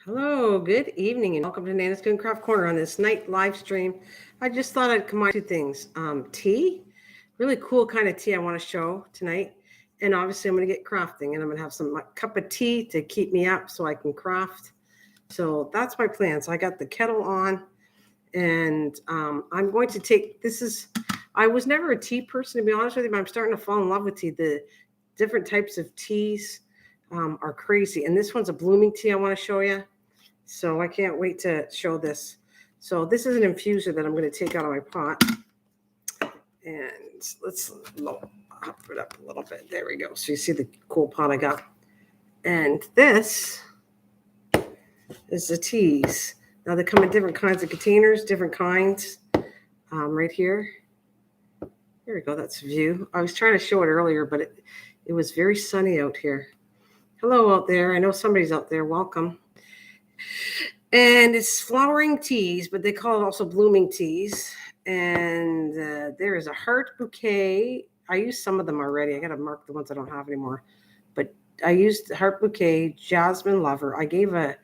Hello, good evening, and welcome to Nana's Craft Corner on this night live stream. I just thought I'd combine two things. Tea, really cool kind of tea I want to show tonight. And obviously I'm going to get crafting and I'm going to have some cup of tea to keep me up so I can craft. So that's my plan. So I got the kettle on and I'm going to take, I was never a tea person to be honest with you, but I'm starting to fall in love with tea. The different types of teas are crazy. And this one's a blooming tea I want to show you. So I can't wait to show this. So this is an infuser that I'm going to take out of my pot. And let's up it up a little bit. There we go. So you see the cool pot I got. And this is the teas. Now they come in different kinds of containers, different kinds. Right here. There we go. That's view. I was trying to show it earlier, but it was very sunny out here. Hello out there. I know somebody's out there. Welcome. And it's flowering teas, but they call it also blooming teas. And there is a heart bouquet. I used some of them already. I got to mark the ones I don't have anymore. But I used heart bouquet, jasmine lover. I gave a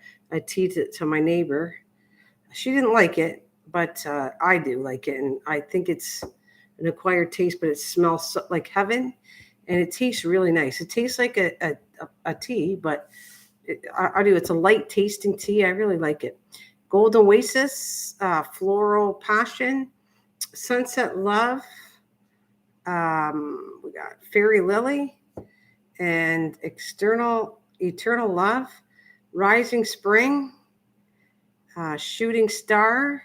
tea to my neighbor. She didn't like it, but I do like it. And I think it's an acquired taste, but it smells like heaven. And it tastes really nice. It tastes like a tea, but I do. It's a light tasting tea. I really like it. Golden Oasis, Floral Passion, Sunset Love. We got Fairy Lily and Eternal Love, Rising Spring, Shooting Star.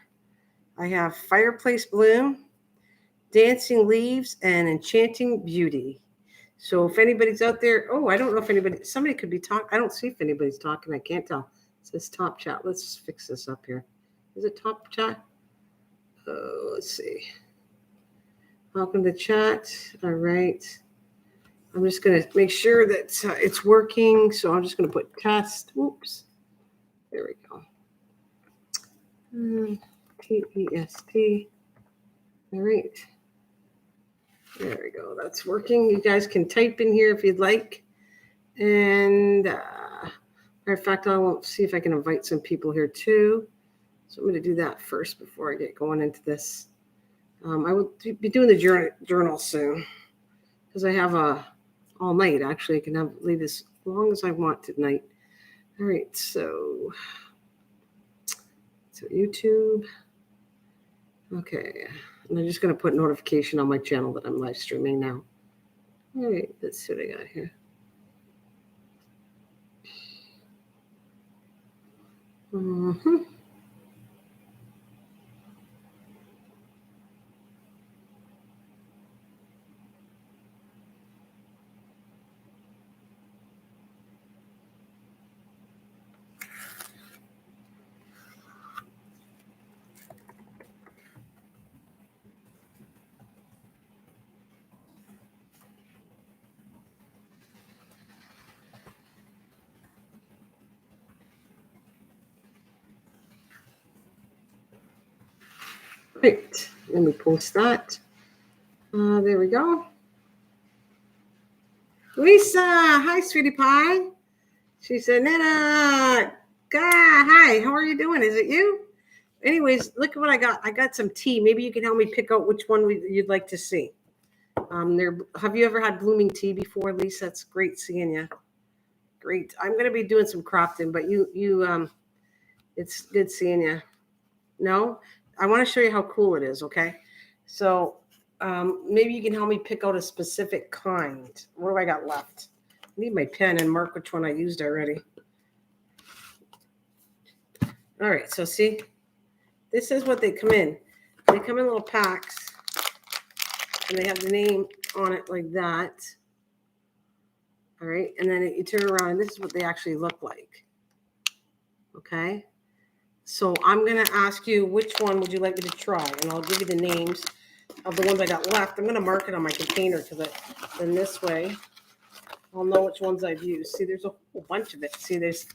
I have Fireplace Bloom, Dancing Leaves, and Enchanting Beauty. So if anybody's out there, I don't know if somebody could be talking. I don't see if anybody's talking. I can't tell. It says top chat. Let's fix this up here. Is it top chat? Let's see. Welcome to chat. All right. I'm just going to make sure that it's working. So I'm just going to put test. Oops. There we go. TEST. All right. There we go. That's working. You guys can type in here if you'd like. And matter of fact, I will see if I can invite some people here too. So I'm going to do that first before I get going into this. I will be doing the journal soon because I have all night. Actually, I can leave as long as I want tonight. All right. So YouTube. Okay. And I'm just going to put notification on my channel that I'm live streaming now. All right, let's see what I got here. Mm-hmm. Right, let me post that. There we go. Lisa, hi, sweetie pie. She said, Nana, hi, how are you doing? Is it you? Anyways, look at what I got. I got some tea. Maybe you can help me pick out which one you'd like to see. Have you ever had blooming tea before, Lisa? It's great seeing you. Great. I'm going to be doing some crafting, but it's good seeing you. No, I want to show you how cool it is. Okay, so maybe you can help me pick out a specific kind. What do I got left? I need my pen and mark which one I used already. All right, so see, this is what they come in. They come in little packs, and they have the name on it like that. All right, and then you turn around, and this is what they actually look like. Okay. So I'm going to ask you which one would you like me to try, and I'll give you the names of the ones I got left. I'm going to mark it on my container because then this way I'll know which ones I've used. See, there's a whole bunch of it. See, there's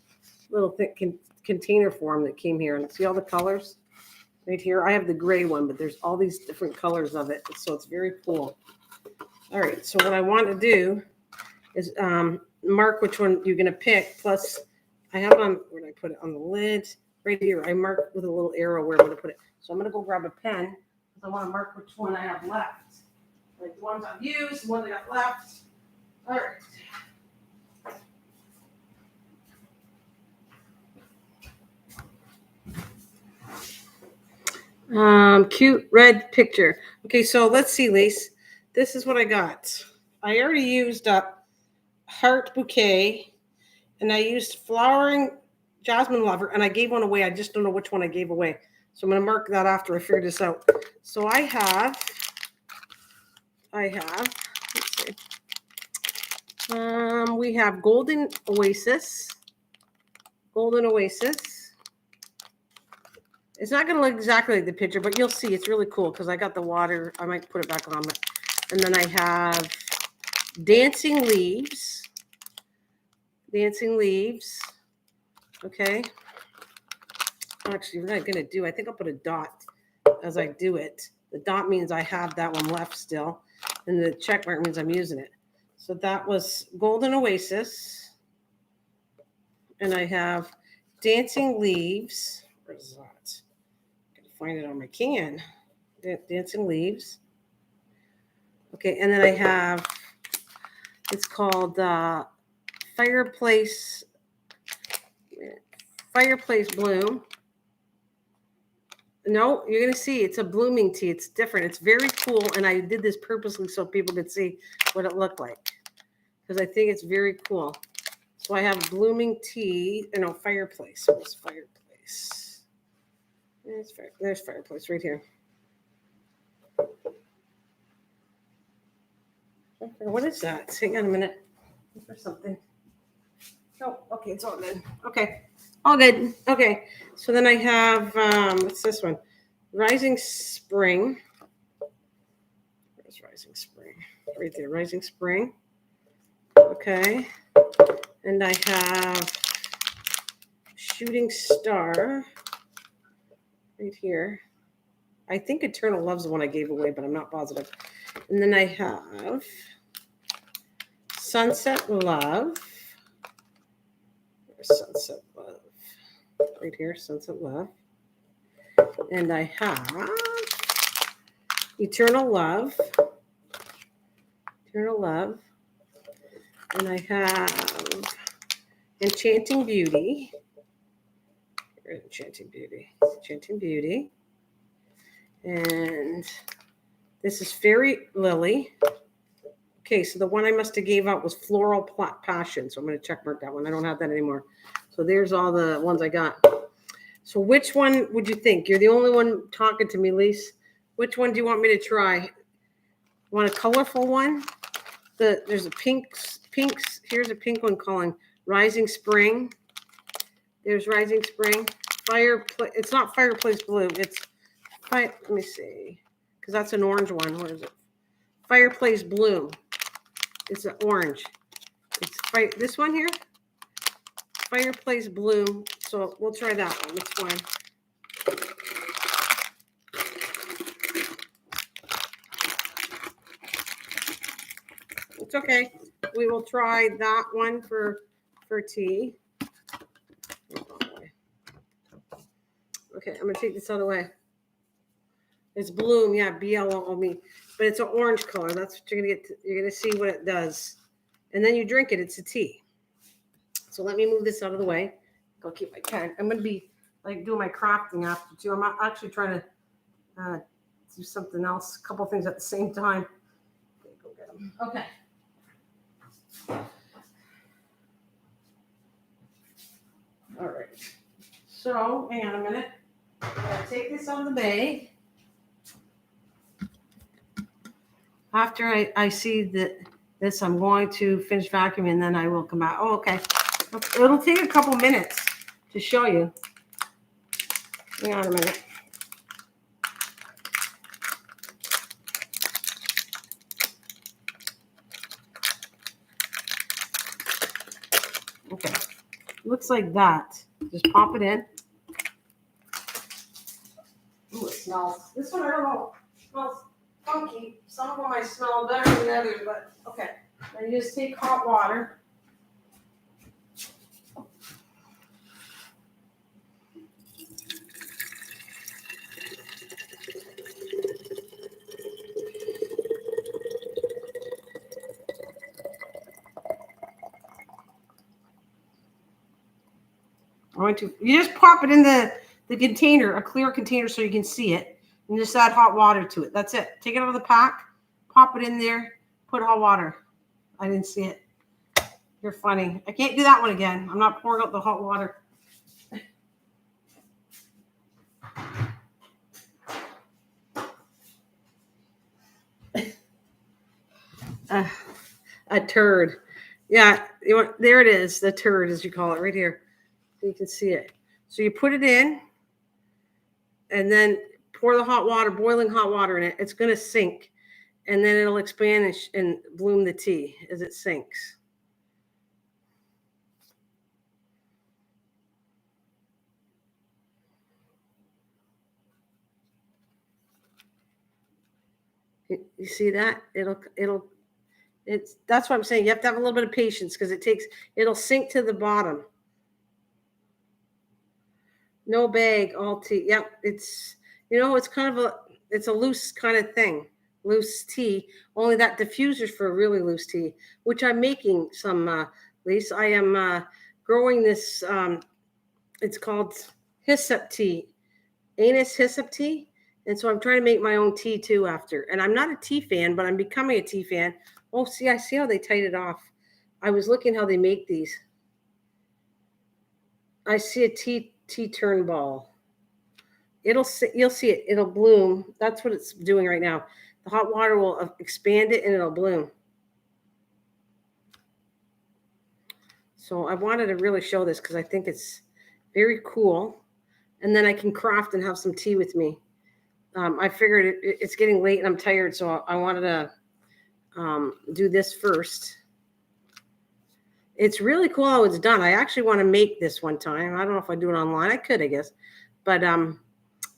little thick container form that came here, and see all the colors right here. I have the gray one, but there's all these different colors of it, so it's very cool. All right, so what I want to do is mark which one you're going to pick. Plus, I have on, where'd I put it on the lid. Right here, I mark with a little arrow where I'm going to put it. So I'm going to go grab a pen because I want to mark which one I have left. Like the ones I've used, the ones I got left. All right. Cute red picture. Okay, so let's see, Lise. This is what I got. I already used up heart bouquet, and I used flowering jasmine lover, and I gave one away. I just don't know which one I gave away. So I'm going to mark that after I figure this out. So I have, let's see. We have Golden Oasis. Golden Oasis. It's not going to look exactly like the picture, but you'll see. It's really cool because I got the water. I might put it back on. And then I have Dancing Leaves. Dancing Leaves. Okay. Actually, what I'm going to do, I think I'll put a dot as I do it. The dot means I have that one left still. And the check mark means I'm using it. So that was Golden Oasis. And I have Dancing Leaves. Where's that? I'm going to find it on my can. Dancing Leaves. Okay, and then I have, it's called Fireplace Bloom. No, you're going to see it's a blooming tea. It's different. It's very cool. And I did this purposely so people could see what it looked like. Because I think it's very cool. So I have blooming tea. No, fireplace. What's fireplace? There's fireplace right here. What is that? Hang on a minute. Or something. Oh, okay. It's all good. Okay. All good. Okay. So then I have, what's this one? Rising Spring. Where's Rising Spring? Right there. Rising Spring. Okay. And I have Shooting Star right here. I think Eternal Love's the one I gave away, but I'm not positive. And then I have Sunset Love. There's Sunset Love. Right here, Sunset Love. And I have Eternal Love. Eternal Love. And I have Enchanting Beauty. Enchanting Beauty. Enchanting Beauty. And this is Fairy Lily. Okay, so the one I must have gave out was Floral Passion. So I'm going to check mark that one. I don't have that anymore. So there's all the ones I got. So which one would you think? You're the only one talking to me, Lise. Which one do you want me to try? Want a colorful one? There's a pinks. Here's a pink one calling Rising Spring. There's Rising Spring. Fireplace. It's not Fireplace Blue. It's let me see, because that's an orange one. What is it? Fireplace Bloom. It's an orange. It's this one here. Fireplace Bloom. So we'll try that one. It's fine. It's okay. We will try that one for tea. Okay, I'm gonna take this out of the way. It's Bloom, yeah, B-L-O-O-M, but it's an orange color. That's what you're gonna get. You're gonna see what it does, and then you drink it. It's a tea. So let me move this out of the way. Go keep my pen. I'm gonna be like doing my crafting after too. I'm actually trying to do something else, a couple things at the same time. Okay, go get them. Okay. All right. So hang on a minute. I'm gonna take this out of the bag. After I see this, I'm going to finish vacuuming, and then I will come out. Oh, okay. It'll take a couple minutes to show you. Hang on a minute. Okay. Looks like that. Just pop it in. Ooh, it smells. This one, I don't know. It smells funky. Some of them I smell better than others, but okay. Now you just take hot water. going to, you just pop it in the container, a clear container so you can see it, and just add hot water to it. That's it. Take it out of the pack, pop it in there, put hot water. I didn't see it. You're funny. I can't do that one again. I'm not pouring out the hot water. A turd. Yeah, there it is, the turd, as you call it, right here. You can see it. So you put it in, and then pour the hot water, boiling hot water in it. It's going to sink, and then it'll expand and bloom the tea as it sinks. You see that? That's what I'm saying. You have to have a little bit of patience because it'll sink to the bottom. No bag, all tea. Yep, it's kind of it's a loose kind of thing, loose tea. Only that diffuser's for really loose tea, which I'm making some. Lisa, I am growing this. It's called hyssop tea, anise hyssop tea, and so I'm trying to make my own tea too after. And I'm not a tea fan, but I'm becoming a tea fan. Oh, see, I see how they tied it off. I was looking how they make these. I see a tea turn ball. You'll see it. It'll bloom. That's what it's doing right now. The hot water will expand it and it'll bloom. So I wanted to really show this because I think it's very cool. And then I can craft and have some tea with me. I figured it's getting late and I'm tired, so I wanted to do this first. It's really cool how it's done. I actually want to make this one time. I don't know if I do it online. I could, I guess. But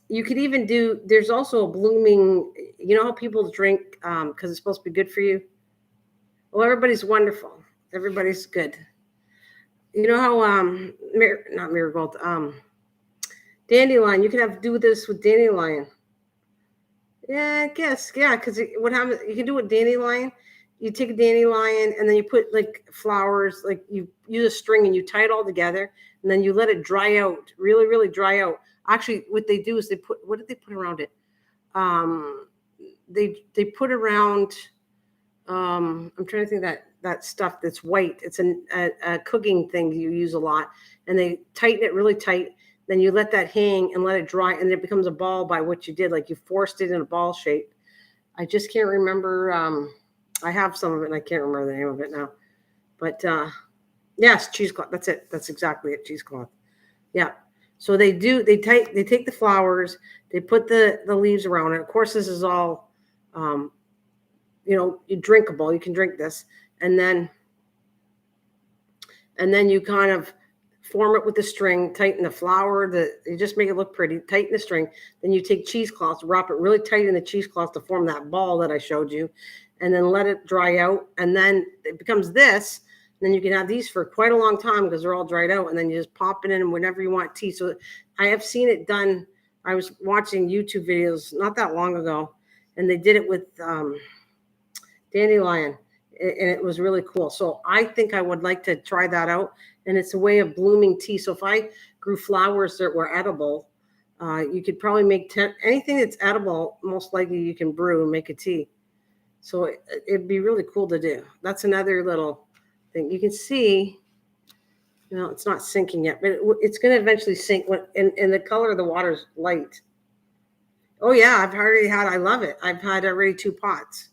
you could even there's also a blooming, you know how people drink because it's supposed to be good for you? Well, everybody's wonderful. Everybody's good. You know how, not marigold, dandelion, you can do this with dandelion. Yeah, I guess. Yeah, because what happens, you can do it with dandelion. You take a dandelion and then you put like flowers, like you use a string and you tie it all together and then you let it dry out, really, really dry out. Actually, what they do is what did they put around it? They put around, I'm trying to think that stuff that's white. It's a cooking thing you use a lot. And they tighten it really tight. Then you let that hang and let it dry, and it becomes a ball by what you did. Like you forced it in a ball shape. I just can't remember. I have some of it, and I can't remember the name of it now. But yes, cheesecloth. That's it. That's exactly it. Cheesecloth. Yeah. So they take the flowers, they put the leaves around it. Of course, this is all, drinkable. You can drink this, and then you kind of form it with the string, tighten the flower, you just make it look pretty, tighten the string. Then you take cheesecloth, wrap it really tight in the cheesecloth to form that ball that I showed you, and then let it dry out. And then it becomes this. Then you can have these for quite a long time because they're all dried out. And then you just pop it in whenever you want tea. So I have seen it done. I was watching YouTube videos not that long ago, and they did it with dandelion, and it was really cool. So I think I would like to try that out. And it's a way of blooming tea. So if I grew flowers that were edible, you could probably make anything that's edible. Most likely you can brew and make a tea. So it'd be really cool to do. That's another little thing. You can see, it's not sinking yet, but it's going to eventually sink and the color of the water is light. Oh yeah, I love it. I've had already 2 pots,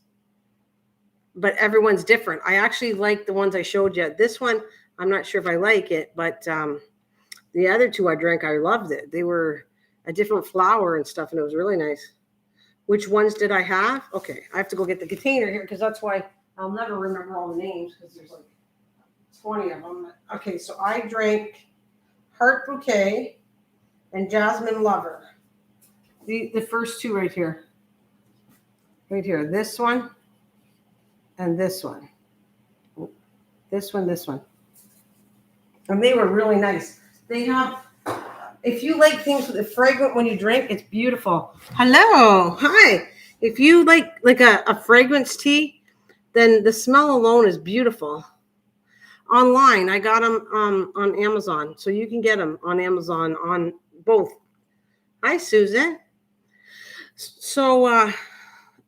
but everyone's different. I actually like the ones I showed you. This one, I'm not sure if I like it, but the other 2 I drank, I loved it. They were a different flower and stuff, and it was really nice. Which ones did I have? Okay, I have to go get the container here because that's why I'll never remember all the names because there's like 20 of them. Okay, so I drank Heart Bouquet and Jasmine Lover. The first 2 right here. Right here. This one and this one. This one. And they were really nice. They have, if you like things with a fragrant when you drink, it's beautiful. Hello. Hi. If you like a fragrance tea, then the smell alone is beautiful. online. I got them on Amazon, so you can get them on Amazon on both. Hi, Susan. So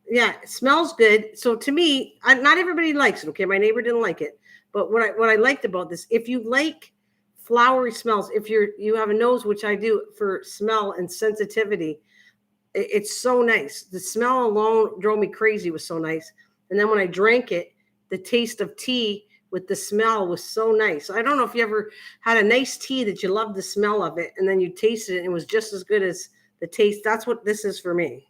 yeah, it smells good. So to me, not everybody likes it. Okay, my neighbor didn't like it, but what I liked about this, if you like flowery smells, if you have a nose, which I do for smell and sensitivity, it's so nice. The smell alone drove me crazy. It was so nice. And then when I drank it, the taste of tea with the smell was so nice. I don't know if you ever had a nice tea that you loved the smell of it, and then you tasted it and it was just as good as the taste. That's what this is for me.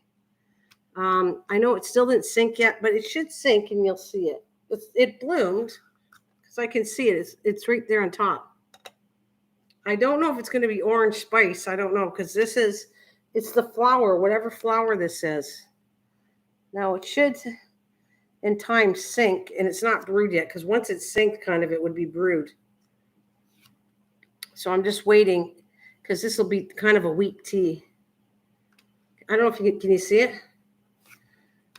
I know it still didn't sink yet, but it should sink and you'll see it. It bloomed because I can see it. It's right there on top. I don't know if it's going to be orange spice. I don't know because it's the flower, whatever flower this is. Now it should in time sink, and it's not brewed yet because once it's synced, kind of, it would be brewed. So I'm just waiting because this will be kind of a weak tea. I don't know if can you see it?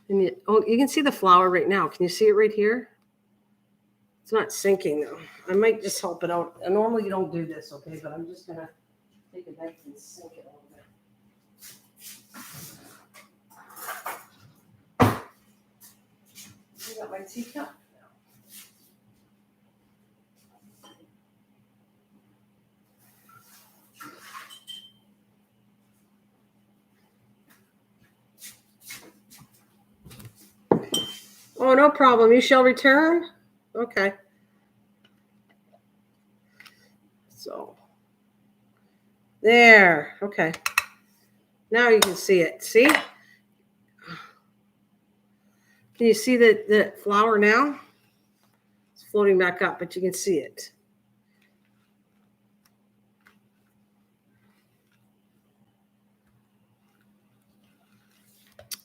You can see the flower right now. Can you see it right here? It's not sinking though. I might just help it out. And normally you don't do this, okay? But I'm just gonna take a knife and sink it a little bit. I got my teacup now. Oh, no problem. You shall return? Okay. So, there. Okay. Now you can see it. See? Can you see the flower now? It's floating back up, but you can see it.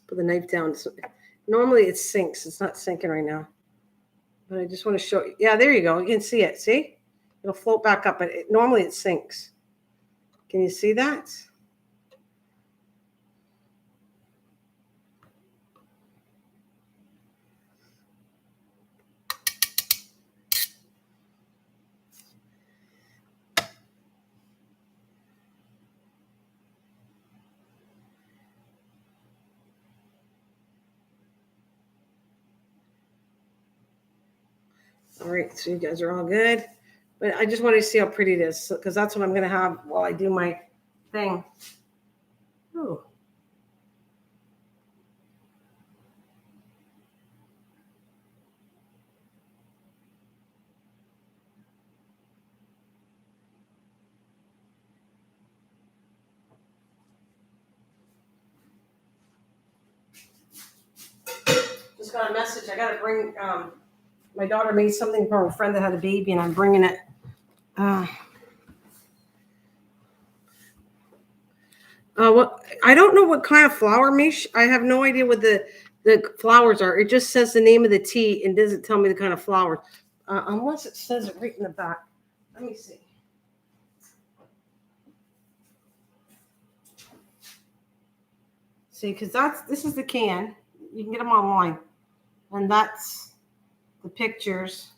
Put the knife down. Normally it sinks. It's not sinking right now. But I just want to show you. Yeah, there you go. You can see it. See? It'll float back up, but normally it sinks. Can you see that? All right, so you guys are all good. But I just wanted to see how pretty it is because that's what I'm going to have while I do my thing. Ooh. Just got a message. I got to bring, my daughter made something for a friend that had a baby, and I'm bringing it. What I don't know what kind of flower, Mish. I have no idea what the flowers are. It just says the name of the tea and doesn't tell me the kind of flowers, unless it says it right in the back. Let me see. See, because this is the can. You can get them online, and that's the pictures.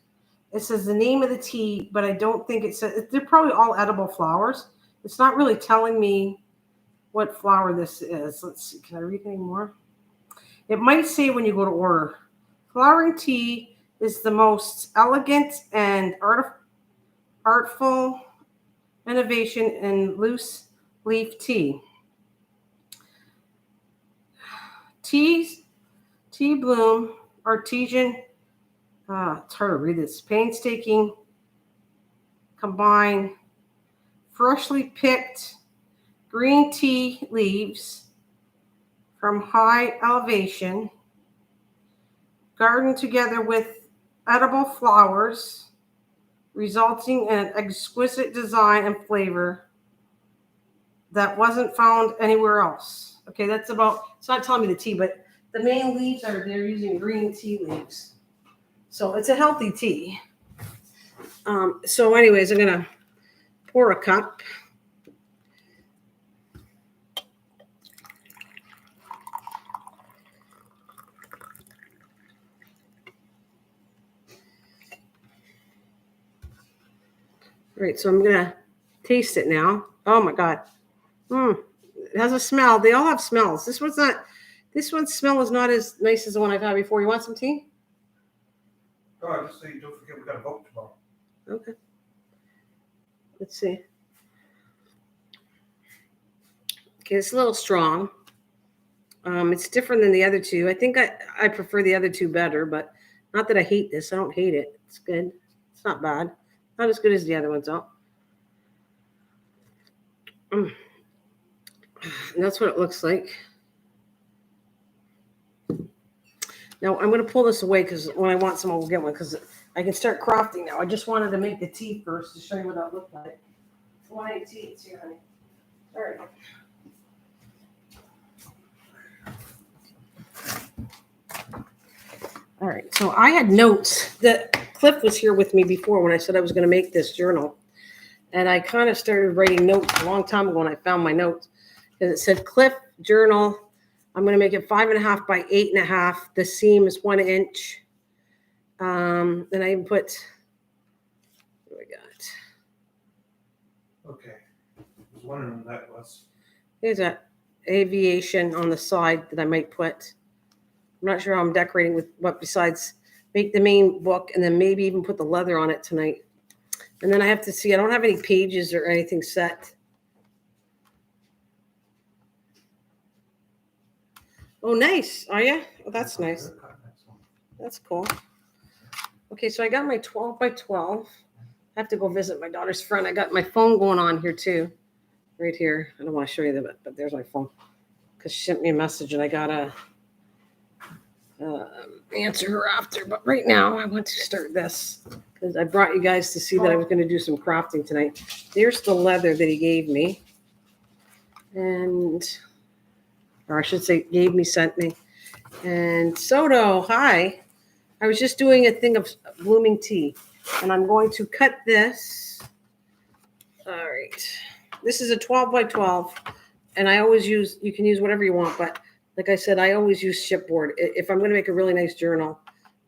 It says the name of the tea, but I don't think it says. They're probably all edible flowers. It's not really telling me what flower this is. Let's see. Can I read any more? It might say when you go to order. Flowering tea is the most elegant and artful innovation in loose leaf tea. Tea bloom, artesian, it's hard to read this, painstaking, combine freshly picked green tea leaves from high elevation, garden together with edible flowers, resulting in an exquisite design and flavor that wasn't found anywhere else. Okay, that's about, it's not telling me the tea, but the main leaves they're using green tea leaves. So it's a healthy tea. So anyways, I'm going to pour a cup. All right, so I'm gonna taste it now. Oh my God. It has a smell. They all have smells. This one's smell is not as nice as the one I've had before. You want some tea? Oh, just so you don't forget we got a vote tomorrow. Okay. Let's see. Okay, it's a little strong. It's different than the other two. I think I prefer the other two better, but not that I hate this. I don't hate it. It's good. It's not bad. Not as good as the other ones, though. And that's what it looks like. Now, I'm going to pull this away because when I want some, I'll get one because I can start crafting now. I just wanted to make the tea first to show you what that looked like. Hawaiian tea, it's here, honey. All right. All right, so I had notes that Cliff was here with me before when I said I was going to make this journal. And I kind of started writing notes a long time ago when I found my notes. And it said, Cliff journal, I'm going to make it 5.5 by 8.5. The seam is 1 inch. Then I even put, what do I got? Okay. I was wondering what that was. There's that aviation on the side that I might put. I'm not sure how I'm decorating with what besides make the main book and then maybe even put the leather on it tonight. And then I have to see, I don't have any pages or anything set. Oh, nice. Are you? Oh, that's nice. That's cool. Okay, so I got my 12 by 12. I have to go visit my daughter's friend. I got my phone going on here too. Right here. I don't want to show you that, but there's my phone. Because she sent me a message and I got to answer her after. But right now I want to start this. Because I brought you guys to see that I was going to do some crafting tonight. There's the leather that he gave me. Or I should say gave me, sent me. And Soto, hi. I was just doing a thing of blooming tea. And I'm going to cut this. All right. This is a 12 by 12. And I always use, you can use whatever you want. But like I said, I always use chipboard. If I'm going to make a really nice journal,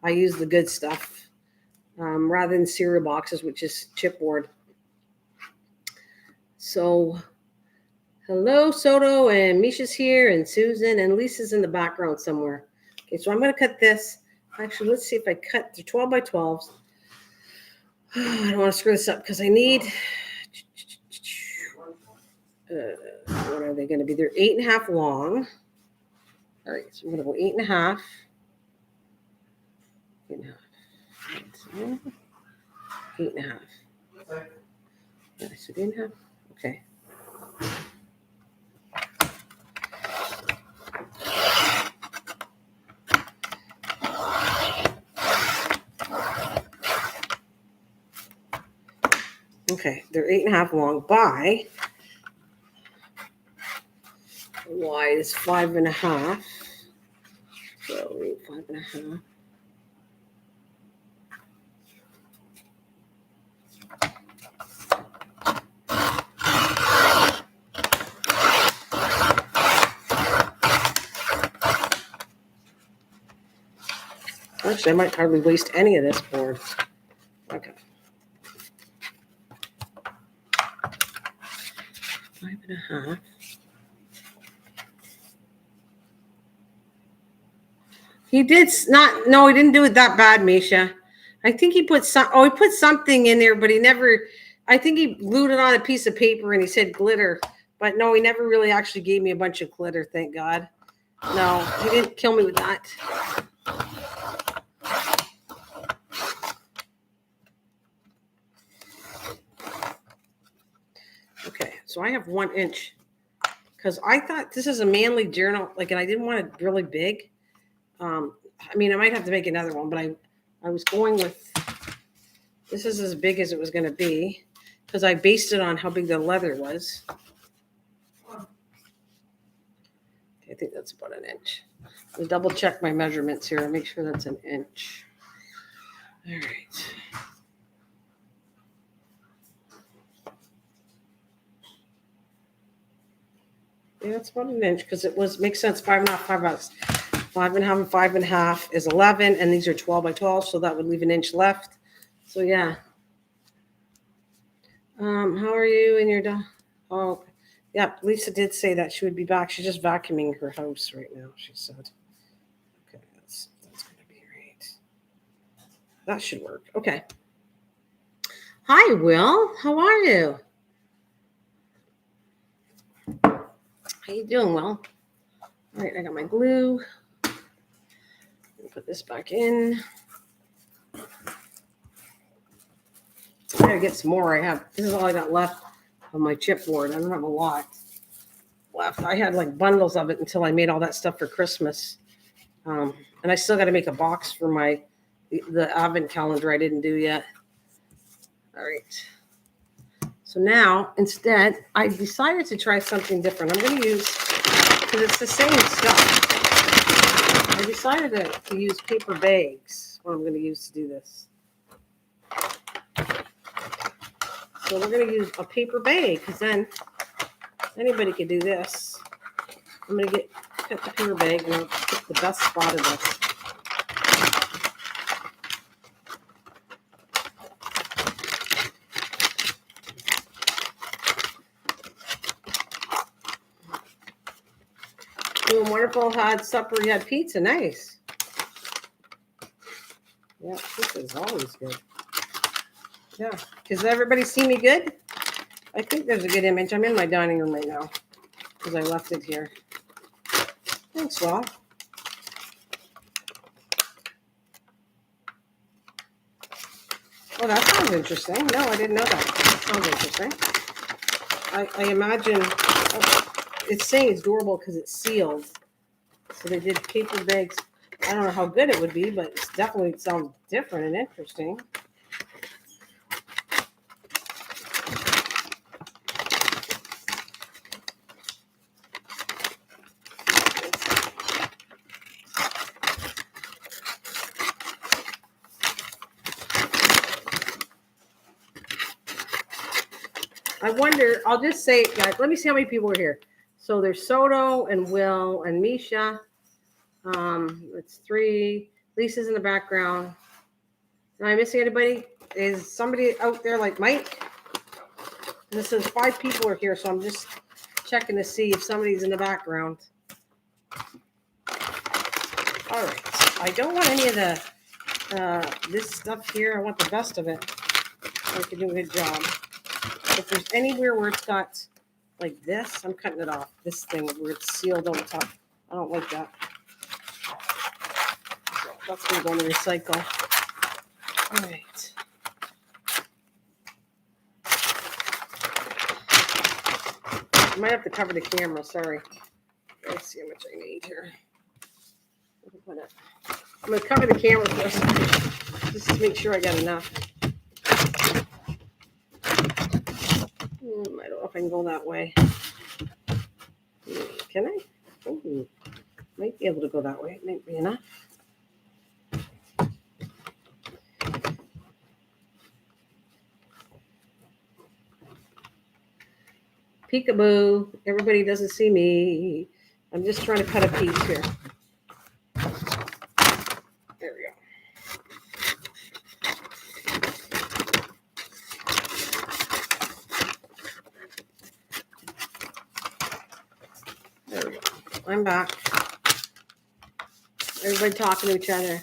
I use the good stuff. Rather than cereal boxes, which is chipboard. So, hello, Soto, and Misha's here, and Susan, and Lisa's in the background somewhere. Okay, so I'm going to cut this. Actually, let's see if I cut the 12 by 12s. I don't want to screw this up because I need, what are they going to be? They're 8.5 long. All right, so I'm going to go 8.5. 8.5. 8.5. Yeah, I said 8.5. Okay. Okay, they're 8.5 long by wide is 5.5. So 5.5. Actually, I might hardly waste any of this board. Okay. 5.5. He did not. No, he didn't do it that bad, Misha. I think he put some. Oh, he put something in there, but he never. I think he glued it on a piece of paper and he said glitter, but no, he never really actually gave me a bunch of glitter. Thank God. No, he didn't kill me with that. Okay, so I have 1 inch because I thought this is a manly journal, like, and I didn't want it really big. I mean, I might have to make another one, but I was going with, this is as big as it was going to be because I based it on how big the leather was. Okay, I think that's about 1 inch. I'll double check my measurements here and make sure that's 1 inch. All right. Yeah, it's about 1 inch because it makes sense. 5.5, 5.5. 5.5 and 5.5 is 11, and these are 12 by 12, so that would leave 1 inch left. So yeah. How are you and your dog? Oh, yeah. Lisa did say that she would be back. She's just vacuuming her house right now, she said. Okay, that's going to be great. That should work. Okay. Hi, Will. How are you? How you doing, Will? All right, I got my glue. Put this back in. I gotta get some more. This is all I got left on my chipboard. I don't have a lot left. I had like bundles of it until I made all that stuff for Christmas. And I still got to make a box for the advent calendar I didn't do yet. All right. So now, instead, I decided to try something different. I'm going to use, because it's the same stuff, I decided to use paper bags, what I'm going to use to do this. So we're going to use a paper bag, because then anybody could do this. I'm going to cut the paper bag, and I'll pick the best spot of this. Doing wonderful. Had supper. You had pizza. Nice. Yeah, pizza is always good. Yeah. Does everybody see me good? I think there's a good image. I'm in my dining room right now because I left it here. Thanks, Will. Oh, that sounds interesting. No, I didn't know that. That sounds interesting. I imagine it's saying it's durable because it's sealed. So they did paper bags. I don't know how good it would be, but it definitely sounds different and interesting. I wonder, I'll just say, guys, let me see how many people are here. So there's Soto and Will and Misha. It's 3. Lisa's in the background. Am I missing anybody? Is somebody out there like Mike? This says 5 people are here, so I'm just checking to see if somebody's in the background. All right. I don't want any of this stuff here. I want the best of it. I can do a good job. If there's anywhere where it's got like this, I'm cutting it off. This thing where it's sealed on the top. I don't like that. So that's going to go in the recycle. All right. I might have to cover the camera. Sorry. Let's see how much I need here. I'm going to cover the camera first, just to make sure I got enough. I don't know if I can go that way. Can I? Ooh, might be able to go that way. It might be enough. Peekaboo. Everybody doesn't see me. I'm just trying to cut a piece here. There we go. There we go. I'm back. Everybody talking to each other.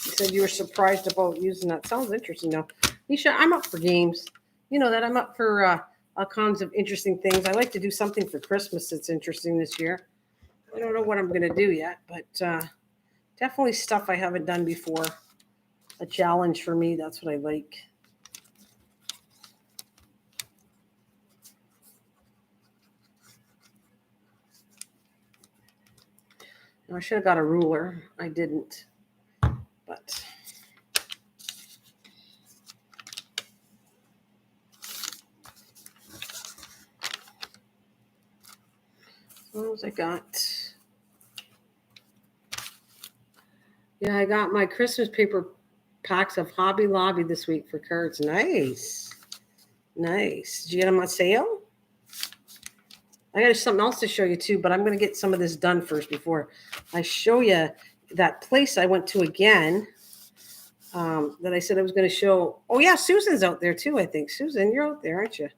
You said you were surprised about using that. Sounds interesting, though. Nisha, I'm up for games. You know that I'm up for all kinds of interesting things. I like to do something for Christmas that's interesting this year. I don't know what I'm going to do yet, but definitely stuff I haven't done before. A challenge for me. That's what I like. I should have got a ruler. I didn't. But what else I got? Yeah, I got my Christmas paper packs of Hobby Lobby this week for cards. Nice. Nice. Did you get them on sale? I got something else to show you too, but I'm going to get some of this done first before I show you that place I went to again. that I said I was going to show. Oh, yeah, Susan's out there too, I think. Susan, you're out there, aren't you?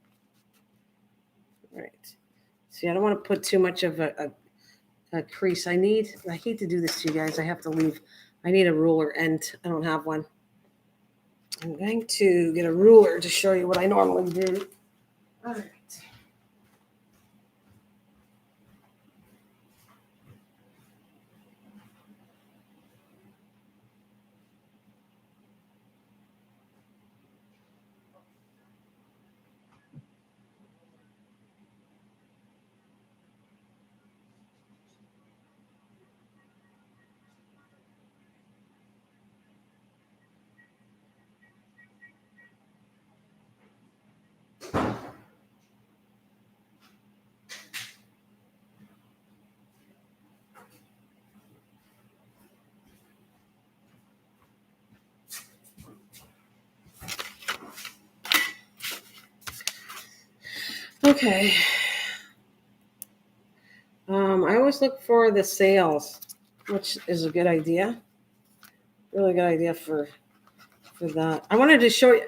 All right. See, I don't want to put too much of a crease. I hate to do this to you guys. I have to leave. I need a ruler, and I don't have one. I'm going to get a ruler to show you what I normally do. All right. Okay. I always look for the sales, which is a good idea. Really good idea for that. I wanted to show you.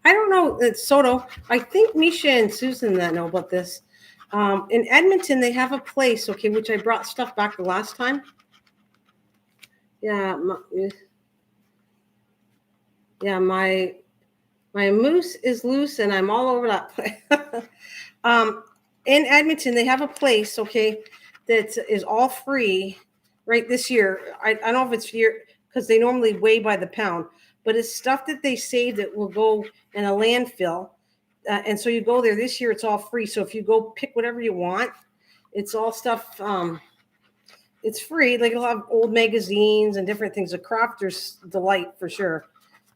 I don't know. It's Soto. I think Misha and Susan that know about this. In Edmonton, they have a place. Okay, which I brought stuff back the last time. Yeah, my moose is loose, and I'm all over that place. In Edmonton, they have a place. Okay, that is all free. Right this year, I don't know if it's year because they normally weigh by the pound, but it's stuff that they save that will go in a landfill. And so you go there this year, it's all free. So if you go pick whatever you want, it's all stuff. It's free. Like you'll have old magazines and different things. A crafter's delight for sure.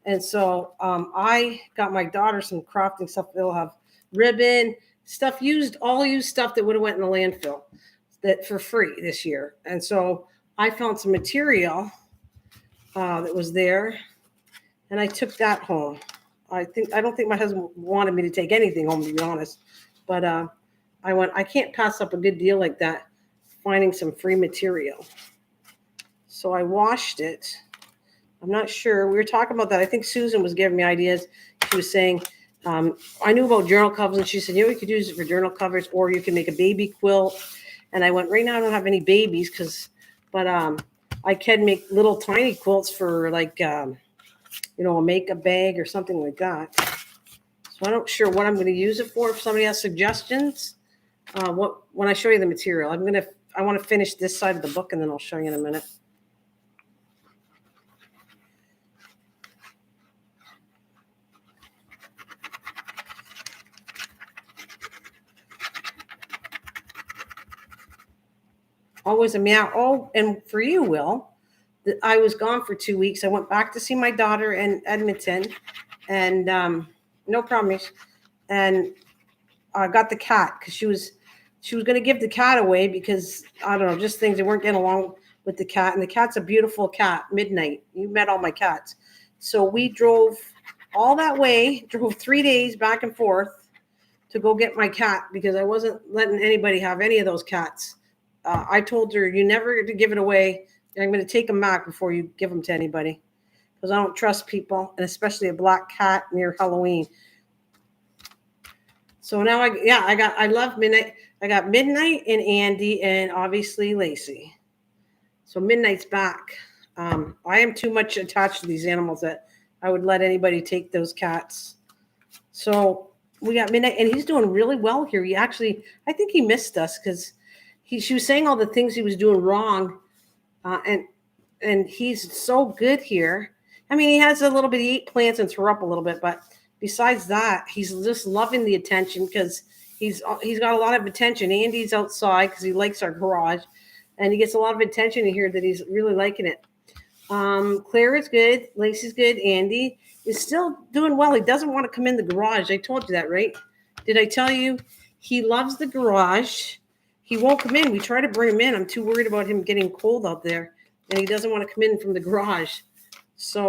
And so I got my daughter some crafting stuff. They'll have ribbon stuff all used stuff that would have went in the landfill that for free this year. And so I found some material that was there, and I took that home. I don't think my husband wanted me to take anything home, to be honest. But I can't pass up a good deal like that, finding some free material. So I washed it. I'm not sure. We were talking about that. I think Susan was giving me ideas. She was saying, I knew about journal covers, and she said, you could use it for journal covers, or you can make a baby quilt. And I went, right now I don't have any babies, but I can make little tiny quilts for like, a makeup bag or something like that. So I'm not sure what I'm going to use it for. If somebody has suggestions, when I show you the material, I want to finish this side of the book, and then I'll show you in a minute. Always a meow. Oh, and for you, Will, I was gone for 2 weeks. I went back to see my daughter in Edmonton, and no problem. And I got the cat because she was going to give the cat away because I don't know, just things that weren't getting along with the cat. And the cat's a beautiful cat. Midnight. You met all my cats. So we drove all that way. Drove 3 days back and forth to go get my cat because I wasn't letting anybody have any of those cats. I told her, you never to give it away. I'm going to take them back before you give them to anybody because I don't trust people, and especially a black cat near Halloween. So now I love Midnight. I got Midnight and Andy and obviously Lacey. So Midnight's back. I am too much attached to these animals that I would let anybody take those cats. So we got Midnight, and he's doing really well here. I think he missed us because she was saying all the things he was doing wrong, and he's so good here. I mean, he has a little bit. He ate plants and threw up a little bit, but besides that, he's just loving the attention because he's got a lot of attention. Andy's outside because he likes our garage, and he gets a lot of attention in here that he's really liking it. Claire is good. Lacey's good. Andy is still doing well. He doesn't want to come in the garage. I told you that, right? Did I tell you? He loves the garage. He won't come in. We try to bring him in. I'm too worried about him getting cold out there, and he doesn't want to come in from the garage. So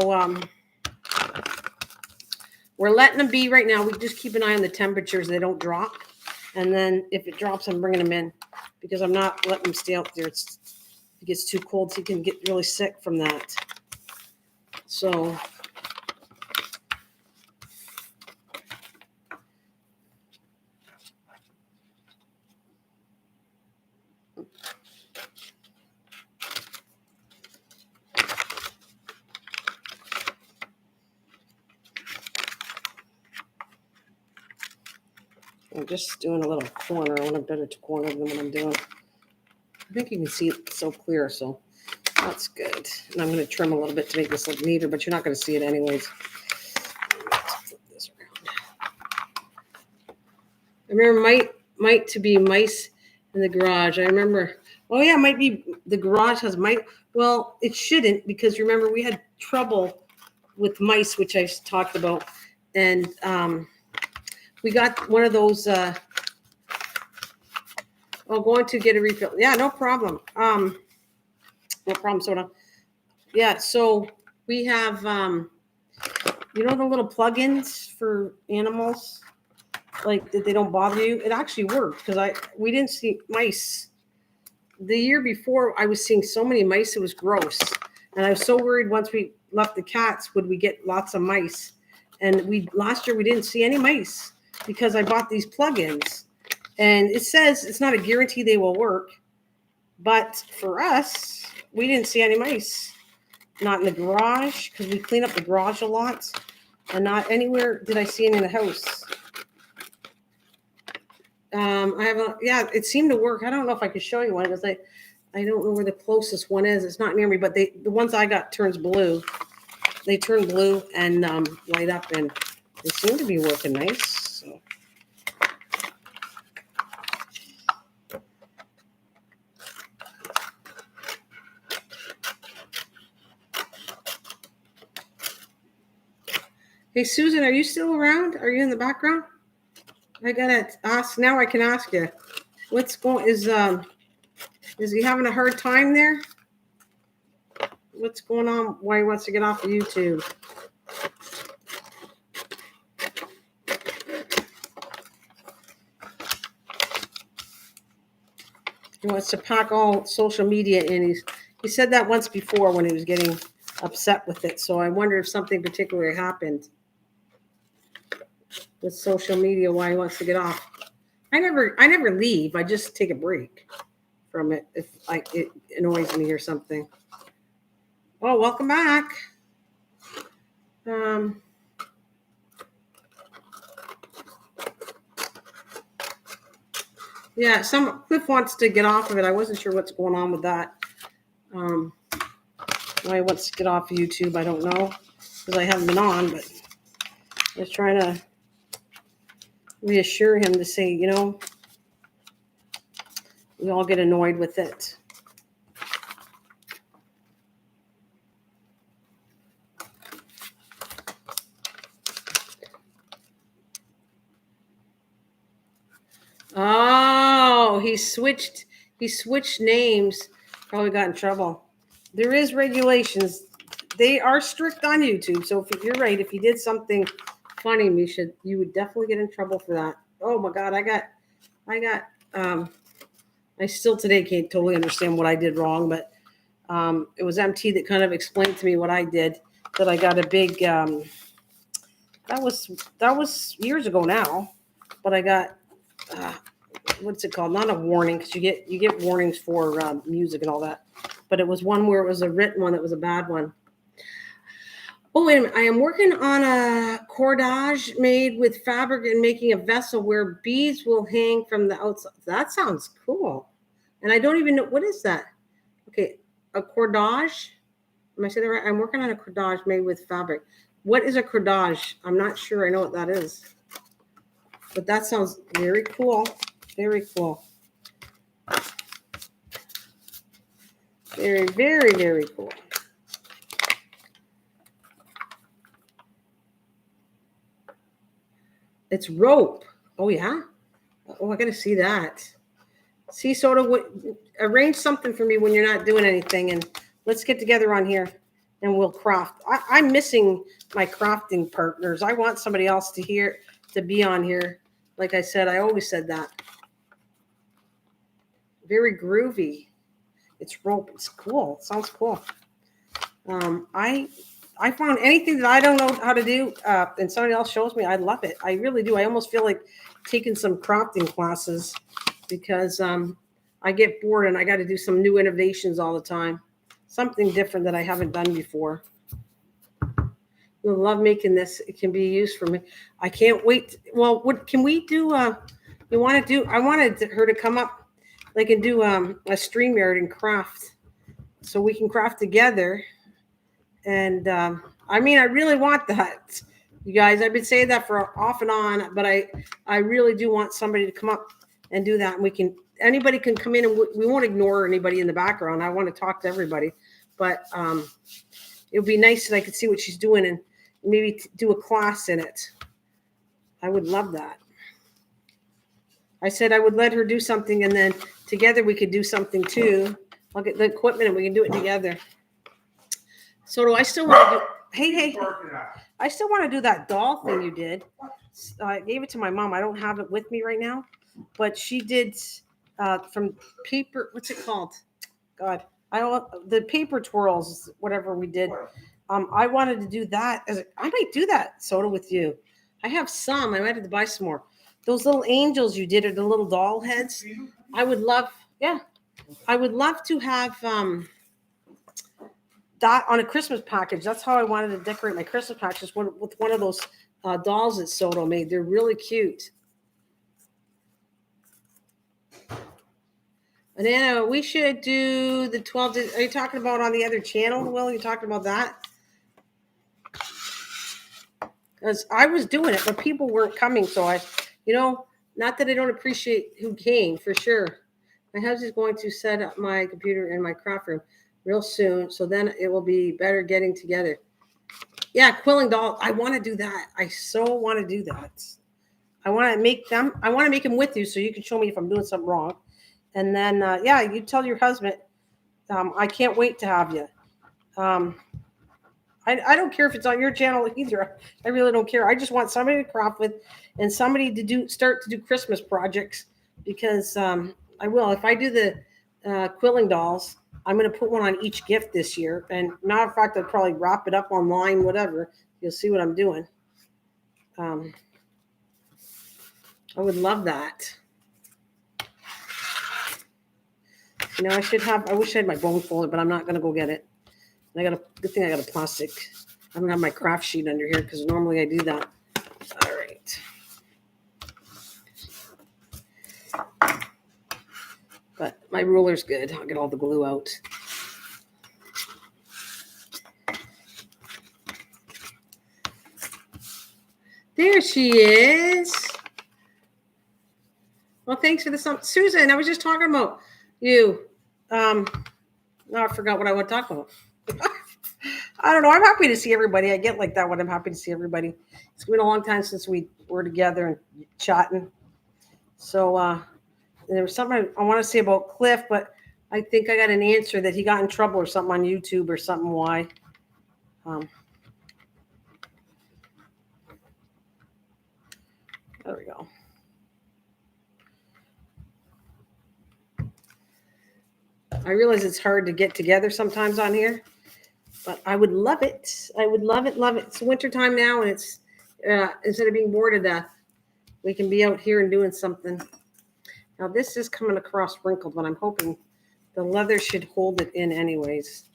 we're letting him be right now. We just keep an eye on the temperatures. They don't drop. And then if it drops, I'm bringing him in because I'm not letting him stay out there. If it gets too cold, he can get really sick from that. So I'm just doing a little corner. I want a better corner than what I'm doing. I think you can see it so clear, so that's good. And I'm going to trim a little bit to make this look neater, but you're not going to see it anyways. Flip this around. I remember might to be mice in the garage. I remember, oh yeah, might be the garage has mice. Well, it shouldn't, because remember we had trouble with mice, which I talked about. And we got one of those, going to get a refill. Yeah, no problem. No problem, soda. Yeah, so we have, the little plugins for animals, like that they don't bother you. It actually worked because we didn't see mice. The year before, I was seeing so many mice, it was gross. And I was so worried once we left the cats, would we get lots of mice? And last year we didn't see any mice because I bought these plugins. And it says it's not a guarantee they will work. But for us, we didn't see any mice. Not in the garage, because we clean up the garage a lot. And not anywhere did I see any in the house. It seemed to work. I don't know if I could show you one, because I don't know where the closest one is. It's not near me, but the ones I got turns blue. They turn blue and light up, and they seem to be working nice. So. Hey, Susan, are you still around? Are you in the background? I gotta ask. Now I can ask you. What's going? Is he having a hard time there? What's going on? Why he wants to get off of YouTube? He wants to pack all social media in. He said that once before when he was getting upset with it. So I wonder if something particular happened with social media, why he wants to get off. I never leave. I just take a break from it if it annoys me or something. Oh, welcome back. Yeah, Cliff wants to get off of it. I wasn't sure what's going on with that. Why he wants to get off of YouTube, I don't know, because I haven't been on, but I was trying to reassure him to say, we all get annoyed with it. Oh, he switched names. Probably got in trouble. There is regulations. They are strict on YouTube. So if you're right, if you did something funny, you would definitely get in trouble for that. Oh my God, I still today can't totally understand what I did wrong, but it was MT that kind of explained to me what I did, that I got a big, that was years ago now, but I got, what's it called? Not a warning, because you get warnings for music and all that, but it was one where it was a written one that was a bad one. Oh, wait a minute. I am working on a cordage made with fabric and making a vessel where beads will hang from the outside. That sounds cool. And I don't even know, what is that? Okay, a cordage. Am I saying that right? I'm working on a cordage made with fabric. What is a cordage? I'm not sure I know what that is. But that sounds very cool. Very cool. Very, very, very cool. It's rope. Oh, yeah? Oh, I got to see that. See, sort of arrange something for me when you're not doing anything, and let's get together on here and we'll craft. I'm missing my crafting partners. I want somebody else to be on here. Like I said, I always said that. Very groovy. It's rope. It's cool. It sounds cool. I found anything that I don't know how to do, and somebody else shows me, I love it. I really do. I almost feel like taking some crafting classes, because I get bored and I got to do some new innovations all the time. Something different that I haven't done before. You'll love making this. It can be used for me. I can't wait. Well, can we do You want to do? I wanted her to come up, like, and do a StreamYard and craft, so we can craft together. And I mean, I really want that, you guys. I've been saying that for off and on, but I really do want somebody to come up and do that. And we can, anybody can come in, and we won't ignore anybody in the background. I want to talk to everybody, but it would be nice that I could see what she's doing and maybe do a class in it. I would love that. I said I would let her do something, and then together we could do something too. I'll get the equipment and we can do it together. So do I still want to do? Hey, I still want to do that doll thing you did. I gave it to my mom. I don't have it with me right now, but she did from paper. What's it called? God, I don't. The paper twirls, whatever we did. I wanted to do that. I might do that, Soda, with you. I have some. I might have to buy some more. Those little angels you did, or the little doll heads. I would love. Yeah, I would love to have that on a Christmas package. That's how I wanted to decorate my Christmas package, with one of those dolls that Soto made. They're really cute. And then we should do the 12. Are you talking about on the other channel, Will? You talking about that? Because I was doing it, but people weren't coming. So not that I don't appreciate who came, for sure. My husband's going to set up my computer in my craft room real soon, so then it will be better getting together. Yeah, quilling doll. I want to do that. I so want to do that. I want to make them. I want to make them with you, so you can show me if I'm doing something wrong. And then, you tell your husband. I can't wait to have you. I don't care if it's on your channel either. I really don't care. I just want somebody to craft with, and somebody to start to do Christmas projects, because I will. If I do the quilling dolls, I'm going to put one on each gift this year. And matter of fact, I'll probably wrap it up online, whatever. You'll see what I'm doing. I would love that. I wish I had my bone folder, but I'm not going to go get it. Good thing I got a plastic. I don't have my craft sheet under here, because normally I do that. All right. But my ruler's good. I'll get all the glue out. There she is. Well, thanks for the Susan, I was just talking about you. No, I forgot what I want to talk about. I don't know. I'm happy to see everybody. I get like that when I'm happy to see everybody. It's been a long time since we were together and chatting. So there was something I want to say about Cliff, but I think I got an answer that he got in trouble or something on YouTube or something. Why? There we go. I realize it's hard to get together sometimes on here, but I would love it. I would love it, love it. It's wintertime now, and it's instead of being bored to death, we can be out here and doing something. Now this is coming across wrinkled, but I'm hoping the leather should hold it in anyways.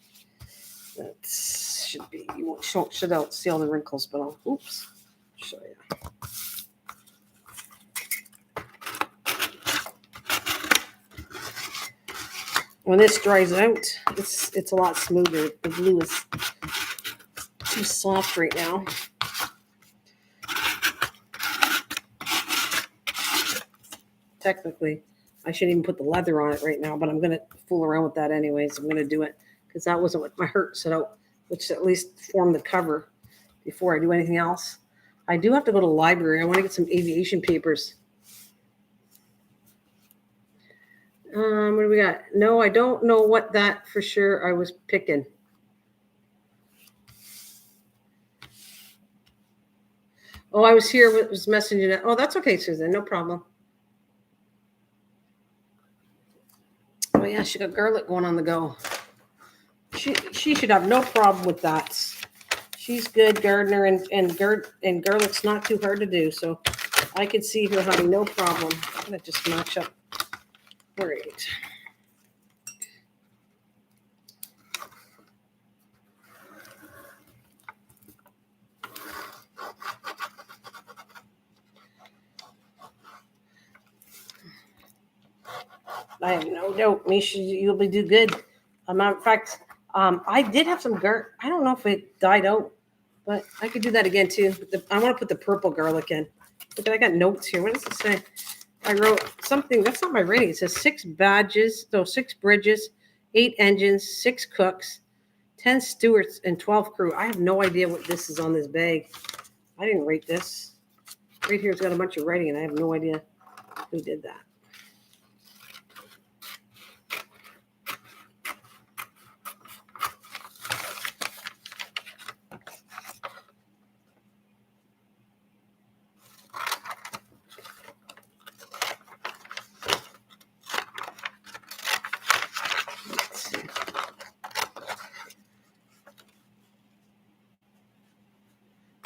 That should be, you should see all the wrinkles, but I'll show you. When this dries out, it's a lot smoother. The glue is too soft right now. Technically, I shouldn't even put the leather on it right now, but I'm going to fool around with that anyways. I'm going to do it because that wasn't what my heart set out, which at least formed the cover before I do anything else. I do have to go to the library. I want to get some aviation papers. What do we got? No, I don't know what that for sure I was picking. Oh, I was here. Was messaging it. Oh, that's okay, Susan. No problem. Oh yeah, she got garlic going on the go. She should have no problem with that. She's good gardener, and garlic's not too hard to do. So I could see her having no problem. I'm gonna just match up. All right. I have no doubt, Misha, you'll be do good. In fact, I did have some garlic. I don't know if it died out, but I could do that again too. I want to put the purple garlic in. Look, I got notes here. What does it say? I wrote something. That's not my rating. It says 6 badges, 6 bridges, 8 engines, 6 cooks, 10 stewards, and 12 crew. I have no idea what this is on this bag. I didn't rate this. Right here, it's got a bunch of writing, and I have no idea who did that.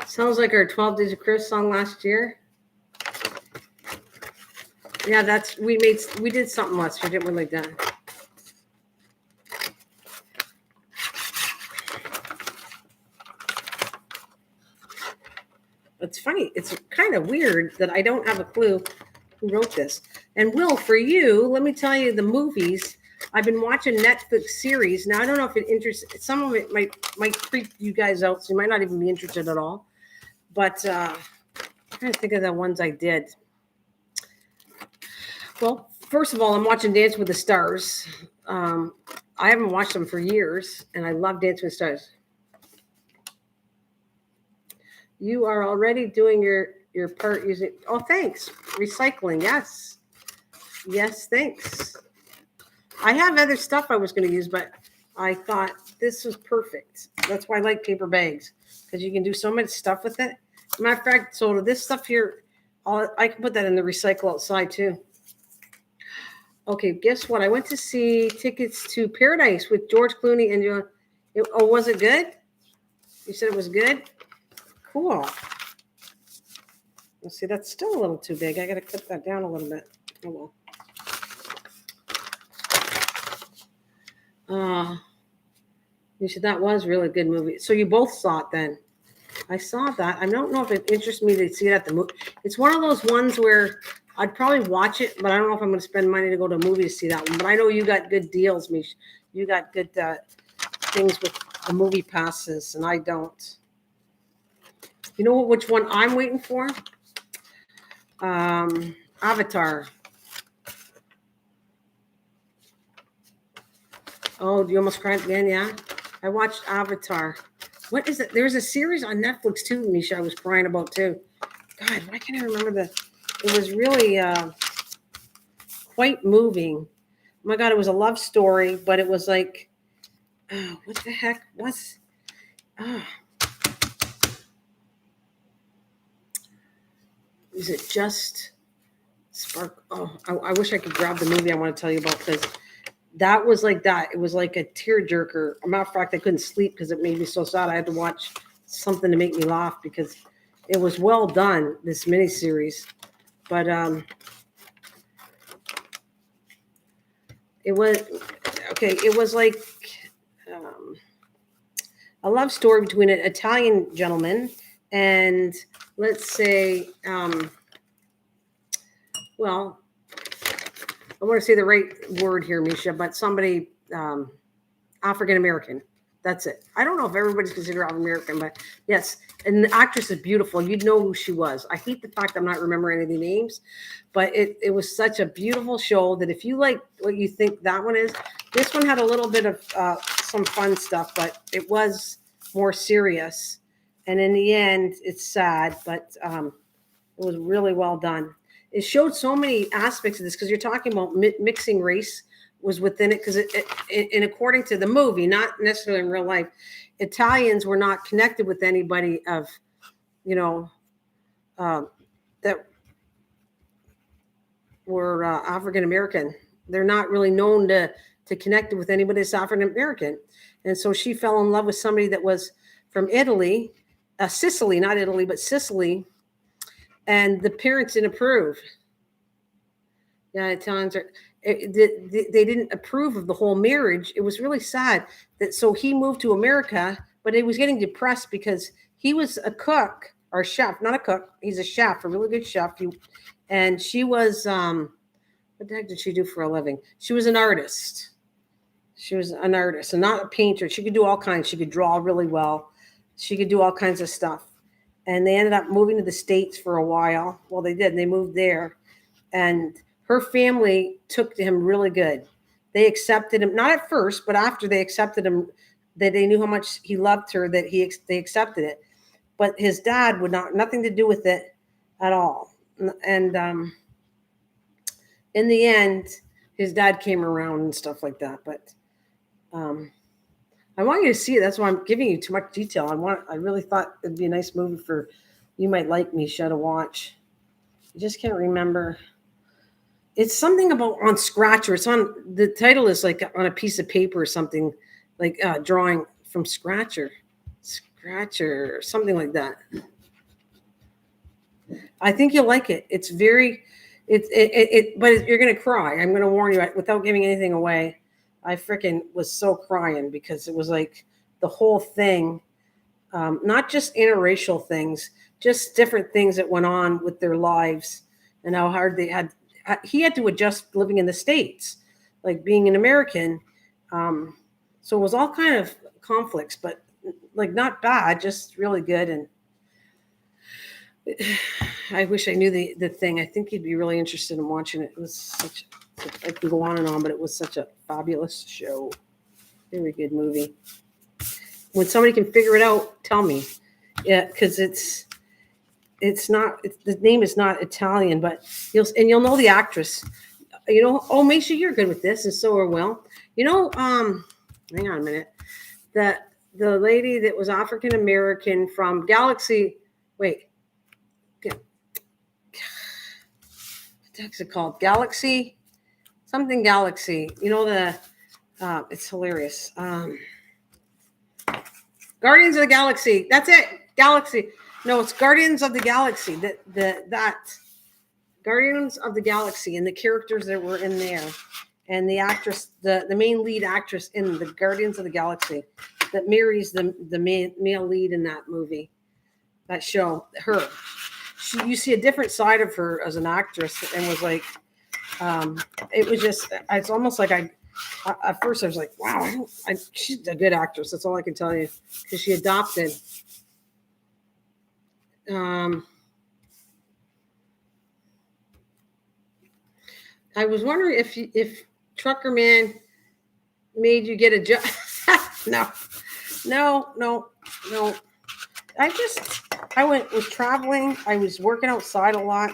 Sounds like our 12 Days of Chris song last year. Yeah, we did something last year, didn't we, like that? It's funny. It's kind of weird that I don't have a clue who wrote this. And Will, for you, let me tell you the movies. I've been watching Netflix series. Now, I don't know if it interests, some of it might freak you guys out, so you might not even be interested at all. But I'm trying to think of the ones I did. Well, first of all, I'm watching Dance with the Stars. I haven't watched them for years, and I love Dance with the Stars. You are already doing your part using, oh, thanks. Recycling, yes. Yes, thanks. I have other stuff I was going to use, but I thought this was perfect. That's why I like paper bags, because you can do so much stuff with it. Matter of fact, so this stuff here, I can put that in the recycle outside too. Okay, guess what? I went to see Tickets to Paradise with George Clooney and oh, was it good? You said it was good? Cool. Let's see, that's still a little too big. I got to cut that down a little bit. Oh well. You said that was really a good movie. So you both saw it then. I saw that. I don't know if it interests me to see it at the movie. It's one of those ones where I'd probably watch it, but I don't know if I'm going to spend money to go to a movie to see that one. But I know you got good deals, Mish. You got good things with the movie passes, and I don't. You know which one I'm waiting for? Avatar. Oh, you almost cried again, yeah? I watched Avatar. What is it? There's a series on Netflix too, Misha, I was crying about too. God, why can't I remember it was really quite moving. Oh my God, it was a love story, but it was like, what the heck? Is it just Spark? Oh, I wish I could grab the movie I want to tell you about, because that was like that. It was like a tearjerker. As a matter of fact, I couldn't sleep because it made me so sad. I had to watch something to make me laugh because it was well done, this miniseries. But it was okay. It was like a love story between an Italian gentleman and, let's say, well, I want to say the right word here, Misha, but somebody African American. That's it. I don't know if everybody's considered African American, but yes. And the actress is beautiful. You'd know who she was. I hate the fact I'm not remembering any of the names, but it was such a beautiful show that if you like what you think that one is, this one had a little bit of some fun stuff, but it was more serious. And in the end, it's sad, but it was really well done. It showed so many aspects of this, because you're talking about mixing race was within it, because and according to the movie, not necessarily in real life, Italians were not connected with anybody of, that were African American. They're not really known to connect with anybody that's African American, and so she fell in love with somebody that was from Italy, Sicily, not Italy, but Sicily, and the parents didn't approve. Yeah, Italians are. They didn't approve of the whole marriage. It was really sad that, so he moved to America, but he was getting depressed because he was a cook or chef, not a cook. He's a chef, a really good chef. And she was What the heck did she do for a living? She was an artist. She was an artist and not a painter. She could do all kinds. She could draw really well. She could do all kinds of stuff. And they ended up moving to the States for a while. Well, they did. They moved there. And her family took to him really good. They accepted him, not at first, but after they accepted him, that they knew how much he loved her, that they accepted it. But his dad would nothing to do with it at all. And in the end, his dad came around and stuff like that. But I want you to see it. That's why I'm giving you too much detail. I really thought it'd be a nice movie for you might like me, should watch. I just can't remember. It's something about on Scratcher. It's on the title is like on a piece of paper or something, like drawing from Scratcher, or something like that. I think you'll like it. It's very, but you're gonna cry. I'm gonna warn you without giving anything away. I freaking was so crying because it was like the whole thing, not just interracial things, just different things that went on with their lives and how hard he had to adjust living in the States, like being an American. So it was all kind of conflicts, but like not bad, just really good. And I wish I knew the thing. I think you'd be really interested in watching it. It was I can go on and on, but it was such a fabulous show. Very good movie. When somebody can figure it out, tell me. Yeah, because the name is not Italian, but you'll know the actress. Make sure you're good with this, and so are Will. Hang on a minute. The lady that was African American from Galaxy. Wait. What the heck's it called? Galaxy? Something Galaxy. It's hilarious. Guardians of the Galaxy. That's it. Galaxy. No, it's Guardians of the Galaxy. That Guardians of the Galaxy and the characters that were in there, and the actress, the main lead actress in the Guardians of the Galaxy, that marries the male lead in that movie, that show. Her. You see a different side of her as an actress, and was like, it was just. It's almost like at first I was like, wow, she's a good actress. That's all I can tell you, because she adopted. I was wondering if Trucker Man made you get a job. No. I was traveling. I was working outside a lot.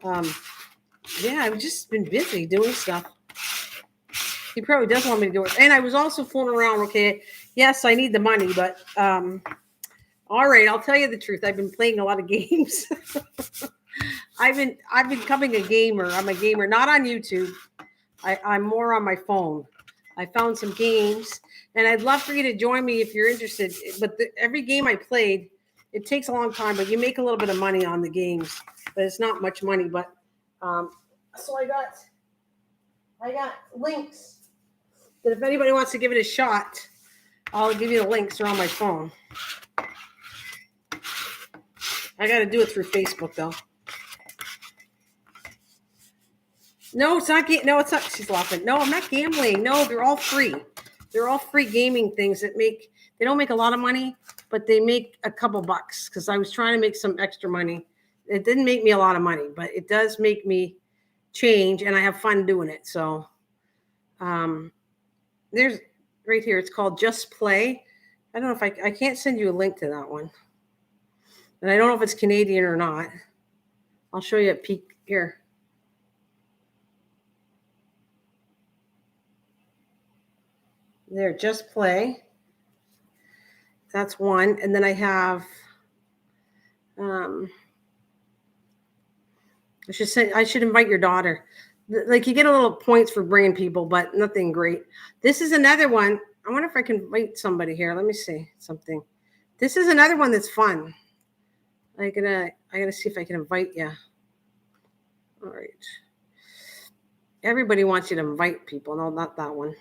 I've just been busy doing stuff. He probably does want me to do it. And I was also fooling around. Okay, yes, I need the money, but all right, I'll tell you the truth. I've been playing a lot of games. I've been becoming a gamer. I'm a gamer, not on YouTube. I'm more on my phone. I found some games, and I'd love for you to join me if you're interested. But every game I played, it takes a long time, but you make a little bit of money on the games, but it's not much money. But so I got links that if anybody wants to give it a shot, I'll give you the links. They're on my phone. I got to do it through Facebook though. No, it's not. No, it's not. She's laughing. No, I'm not gambling. No, they're all free. They're all free gaming things that they don't make a lot of money, but they make a couple bucks, because I was trying to make some extra money. It didn't make me a lot of money, but it does make me change, and I have fun doing it. So there's right here. It's called Just Play. I don't know if I can't send you a link to that one. And I don't know if it's Canadian or not. I'll show you a peek here. There, Just Play. That's one. And then I have, I should invite your daughter. Like, you get a little points for bringing people, but nothing great. This is another one. I wonder if I can invite somebody here. Let me see something. This is another one that's fun. I gotta see if I can invite you. All right. Everybody wants you to invite people. No, not that one.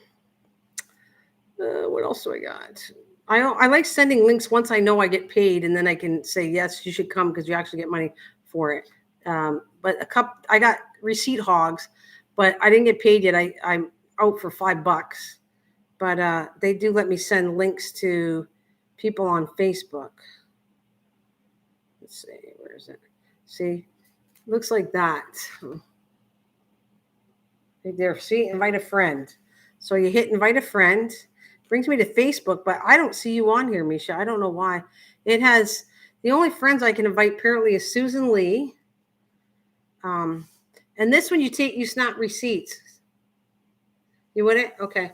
What else do I got? I like sending links once I know I get paid, and then I can say, yes, you should come because you actually get money for it. But I got receipt hogs, but I didn't get paid yet. I'm out for $5, but they do let me send links to people on Facebook. Let's see, where is it? See, looks like that. Right there, see, invite a friend. So you hit invite a friend, brings me to Facebook, but I don't see you on here, Misha. I don't know why. It has the only friends I can invite apparently is Susan Lee. And this one you snap receipts. You wouldn't? Okay.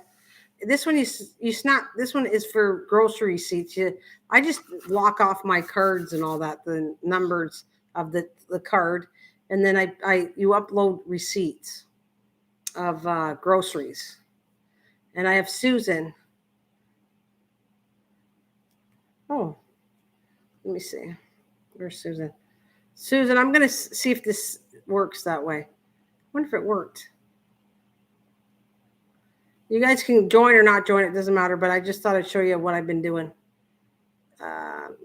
This one you snap. This one is for grocery receipts. I just block off my cards and all that, the numbers of the card, and then you upload receipts of groceries. And I have Susan. Oh, let me see. Where's Susan? Susan, I'm going to see if this works that way. I wonder if it worked. You guys can join or not join. It doesn't matter, but I just thought I'd show you what I've been doing.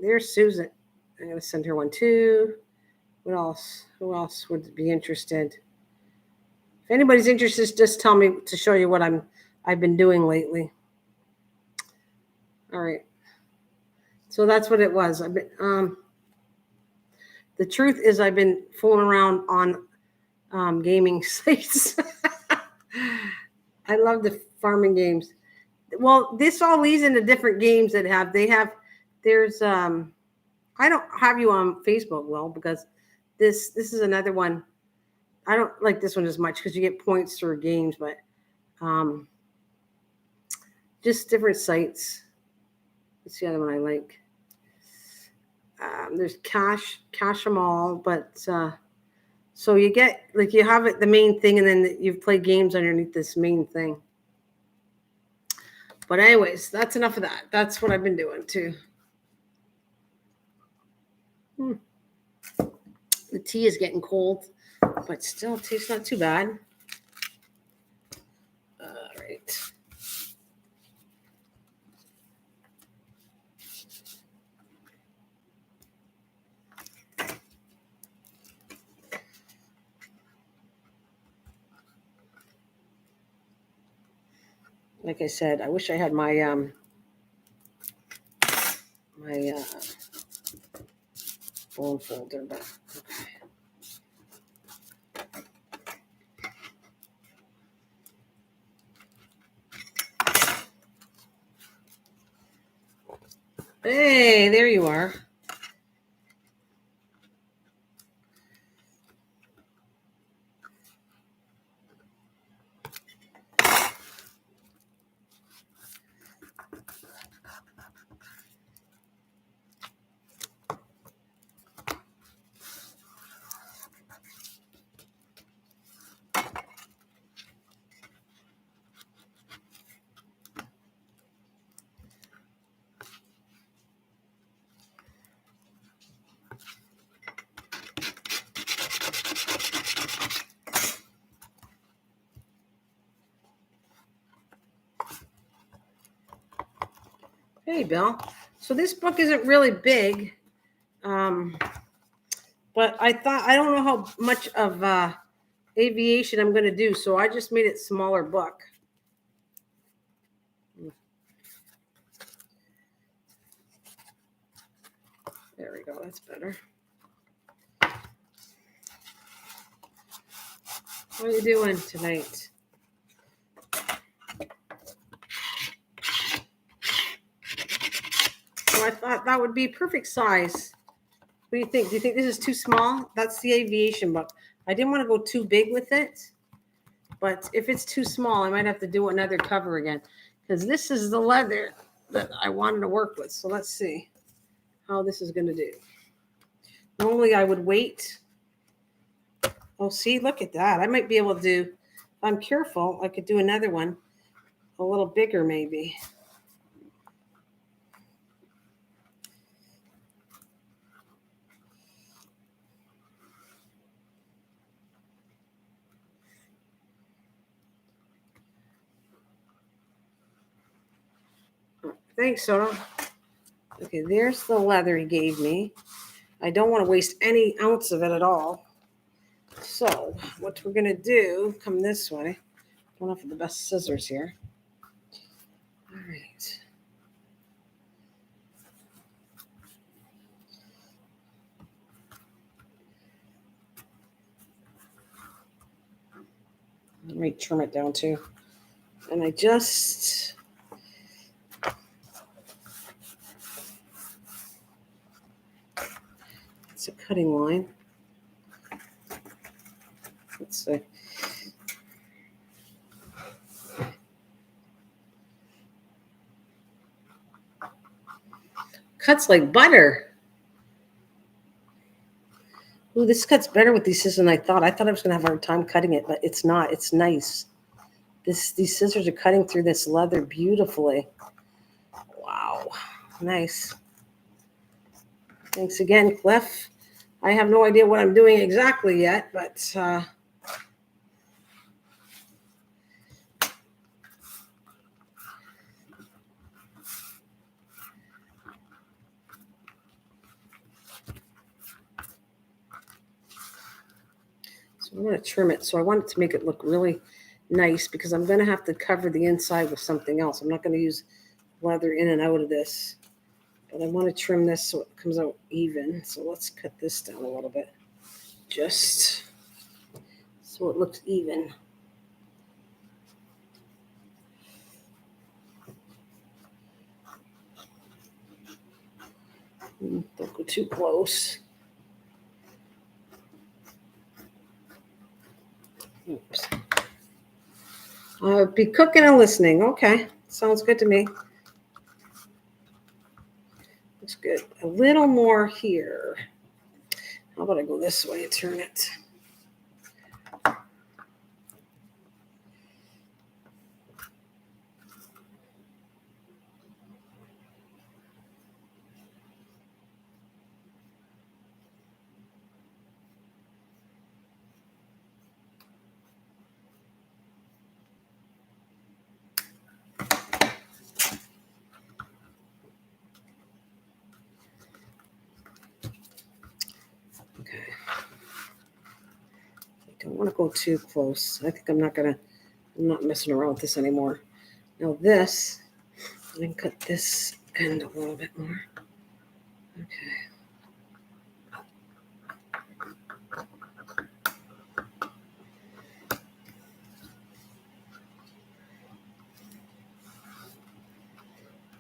There's Susan. I'm going to send her one too. What else? Who else would be interested? If anybody's interested, just tell me to show you what I've been doing lately. All right. So that's what it was. I've been. The truth is, I've been fooling around on gaming sites. I love the farming games. Well, this all leads into different games that there's I don't have you on Facebook, Will, because this is another one. I don't like this one as much because you get points through games, but just different sites. What's the other one I like? There's Cash Them All, but so you get like you have it the main thing, and then you play games underneath this main thing. But anyways, that's enough of that. That's what I've been doing too. The tea is getting cold, but still tastes not too bad. All right. Like I said, I wish I had my phone folder, but okay. Hey, there you are. Hey, Bill. So this book isn't really big, but I thought I don't know how much of aviation I'm going to do, so I just made it smaller book. There we go. That's better. What are you doing tonight? So I thought that would be perfect size. What do you think? Do you think this is too small? That's the aviation book. I didn't want to go too big with it, but if it's too small, I might have to do another cover again because this is the leather that I wanted to work with. So let's see how this is going to do. Normally I would wait. Oh, see, look at that. I might be able to do, if I'm careful, I could do another one a little bigger maybe. Thanks, Soda. Okay, there's the leather he gave me. I don't want to waste any ounce of it at all. So what we're gonna do, come this way. Don't have the best scissors here. All right. Let me trim it down too. And I just it's a cutting line. Let's see. Cuts like butter. Ooh, this cuts better with these scissors than I thought. I thought I was gonna have a hard time cutting it, but it's not. It's nice. These scissors are cutting through this leather beautifully. Wow. Nice. Thanks again, Cliff. I have no idea what I'm doing exactly yet, but so I'm going to trim it. So I want it to make it look really nice because I'm going to have to cover the inside with something else. I'm not going to use leather in and out of this, but I want to trim this so it comes out even. So let's cut this down a little bit, just so it looks even. Don't go too close. Oops. Be cooking and listening. Okay, sounds good to me. Looks good. A little more here. How about I go this way and turn it? Okay. I don't want to go too close. I think I'm not messing around with this anymore. Now this, I can cut this end a little bit more. Okay.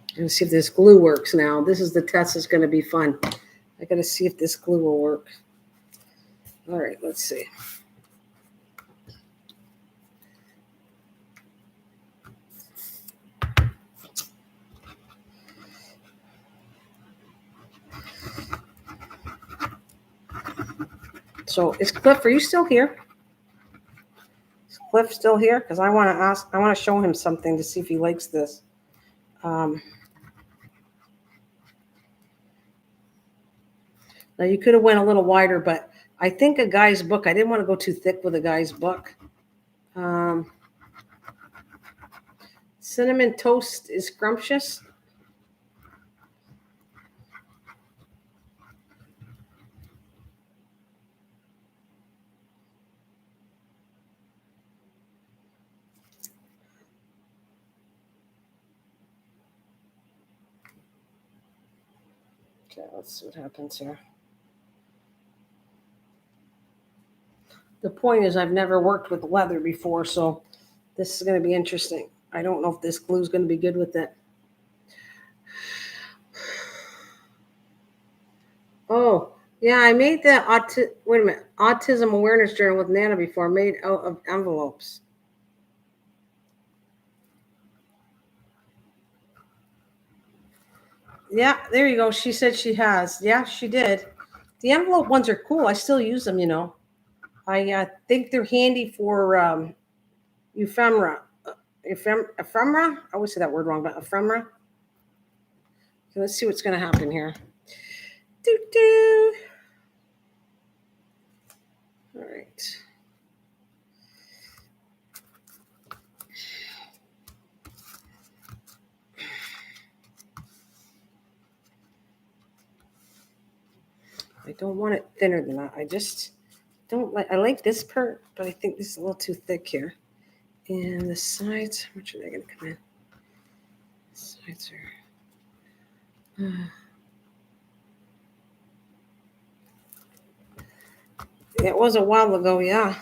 I'm gonna see if this glue works now. This is the test that's gonna be fun. I gotta see if this glue will work. All right, let's see. So is Cliff, are you still here? Is Cliff still here? Because I want to show him something to see if he likes this. Now you could have went a little wider, but I think a guy's book, I didn't want to go too thick with a guy's book. Cinnamon toast is scrumptious. Okay, let's see what happens here. The point is I've never worked with leather before, so this is going to be interesting. I don't know if this glue is going to be good with it. Oh, yeah, I made the autism awareness journal with Nana before, made out of envelopes. Yeah, there you go. She said she has. Yeah, she did. The envelope ones are cool. I still use them, I think they're handy for ephemera. Ephemera? I always say that word wrong, but ephemera. Okay, let's see what's going to happen here. Doo doo. All right. I don't want it thinner than that. I just I like this part, but I think this is a little too thick here. And the sides, how much are they going to come in? The sides are... it was a while ago, yeah.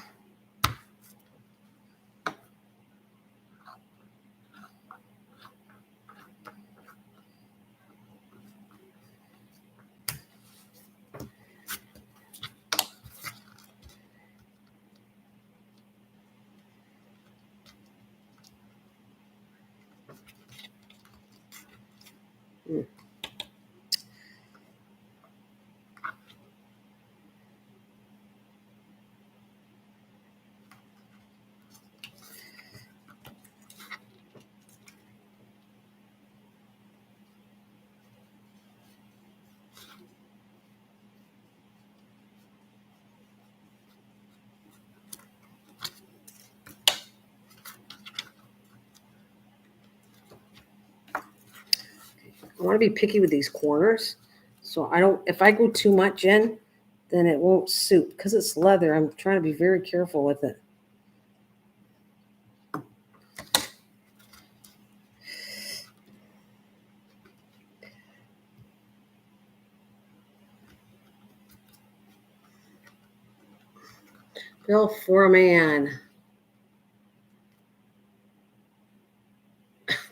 I want to be picky with these corners. So if I go too much in, then it won't suit. Because it's leather, I'm trying to be very careful with it. Bill Foreman.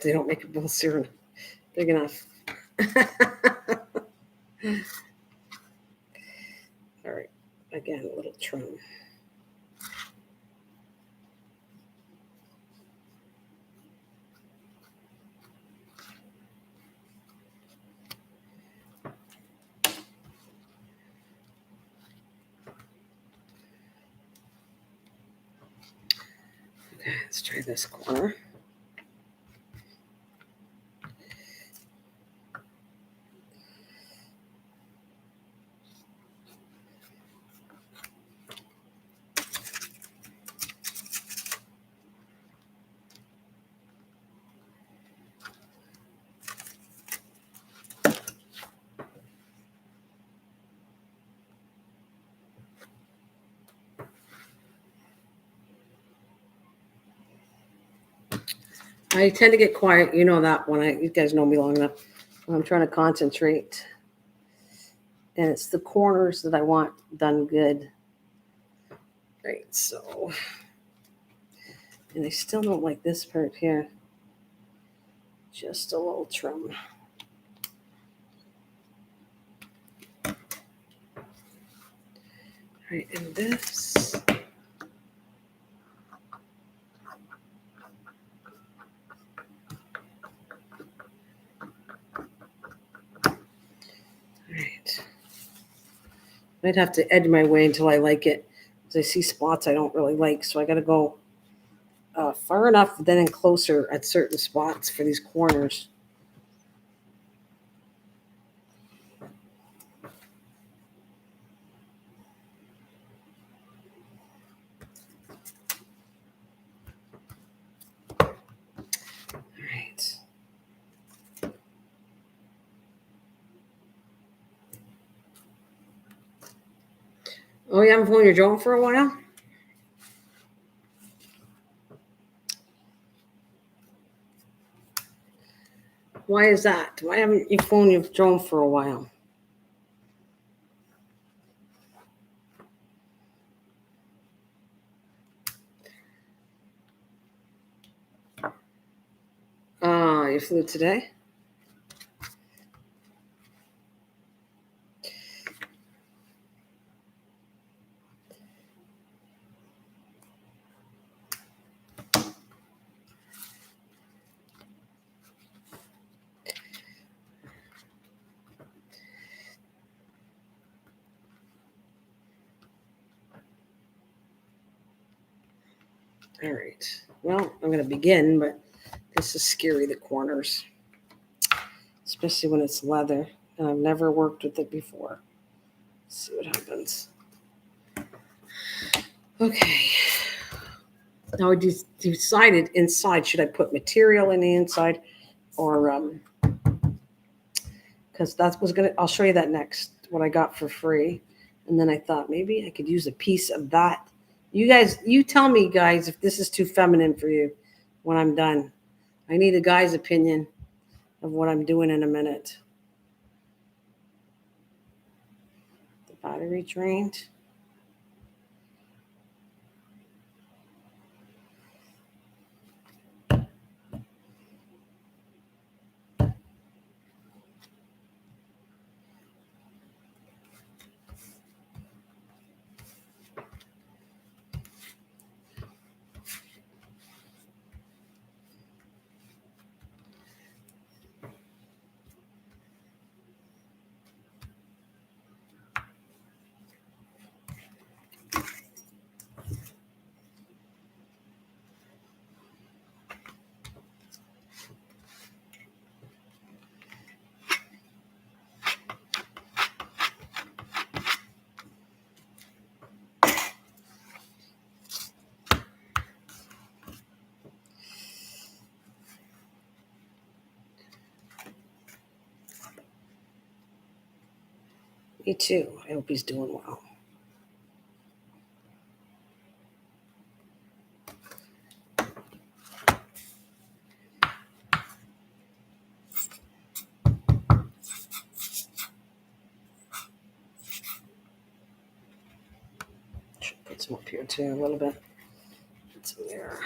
They don't make a Bill Foreman big enough. All right. Again, a little trim. Okay, let's try this corner. I tend to get quiet. You know that you guys know me long enough. When I'm trying to concentrate. And it's the corners that I want done good. Right, so. And I still don't like this part here. Just a little trim. All right, and this. Right. I'd have to edge my way until I like it. Because I see spots I don't really like. So I got to go far enough then and closer at certain spots for these corners. All right. Oh, you haven't flown your drone for a while? Why is that? Why haven't you flown your drone for a while? You flew today? All right. Well, I'm going to begin, but this is scary, the corners, especially when it's leather, and I've never worked with it before. Let's see what happens. Okay. Now I decided inside, should I put material in the inside or because that was I'll show you that next, what I got for free. And then I thought maybe I could use a piece of that. You tell me, guys, if this is too feminine for you when I'm done. I need a guy's opinion of what I'm doing in a minute. The battery drained. Me too. I hope he's doing well. Should put some up here too, a little bit. Put some there.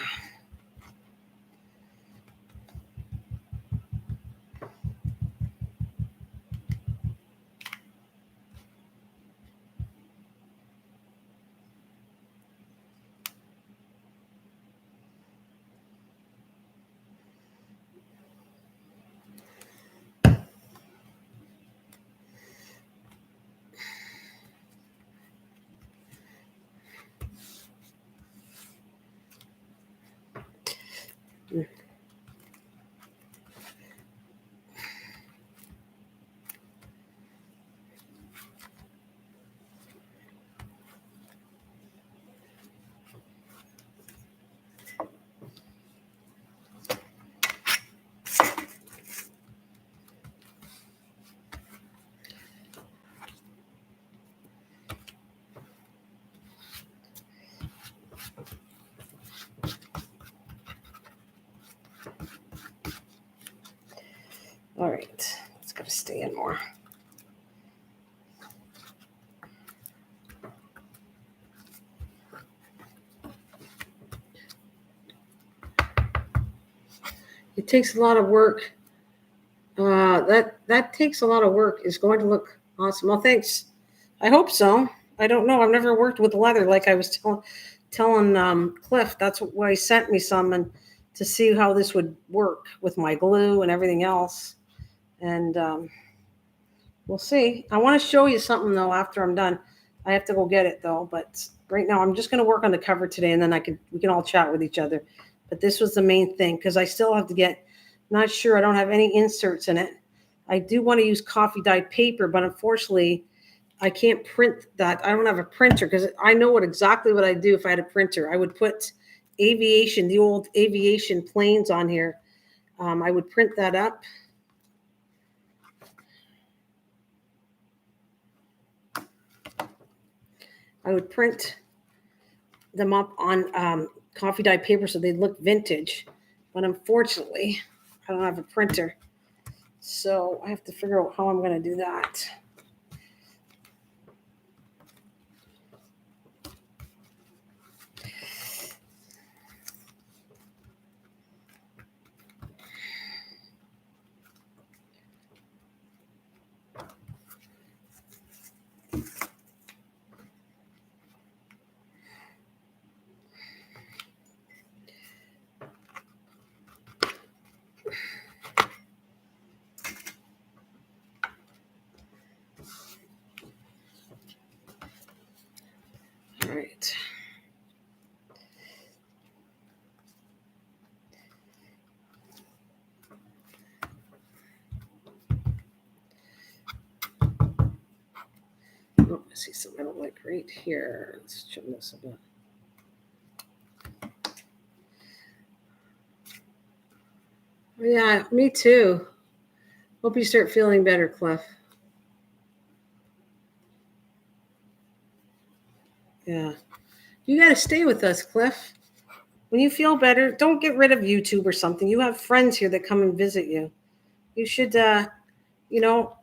All right, it's got to stay in more. It takes a lot of work. That takes a lot of work. It's going to look awesome. Well, thanks. I hope so. I don't know. I've never worked with leather like I was telling Cliff. That's why he sent me some and to see how this would work with my glue and everything else. And we'll see. I want to show you something though after I'm done. I have to go get it though. But right now I'm just going to work on the cover today, and then we can all chat with each other. But this was the main thing because I still have to get. Not sure. I don't have any inserts in it. I do want to use coffee dyed paper, but unfortunately, I can't print that. I don't have a printer because I know exactly what I'd do if I had a printer. I would put Aviation, the old Aviation planes on here. I would print that up. I would print them up on coffee dyed paper so they'd look vintage. But unfortunately, I don't have a printer. So I have to figure out how I'm going to do that. All right. Oh, I see something I don't like right here. Let's trim this a bit. Yeah, me too. Hope you start feeling better, Cliff. Yeah. You got to stay with us, Cliff. When you feel better, don't get rid of YouTube or something. You have friends here that come and visit you. You should, you know,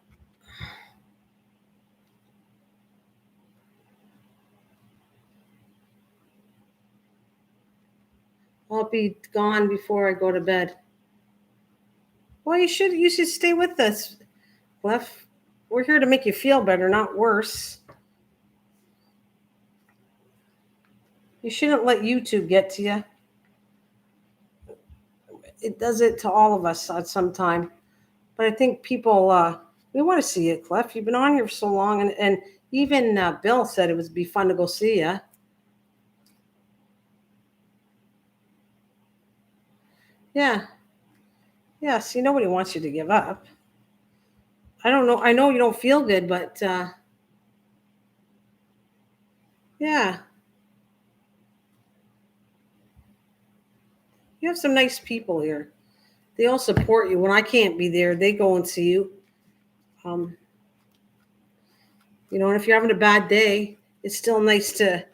I'll be gone before I go to bed. Well, you should stay with us, Cliff. We're here to make you feel better, not worse. You shouldn't let YouTube get to you. It does it to all of us at some time. But I think people, we want to see you, Cliff. You've been on here for so long, and even Bill said it would be fun to go see you. Yeah. Yeah. See, nobody wants you to give up. I don't know. I know you don't feel good, but yeah, you have some nice people here. They all support you. When I can't be there, they go and see you. Um, and if you're having a bad day, it's still nice to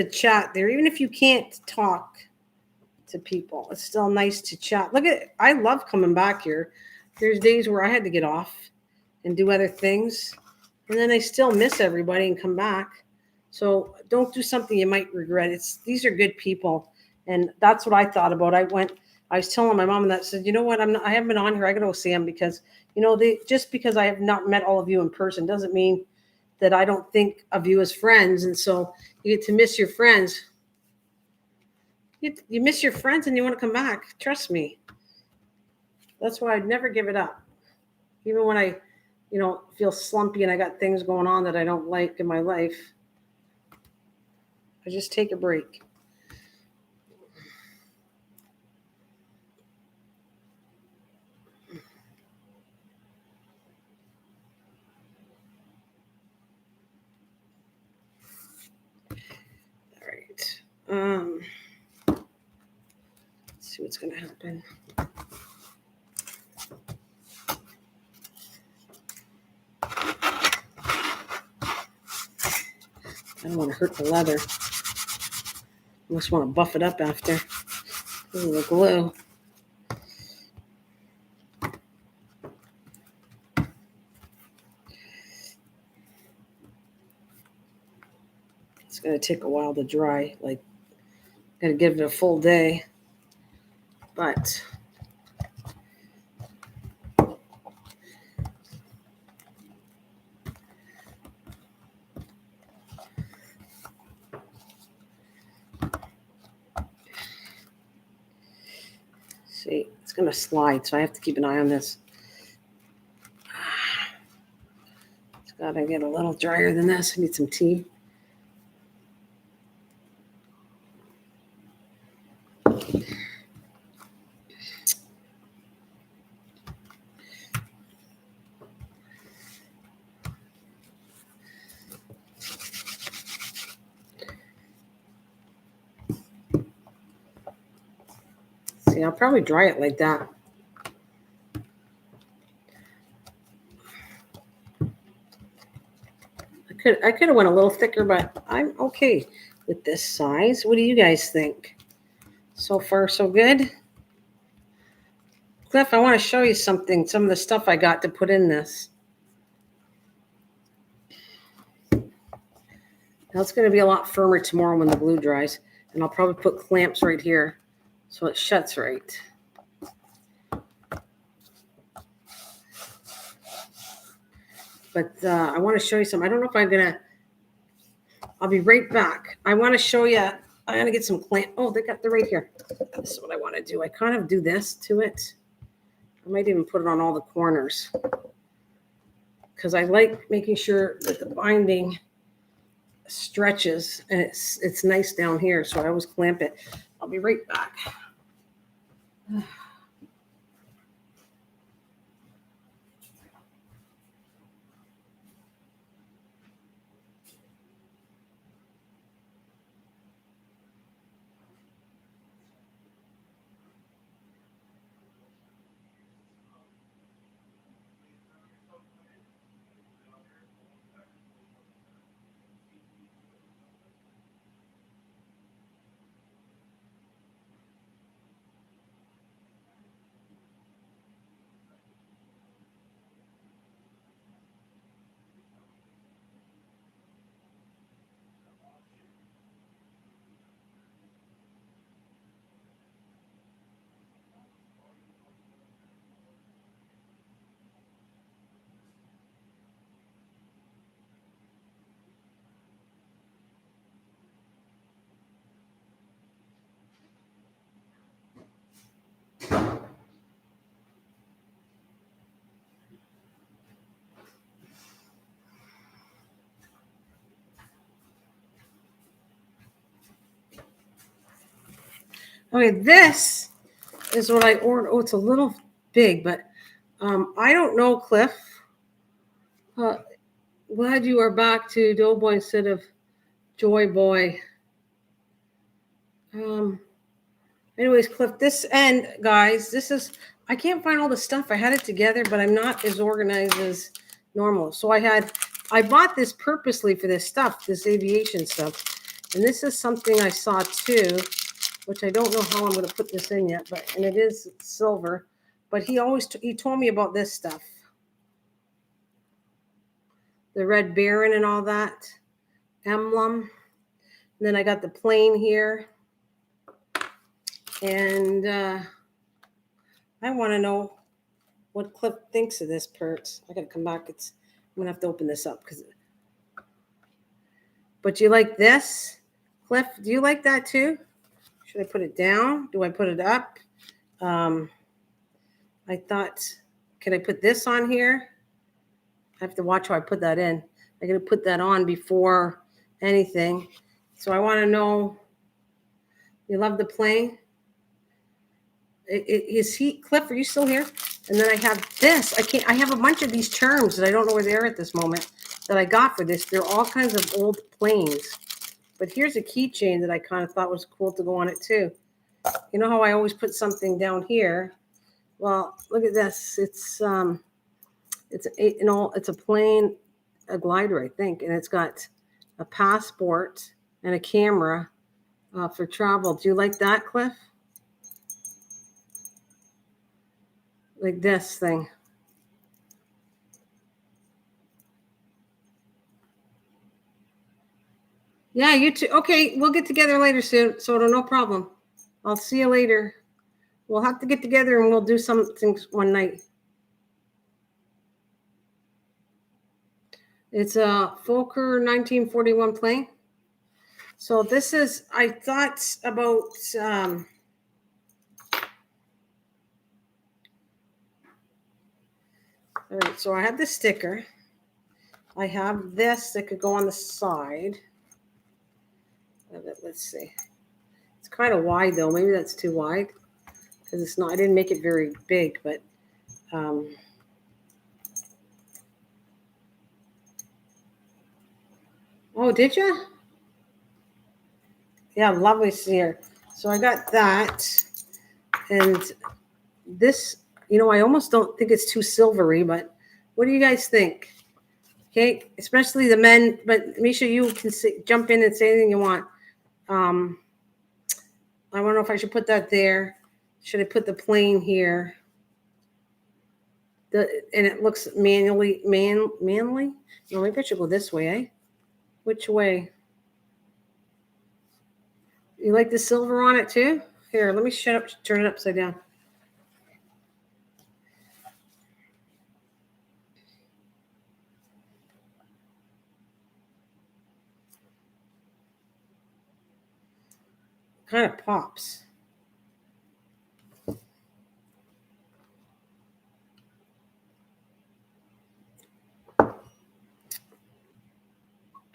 chat there, even if you can't talk to people. It's still nice to chat. I love coming back here. There's days where I had to get off and do other things, and then I still miss everybody and come back. So don't do something you might regret. These are good people, and that's what I thought about. I was telling my mom, and that said, you know what, I haven't been on here. I gotta go see them because they just because I have not met all of you in person doesn't mean that I don't think of you as friends. And so you get to miss your friends. You miss your friends and you want to come back. Trust me. That's why I'd never give it up. Even when I, feel slumpy and I got things going on that I don't like in my life, I just take a break. All right. Let's see what's going to happen. I don't want to hurt the leather. I just want to buff it up after. This is the glue. It's going to take a while to dry. Got to give it a full day. But see, it's going to slide, so I have to keep an eye on this. It's got to get a little drier than this. I need some tea. See, I'll probably dry it like that. I could have went a little thicker, but I'm okay with this size. What do you guys think? So far, so good. Cliff, I want to show you something. Some of the stuff I got to put in this. Now it's going to be a lot firmer tomorrow when the glue dries, and I'll probably put clamps right here so it shuts right. But I want to show you something. I don't know if I'm going to. I'll be right back. I want to show you. I'm going to get some clamp. Oh, they're right here. This is what I want to do. I kind of do this to it. I might even put it on all the corners because I like making sure that the binding stretches and it's nice down here. So I always clamp it. I'll be right back. Okay, this is what I ordered. Oh, it's a little big, but I don't know, Cliff. Glad you are back to Doughboy instead of Joy Boy. Anyways, Cliff, this end, guys, this is, I can't find all the stuff. I had it together, but I'm not as organized as normal. So I bought this purposely for this stuff, this aviation stuff. And this is something I saw too, which I don't know how I'm going to put this in yet, and it is silver. But he told me about this stuff. The Red Baron and all that emblem. And then I got the plane here. And I want to know what Cliff thinks of this purse. I got to come back. I'm going to have to open this up. But you like this? Cliff, do you like that too? Should I put it down? Do I put it up? I thought, can I put this on here? I have to watch how I put that in. I got to put that on before anything. So I want to know, you love the plane? Is he, Cliff, are you still here? And then I have this. I have a bunch of these terms that I don't know where they are at this moment that I got for this. They're all kinds of old planes. But here's a keychain that I kind of thought was cool to go on it too. You know how I always put something down here? Well, look at this. It's a plane, a glider, I think, and it's got a passport and a camera for travel. Do you like that, Cliff? Like this thing. Yeah, you too. Okay, we'll get together later soon, so no problem. I'll see you later. We'll have to get together and we'll do some things one night. It's a Fokker 1941 plane. So this is, I thought about, all right, so I have the sticker. I have this that could go on the side of it. Let's see. It's kind of wide though. Maybe that's too wide because it's not, I didn't make it very big, but oh, did you? Yeah, lovely here. So I got that. And this, I almost don't think it's too silvery, but what do you guys think? Okay, especially the men, but Misha, you can jump in and say anything you want. I don't know if I should put that there. Should I put the plane here? And it looks manly. No, maybe I should go this way, eh? Which way? You like the silver on it too? Here, let me turn it upside down. Kind of pops.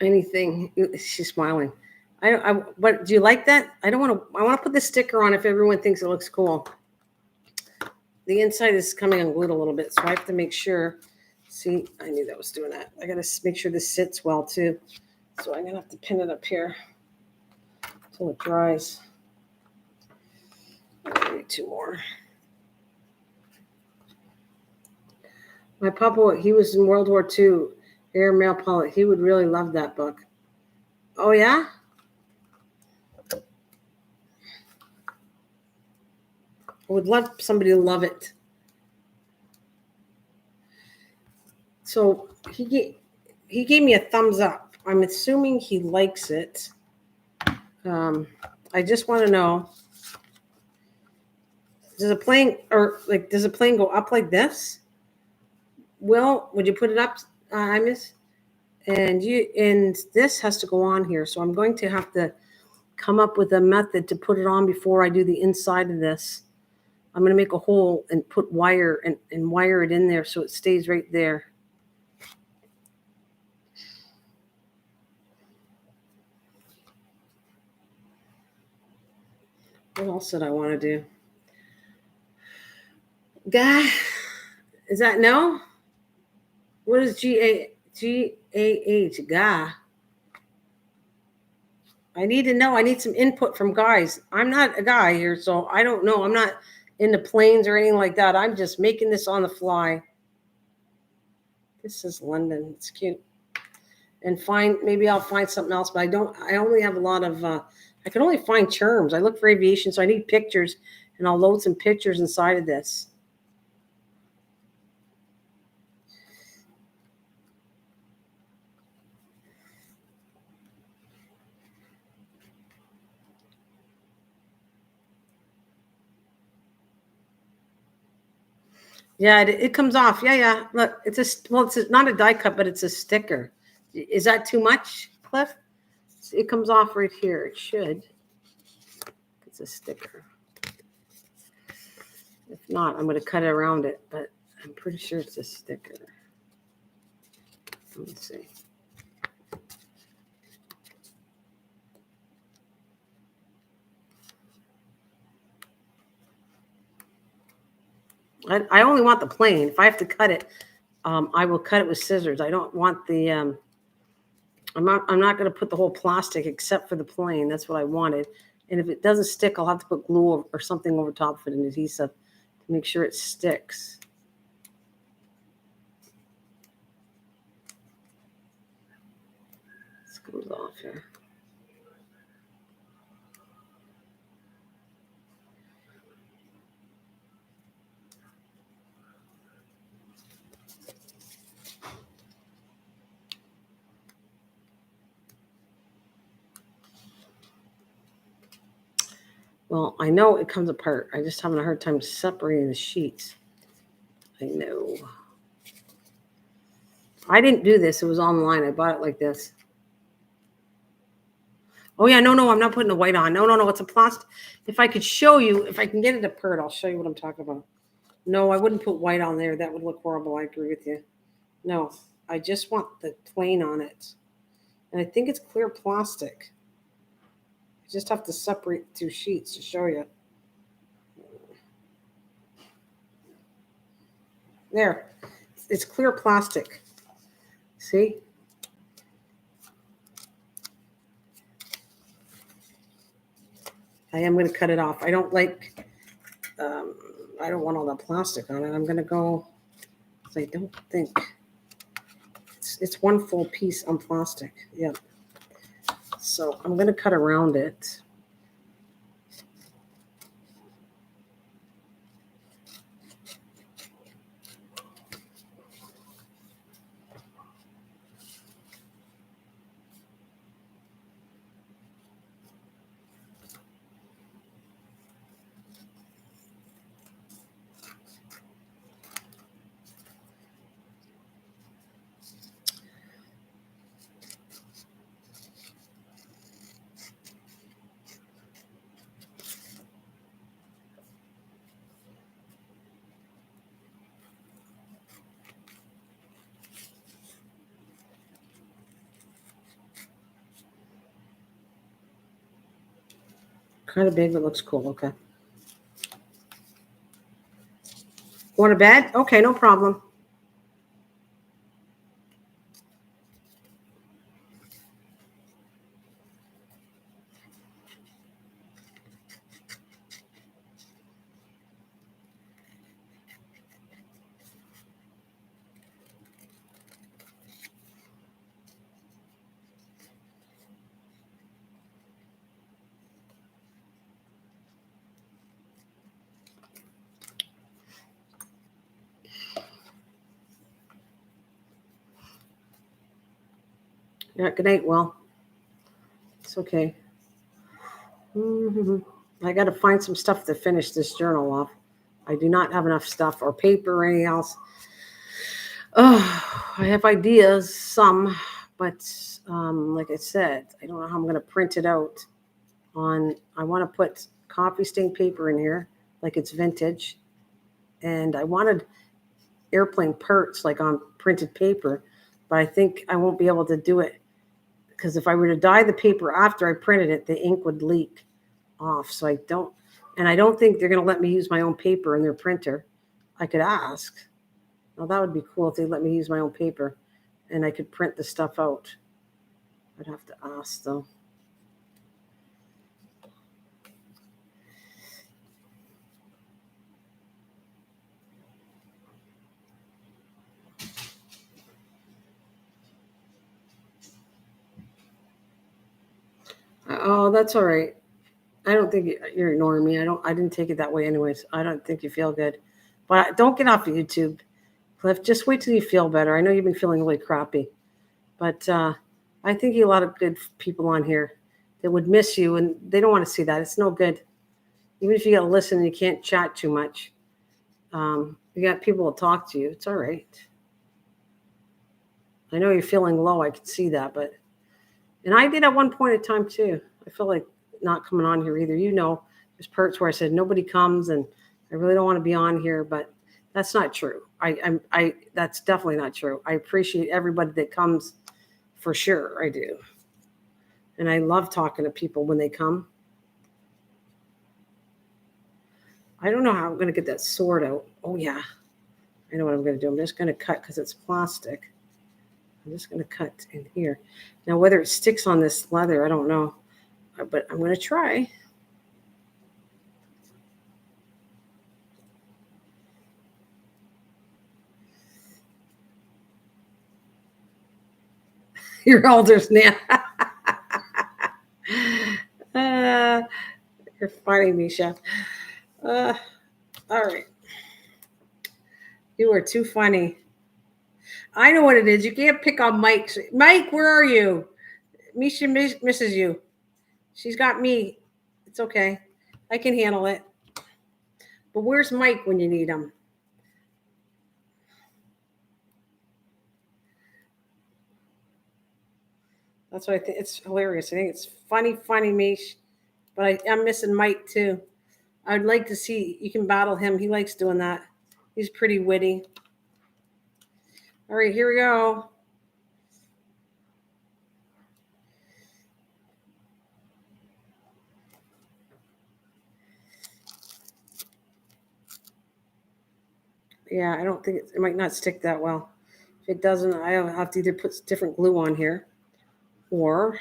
Anything. She's smiling. But do you like that? I want to put the sticker on if everyone thinks it looks cool. The inside is coming unglued a little bit, so I have to make sure. See, I knew that was doing that. I got to make sure this sits well too. So I'm going to have to pin it up here until it dries. I need two more. My papa, he was in World War II, Air Mail Pilot. He would really love that book. Oh, yeah? I would love somebody to love it. So he gave me a thumbs up. I'm assuming he likes it. I just want to know, does a plane go up like this? Will, would you put it up, Miss? And this has to go on here. So I'm going to have to come up with a method to put it on before I do the inside of this. I'm going to make a hole and put wire and wire it in there so it stays right there. What else did I want to do? Gah. Is that no? What is G-A-H? Gah. I need to know. I need some input from guys. I'm not a guy here, so I don't know. I'm not into planes or anything like that. I'm just making this on the fly. This is London. It's cute. And maybe I'll find something else, but I only have a lot of, I can only find terms. I look for aviation, so I need pictures, and I'll load some pictures inside of this. Yeah, it comes off. Yeah. Look, it's not a die cut, but it's a sticker. Is that too much, Cliff? It comes off right here. It should. It's a sticker. If not, I'm going to cut it around it, but I'm pretty sure it's a sticker. Let me see. I only want the plane. If I have to cut it, I will cut it with scissors. I don't want the. I'm not going to put the whole plastic except for the plane. That's what I wanted. And if it doesn't stick, I'll have to put glue or something over top of it, an adhesive, to make sure it sticks. This comes off here. Well, I know it comes apart. I just having a hard time separating the sheets. I know. I didn't do this. It was online. I bought it like this. Oh, yeah. No, I'm not putting the white on. No. It's a plastic. If I could show you, if I can get it apart, I'll show you what I'm talking about. No, I wouldn't put white on there. That would look horrible. I agree with you. No, I just want the plain on it. And I think it's clear plastic. I just have to separate the two sheets to show you. There. It's clear plastic. See? I am going to cut it off. I don't like, I don't want all that plastic on it. I'm going to go, I don't think, it's one full piece on plastic. Yeah. So I'm going to cut around it. Kind of big, but looks cool. Okay. Want a bed? Okay, no problem. Yeah, good night, Will. It's okay. I got to find some stuff to finish this journal off. I do not have enough stuff or paper or anything else. Oh, I have ideas, some, but like I said, I don't know how I'm going to print it out. I want to put coffee stain paper in here, like it's vintage, and I wanted airplane parts like on printed paper, but I think I won't be able to do it because if I were to dye the paper after I printed it, the ink would leak off. So I don't. And I don't think they're going to let me use my own paper in their printer. I could ask. Well, that would be cool if they let me use my own paper and I could print the stuff out. I'd have to ask though. Oh, that's all right. I don't think you're ignoring me. I didn't take it that way anyways. I don't think you feel good. But don't get off of YouTube, Cliff. Just wait till you feel better. I know you've been feeling really crappy. But I think you have a lot of good people on here that would miss you, and they don't want to see that. It's no good. Even if you got to listen and you can't chat too much, you got people to talk to you. It's all right. I know you're feeling low. I can see that, and I did at one point in time too. I feel like not coming on here either. There's parts where I said nobody comes, and I really don't want to be on here, but that's not true. I that's definitely not true. I appreciate everybody that comes, for sure. I do, and I love talking to people when they come. I don't know how I'm going to get that sword out. Oh yeah, I know what I'm going to do. I'm just going to cut because it's plastic. I'm just going to cut in here. Now, whether it sticks on this leather, I don't know, but I'm going to try. Your elders now. You're funny, Misha. All right. You are too funny. I know what it is. You can't pick on Mike. Mike, where are you? Misha misses you. She's got me. It's okay. I can handle it. But where's Mike when you need him? That's what I think. It's hilarious. I think it's funny, Mish. But I'm missing Mike too. I'd like to see you can battle him. He likes doing that. He's pretty witty. All right, here we go. Yeah, I don't think it might not stick that well. If it doesn't, I'll have to either put different glue on here or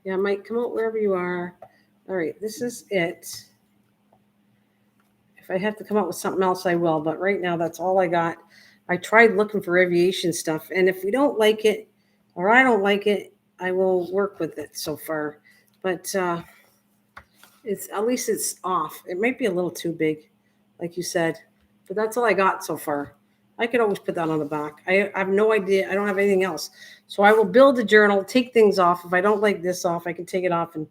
yeah, Mike, come out wherever you are. All right, this is it. If I have to come up with something else, I will. But right now, that's all I got. I tried looking for aviation stuff, and if we don't like it, or I don't like it, I will work with it so far. But it's at least it's off. It might be a little too big, like you said, but that's all I got so far. I could always put that on the back. I have no idea. I don't have anything else. So I will build a journal, take things off. If I don't like this off, I can take it off. And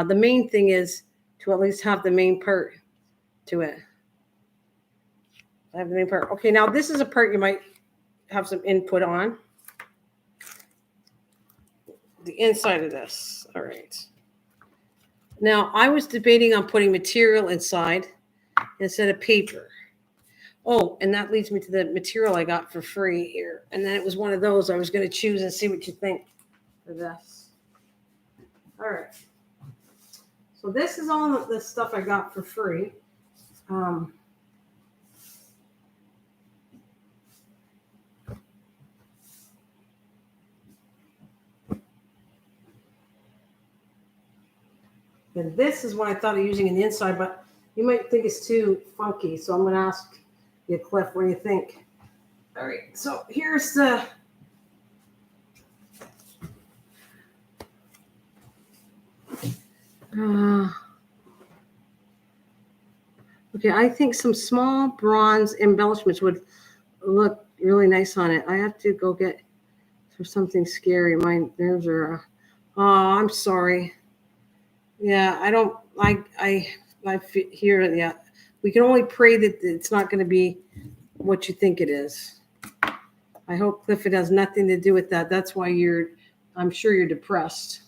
the main thing is to at least have the main part to it. I have the main part. Okay, now this is a part you might have some input on. The inside of this. All right. Now, I was debating on putting material inside instead of paper. Oh, and that leads me to the material I got for free here. And then it was one of those I was going to choose and see what you think for this. All right. So this is all of the stuff I got for free. And this is what I thought of using in the inside, but you might think it's too funky. So I'm going to ask you, Cliff, what do you think? All right. So here's the... okay, I think some small bronze embellishments would look really nice on it. I have to go get for something scary. My nerves are... oh, I'm sorry. Yeah, I don't... I hear it. Yeah. We can only pray that it's not going to be what you think it is. I hope, Cliff, it has nothing to do with that. That's why I'm sure you're depressed.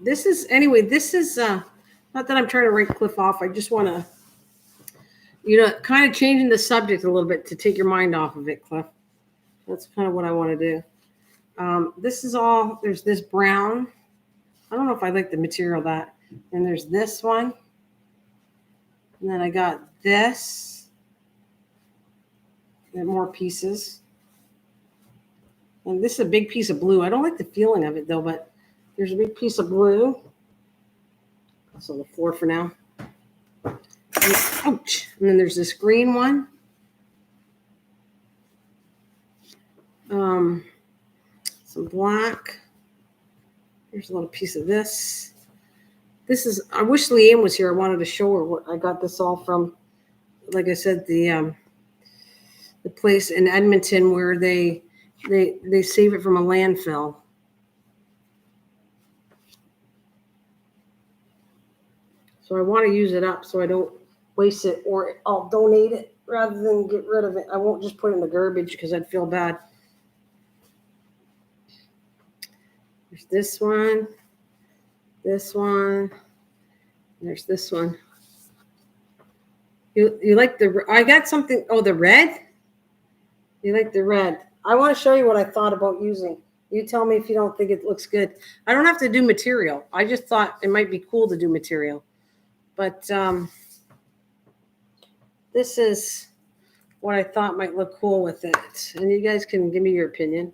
This is not that I'm trying to write Cliff off. I just want to, kind of changing the subject a little bit to take your mind off of it, Cliff. That's kind of what I want to do. This is all, there's this brown. I don't know if I like the material that. And there's this one. And then I got this. And more pieces. And this is a big piece of blue. I don't like the feeling of it though, but there's a big piece of blue. That's on the floor for now. And, ouch. And then there's this green one. Some black. Here's a little piece of this. This is, I wish Leanne was here. I wanted to show her what I got this all from. Like I said, the place in Edmonton where they save it from a landfill. So I want to use it up so I don't waste it, or I'll donate it rather than get rid of it. I won't just put it in the garbage because I'd feel bad. There's this one, and there's this one. You like I got something, the red? You like the red. I want to show you what I thought about using. You tell me if you don't think it looks good. I don't have to do material. I just thought it might be cool to do material. But this is what I thought might look cool with it. And you guys can give me your opinion.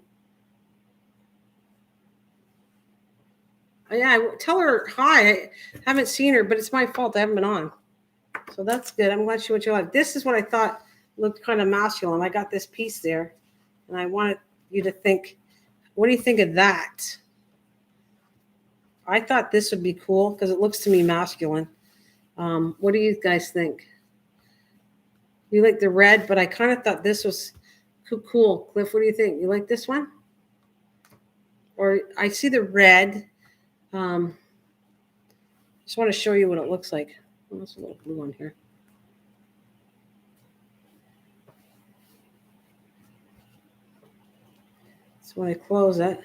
Yeah, tell her hi. I haven't seen her, but it's my fault. I haven't been on. So that's good. I'm glad she went you like. This is what I thought looked kind of masculine. I got this piece there, and I wanted you to think, what do you think of that? I thought this would be cool because it looks to me masculine. What do you guys think? You like the red, but I kind of thought this was cool. Cliff, what do you think? You like this one? Or I see the red. Just want to show you what it looks like. Oh, there's a little blue on here. So when I close it,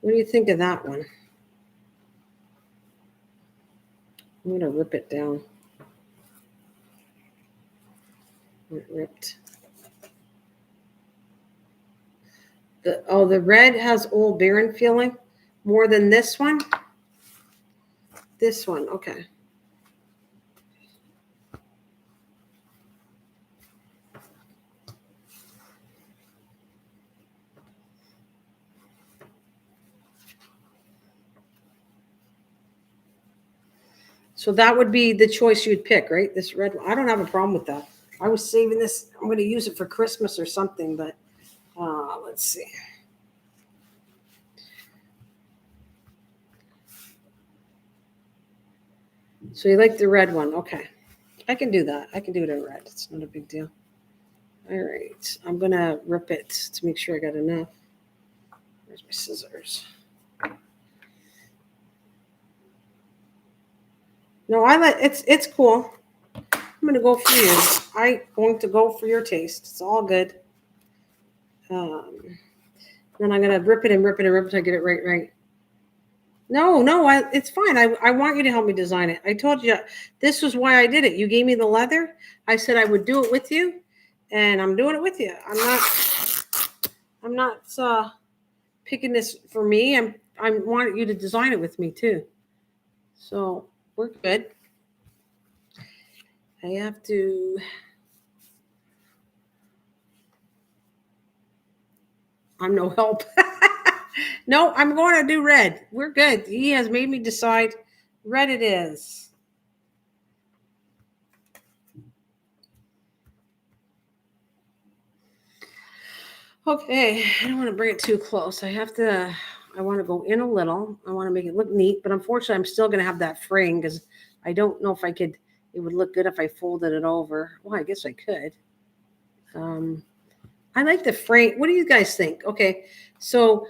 what do you think of that one? I'm going to rip it down. It ripped. The red has Old Baron feeling more than this one. This one, okay. So that would be the choice you'd pick, right? This red one. I don't have a problem with that. I was saving this. I'm going to use it for Christmas or something, but let's see. So you like the red one. Okay. I can do that. I can do it in red. It's not a big deal. All right. I'm going to rip it to make sure I got enough. Where's my scissors? No, it's cool. I'm going to go for you. I'm going to go for your taste. It's all good. Then I'm going to rip it until I get it right. No, it's fine. I want you to help me design it. I told you this was why I did it. You gave me the leather. I said I would do it with you, and I'm doing it with you. I'm not picking this for me. I want you to design it with me too. So we're good. I have to. I'm no help. No, I'm going to do red. We're good. He has made me decide. Red it is. Okay, I don't want to bring it too close. I want to go in a little. I want to make it look neat, but unfortunately, I'm still going to have that frame because I don't know if I could. It would look good if I folded it over. Well, I guess I could. I like the frame. What do you guys think? Okay, so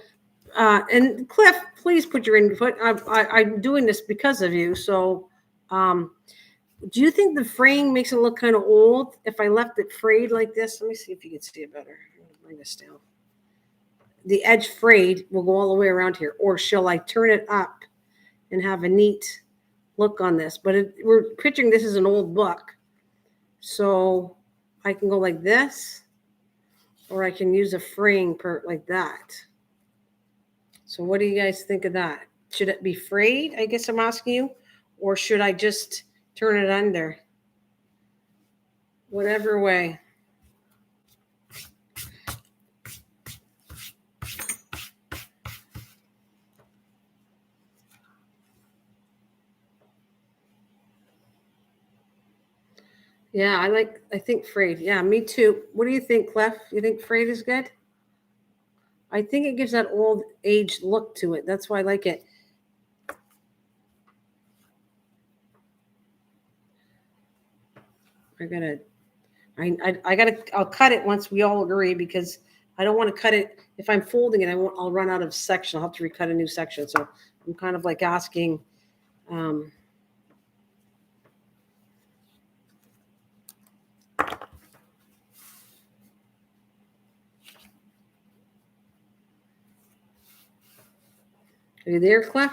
And Cliff, please put your input. I'm doing this because of you. So, do you think the fraying makes it look kind of old if I left it frayed like this? Let me see if you can see it better. I'm going to bring this down. The edge frayed will go all the way around here. Or shall I turn it up and have a neat look on this? But we're picturing this as an old book. So I can go like this, or I can use a fraying part like that. So what do you guys think of that? Should it be frayed? I guess I'm asking you. Or should I just turn it under? Whatever way. Yeah, I think frayed. Yeah, me too. What do you think, Clef? You think frayed is good? I think it gives that old age look to it. That's why I like it. I'll cut it once we all agree, because I don't want to cut it. If I'm folding it, I'll run out of section. I'll have to recut a new section. So I'm kind of like asking, are you there, Clef?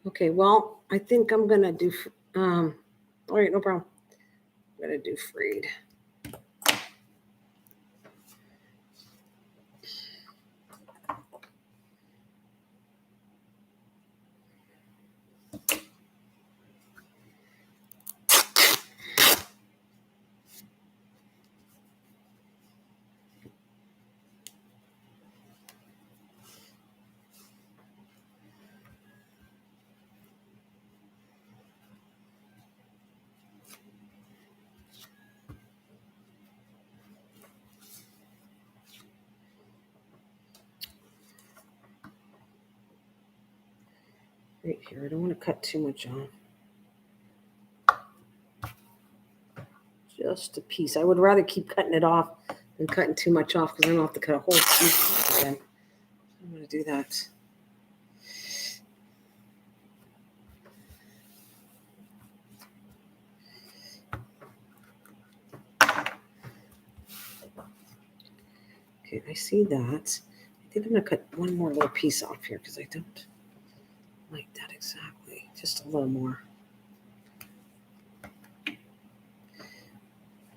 Okay, well, I think I'm going to do, all right, no problem. I'm going to do frayed. Right here, I don't want to cut too much off. Just a piece. I would rather keep cutting it off than cutting too much off, because I don't have to cut a whole piece off again. I'm going to do that. Okay, I see that. I think I'm going to cut one more little piece off here, because I don't like that exactly. Just a little more.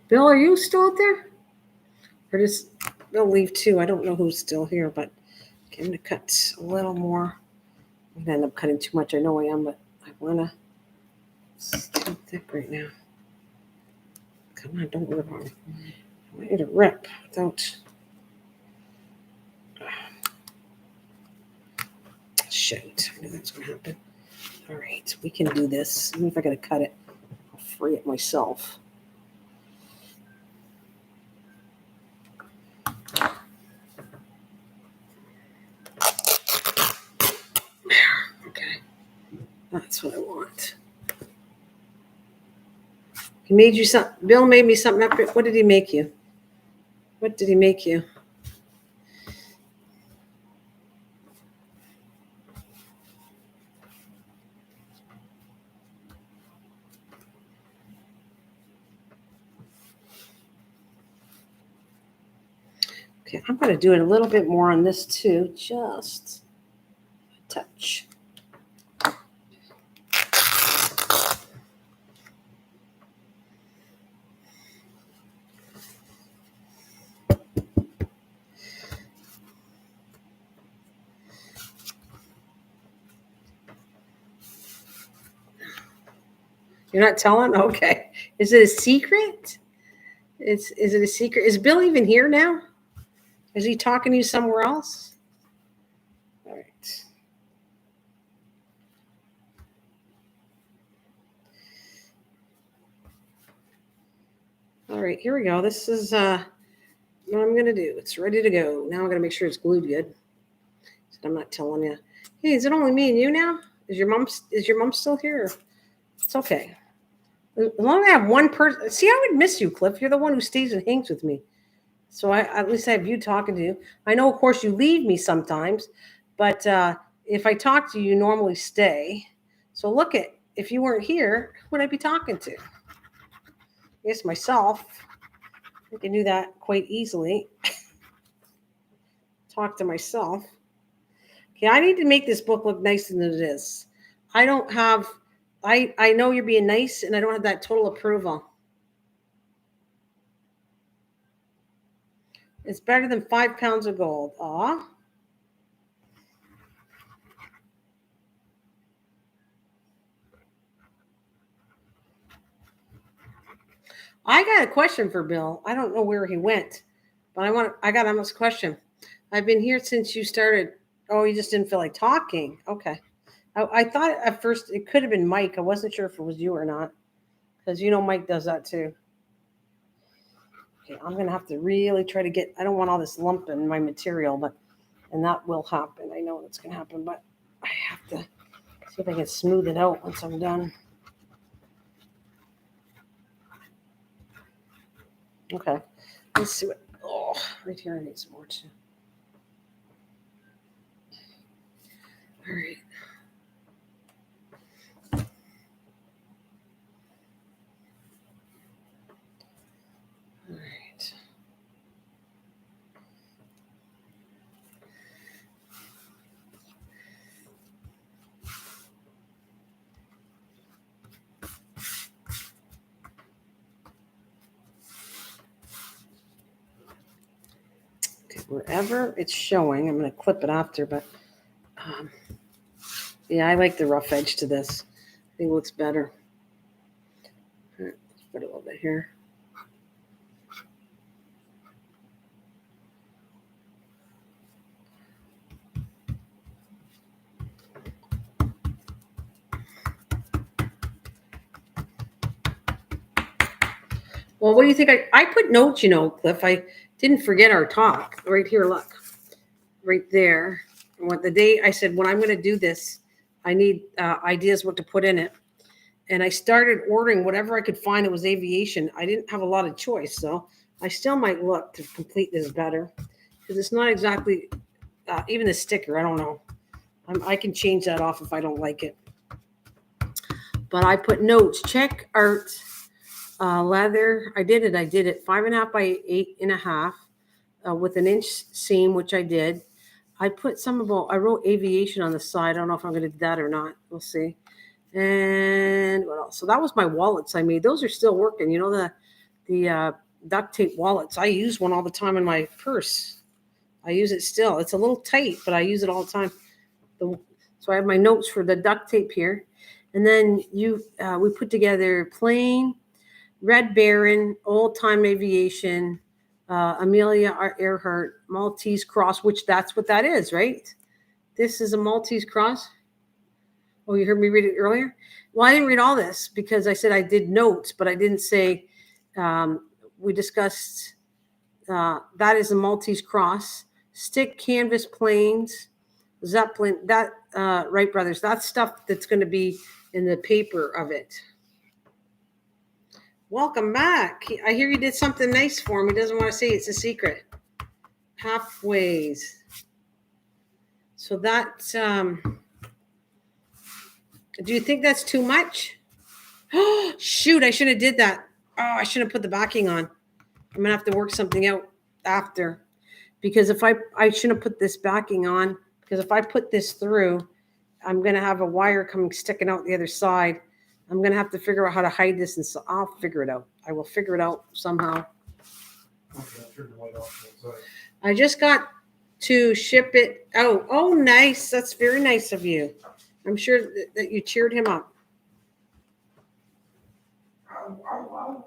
Bill, are you still out there? Or does Bill leave too? I don't know who's still here, but okay, I'm going to cut a little more. I'm going to end up cutting too much. I know I am, but I want to. It's too thick right now. Come on, don't rip on me. I want you to rip without. Shit, I knew that's going to happen. All right, we can do this. Even if I got to cut it, I'll free it myself. Okay, that's what I want. He made you something. Bill made me something up. What did he make you? What did he make you? Okay, I'm going to do it a little bit more on this too, just a touch. You're not telling? Okay. Is it a secret? Is it a secret? Is Bill even here now? Is he talking to you somewhere else? All right. All right, here we go. This is what I'm going to do. It's ready to go. Now I'm going to make sure it's glued good. So I'm not telling you. Hey, is it only me and you now? Is your mom still here? It's okay. As long as I have one person. See, I would miss you, Cliff. You're the one who stays and hangs with me. So at least I have you talking to you. I know, of course, you leave me sometimes, but if I talk to you, you normally stay. So look at, if you weren't here, who would I be talking to? I guess myself. I can do that quite easily. Talk to myself. Okay, I need to make this book look nicer than it is. I don't have, I know you're being nice, and I don't have that total approval. It's better than 5 pounds of gold. Aw. I got a question for Bill. I don't know where he went, but I got almost a question. I've been here since you started. Oh, you just didn't feel like talking. Okay. I thought at first it could have been Mike. I wasn't sure if it was you or not, because Mike does that too. Okay, I'm gonna have to really try to get. I don't want all this lump in my material, and that will happen. I know that's gonna happen, but I have to see if I can smooth it out once I'm done. Okay, let's see what. Oh, right here I need some more too. All right. All right. Okay, wherever it's showing, I'm going to clip it after, but yeah, I like the rough edge to this. I think it looks better. All right, let's put a little bit here. Well, what do you think? I put notes, Cliff. I didn't forget our talk. Right here, look. Right there. What the day I said, when I'm going to do this, I need ideas what to put in it. And I started ordering whatever I could find. It was aviation. I didn't have a lot of choice, so I still might look to complete this better, because it's not exactly even the sticker. I don't know. I can change that off if I don't like it. But I put notes. Check art, leather. I did it. 5.5 by 8.5 with an inch seam, which I did. I wrote aviation on the side. I don't know if I'm going to do that or not. We'll see. And what else? So that was my wallets I made. Those are still working. The duct tape wallets. I use one all the time in my purse. I use it still. It's a little tight, but I use it all the time. So I have my notes for the duct tape here. And then we put together plane, Red Baron, old time aviation, Amelia Earhart, Maltese cross, which that's what that is, right? This is a Maltese cross. Oh, you heard me read it earlier? Well, I didn't read all this because I said I did notes, but I didn't say we discussed that is a Maltese cross, stick canvas planes, Zeppelin, that Wright Brothers, that's stuff that's going to be in the paper of it. Welcome back. I hear you did something nice for him. He doesn't want to say it's a secret. Halfways. So that, do you think that's too much? Oh, shoot, I should have did that. Oh, I should have put the backing on. I'm going to have to work something out after. Because if I shouldn't have put this backing on, because if I put this through, I'm going to have a wire sticking out the other side. I'm going to have to figure out how to hide this, and so I'll figure it out. I will figure it out somehow. Okay, I'll turn the light off to the side. I just got to ship it out. Oh, nice. That's very nice of you. I'm sure that you cheered him up. Ow, ow, ow.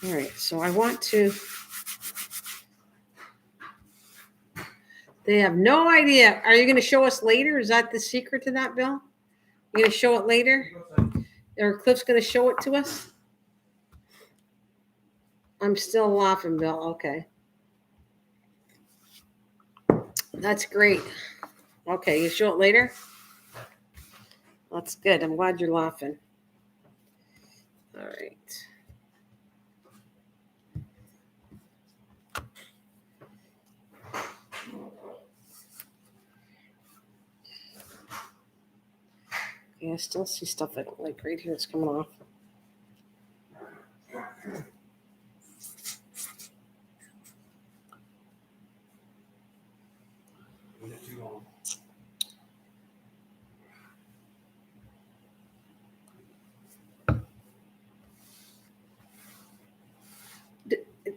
All right, so I want to. They have no idea. Are you going to show us later? Is that the secret to that, Bill? You're going to show it later? Or Cliff's going to show it to us? I'm still laughing, Bill. Okay. That's great. Okay, you show it later? That's good. I'm glad you're laughing. All right. Yeah, I still see stuff I don't like right here. It's coming off.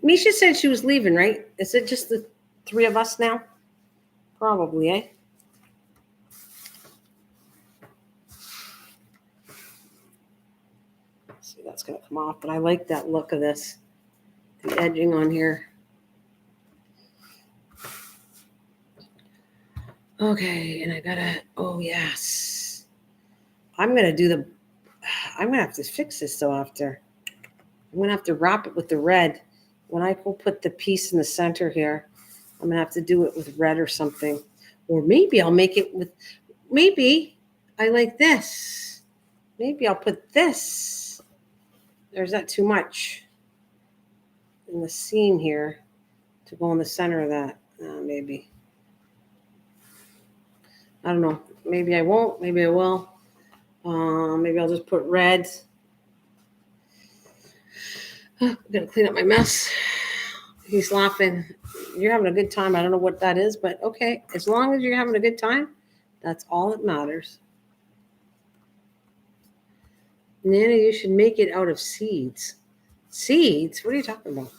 Misha said she was leaving, right? Is it just the three of us now? Probably, eh? See, that's going to come off, but I like that look of this. The edging on here. Okay, and I gotta, oh yes. I'm gonna have to fix this though after. I'm gonna have to wrap it with the red. When I go put the piece in the center here, I'm gonna have to do it with red or something. Or maybe I'll make it with, maybe I like this. Maybe I'll put this. Or is that too much? In the seam here to go in the center of that. Maybe. I don't know. Maybe I won't. Maybe I will. Maybe I'll just put red. I'm gonna clean up my mess. He's laughing. You're having a good time. I don't know what that is, but okay. As long as you're having a good time, that's all that matters. Nana, you should make it out of seeds. Seeds? What are you talking about?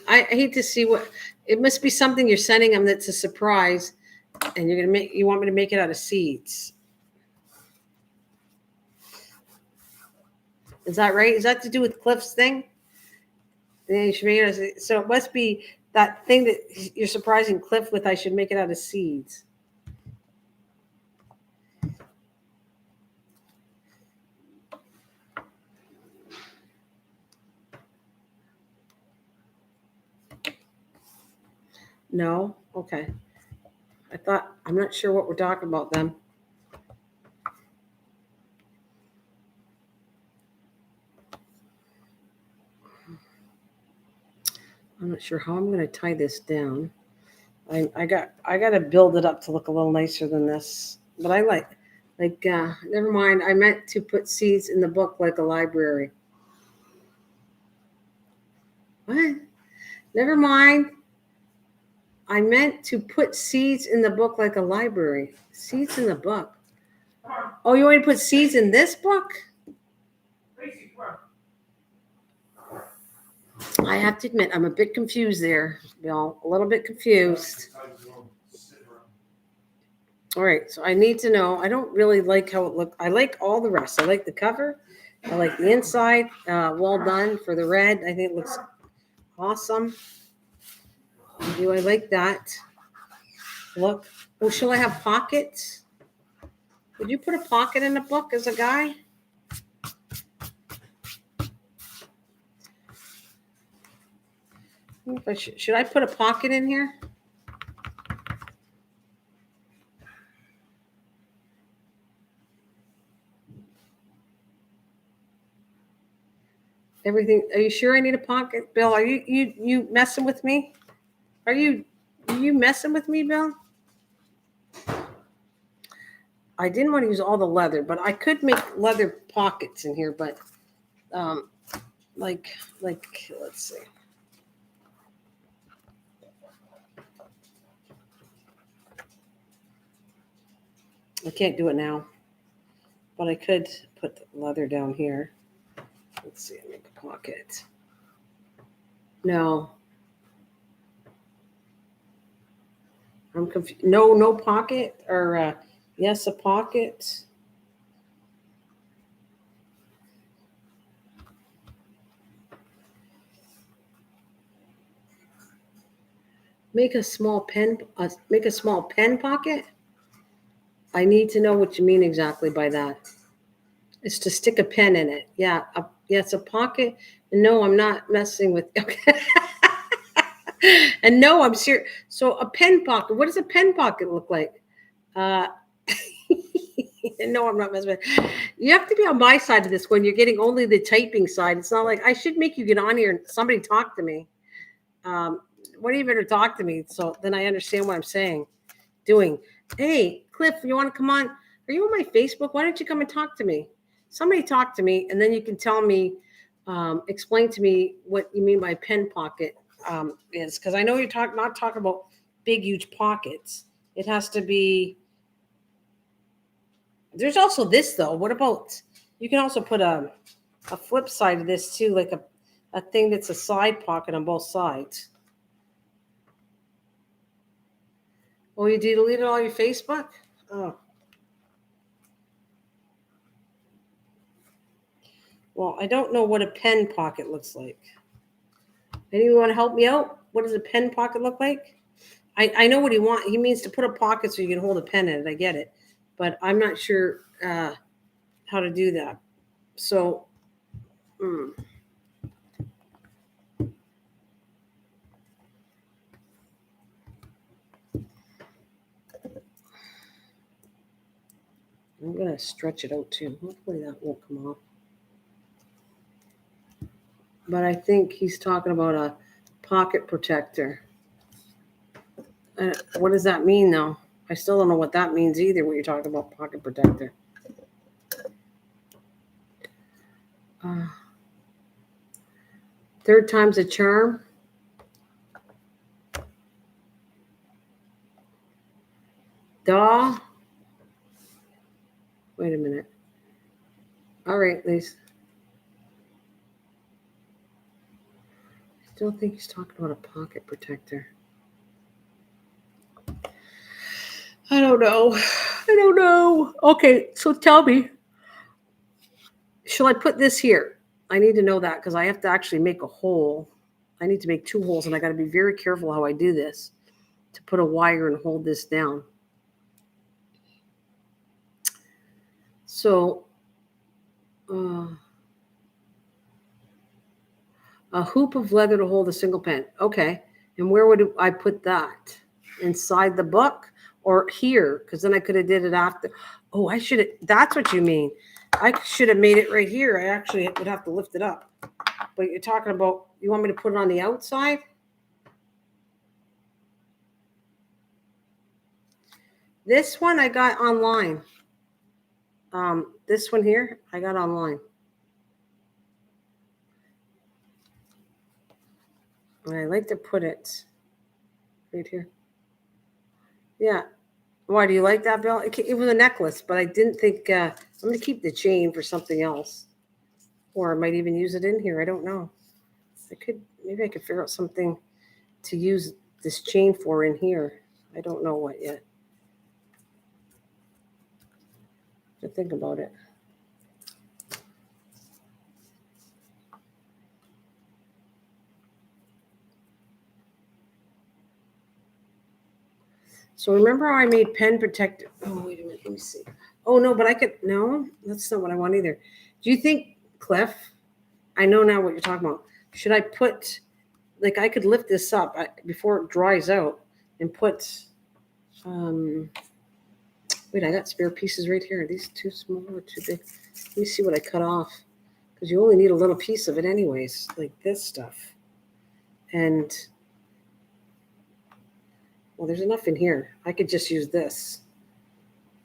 I hate to see what it must be something you're sending them that's a surprise, and you want me to make it out of seeds. Is that right? Is that to do with Cliff's thing? Yeah, you should make it so it must be that thing that you're surprising Cliff with. I should make it out of seeds. No? Okay. I'm not sure what we're talking about then. I'm not sure how I'm going to tie this down. I got to build it up to look a little nicer than this. But I like never mind. I meant to put seeds in the book like a library. What? Never mind. I meant to put seeds in the book like a library. Seeds in the book. Oh, you want me to put seeds in this book? I have to admit, I'm a bit confused there, Bill. A little bit confused. All right, so I need to know. I don't really like how it looks. I like all the rest. I like the cover. I like the inside. Well done for the red. I think it looks awesome. Do I like that? Look. Oh, shall I have pockets? Would you put a pocket in a book as a guy? Should I put a pocket in here? Everything. Are you sure I need a pocket, Bill? Are you messing with me? Are you messing with me, Bill? I didn't want to use all the leather, but I could make leather pockets in here. But like let's see. I can't do it now, but I could put the leather down here. Let's see. Make a pocket. No. I'm confused. No pocket or yes, a pocket. Make a small pen. Make a small pen pocket. I need to know what you mean exactly by that. It's to stick a pen in it. Yeah, Yeah, it's a pocket. And no, I'm not messing with. Okay. And no, I'm serious. So a pen pocket. What does a pen pocket look like? Uh, no, I'm not messing with. You have to be on my side of this when you're getting only the typing side. It's not like I should make you get on here and somebody talk to me. What do you better talk to me? So then I understand what I'm saying. Doing. Hey, Cliff, you want to come on? Are you on my Facebook? Why don't you come and talk to me? Somebody talk to me, and then you can tell me, explain to me what you mean by pen pocket is, because I know you're not talking about big, huge pockets. It has to be. There's also this though. What about? You can also put a flip side of this too, like a thing that's a side pocket on both sides. Oh, you deleted all your Facebook? Oh. Well, I don't know what a pen pocket looks like. Anyone want to help me out? What does a pen pocket look like? I know what he wants. He means to put a pocket so you can hold a pen in it. I get it. But I'm not sure how to do that. So, I'm going to stretch it out too. Hopefully that won't come off. But I think he's talking about a pocket protector. What does that mean, though? I still don't know what that means either when you're talking about pocket protector. Third time's a charm. Daw. Wait a minute. All right, Lise. I still think he's talking about a pocket protector. I don't know. Okay, so tell me. Shall I put this here? I need to know that because I have to actually make a hole. I need to make 2 holes, and I got to be very careful how I do this to put a wire and hold this down. So, a hoop of leather to hold a single pen. Okay, and where would I put that? Inside the book or here? Because then I could have did it after. Oh, I should have. That's what you mean. I should have made it right here. I actually would have to lift it up. But you're talking about, you want me to put it on the outside? This one I got online. This one here, I got online. And I like to put it right here. Yeah. Why do you like that, Bill? It was a necklace, but I didn't think, I'm going to keep the chain for something else. Or I might even use it in here. I don't know. Maybe I could figure out something to use this chain for in here. I don't know what yet. To think about it. So remember how I made pen protector? Oh, wait a minute. Let me see. Oh, no, but no, that's not what I want either. Do you think, Cliff, I know now what you're talking about. Should I put, like I could lift this up before it dries out and put, wait, I got spare pieces right here. Are these too small or too big? Let me see what I cut off. Because you only need a little piece of it anyways, like this stuff. And, well, there's enough in here. I could just use this.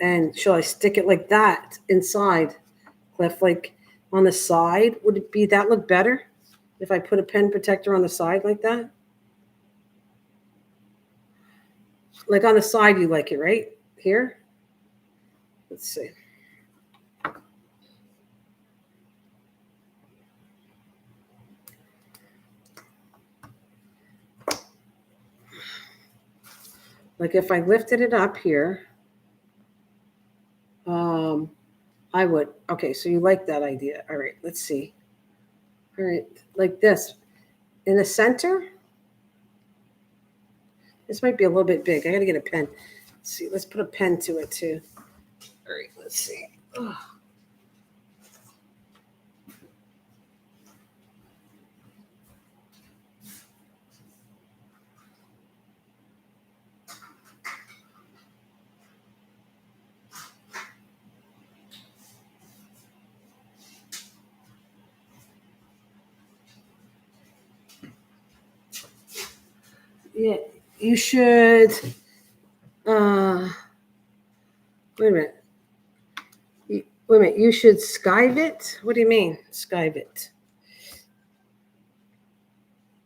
And shall I stick it like that inside, Cliff? Like on the side? Would it be that look better if I put a pen protector on the side like that? Like on the side, you like it, right? Here? Let's see. Like if I lifted it up here, I would. Okay, so you like that idea. All right, let's see. All right, like this. In the center, this might be a little bit big. I got to get a pen. Let's see, let's put a pen to it too. All right, let's see. Oh. Yeah, you should. Wait a minute. Wait a minute. You should skive it. What do you mean, skive it?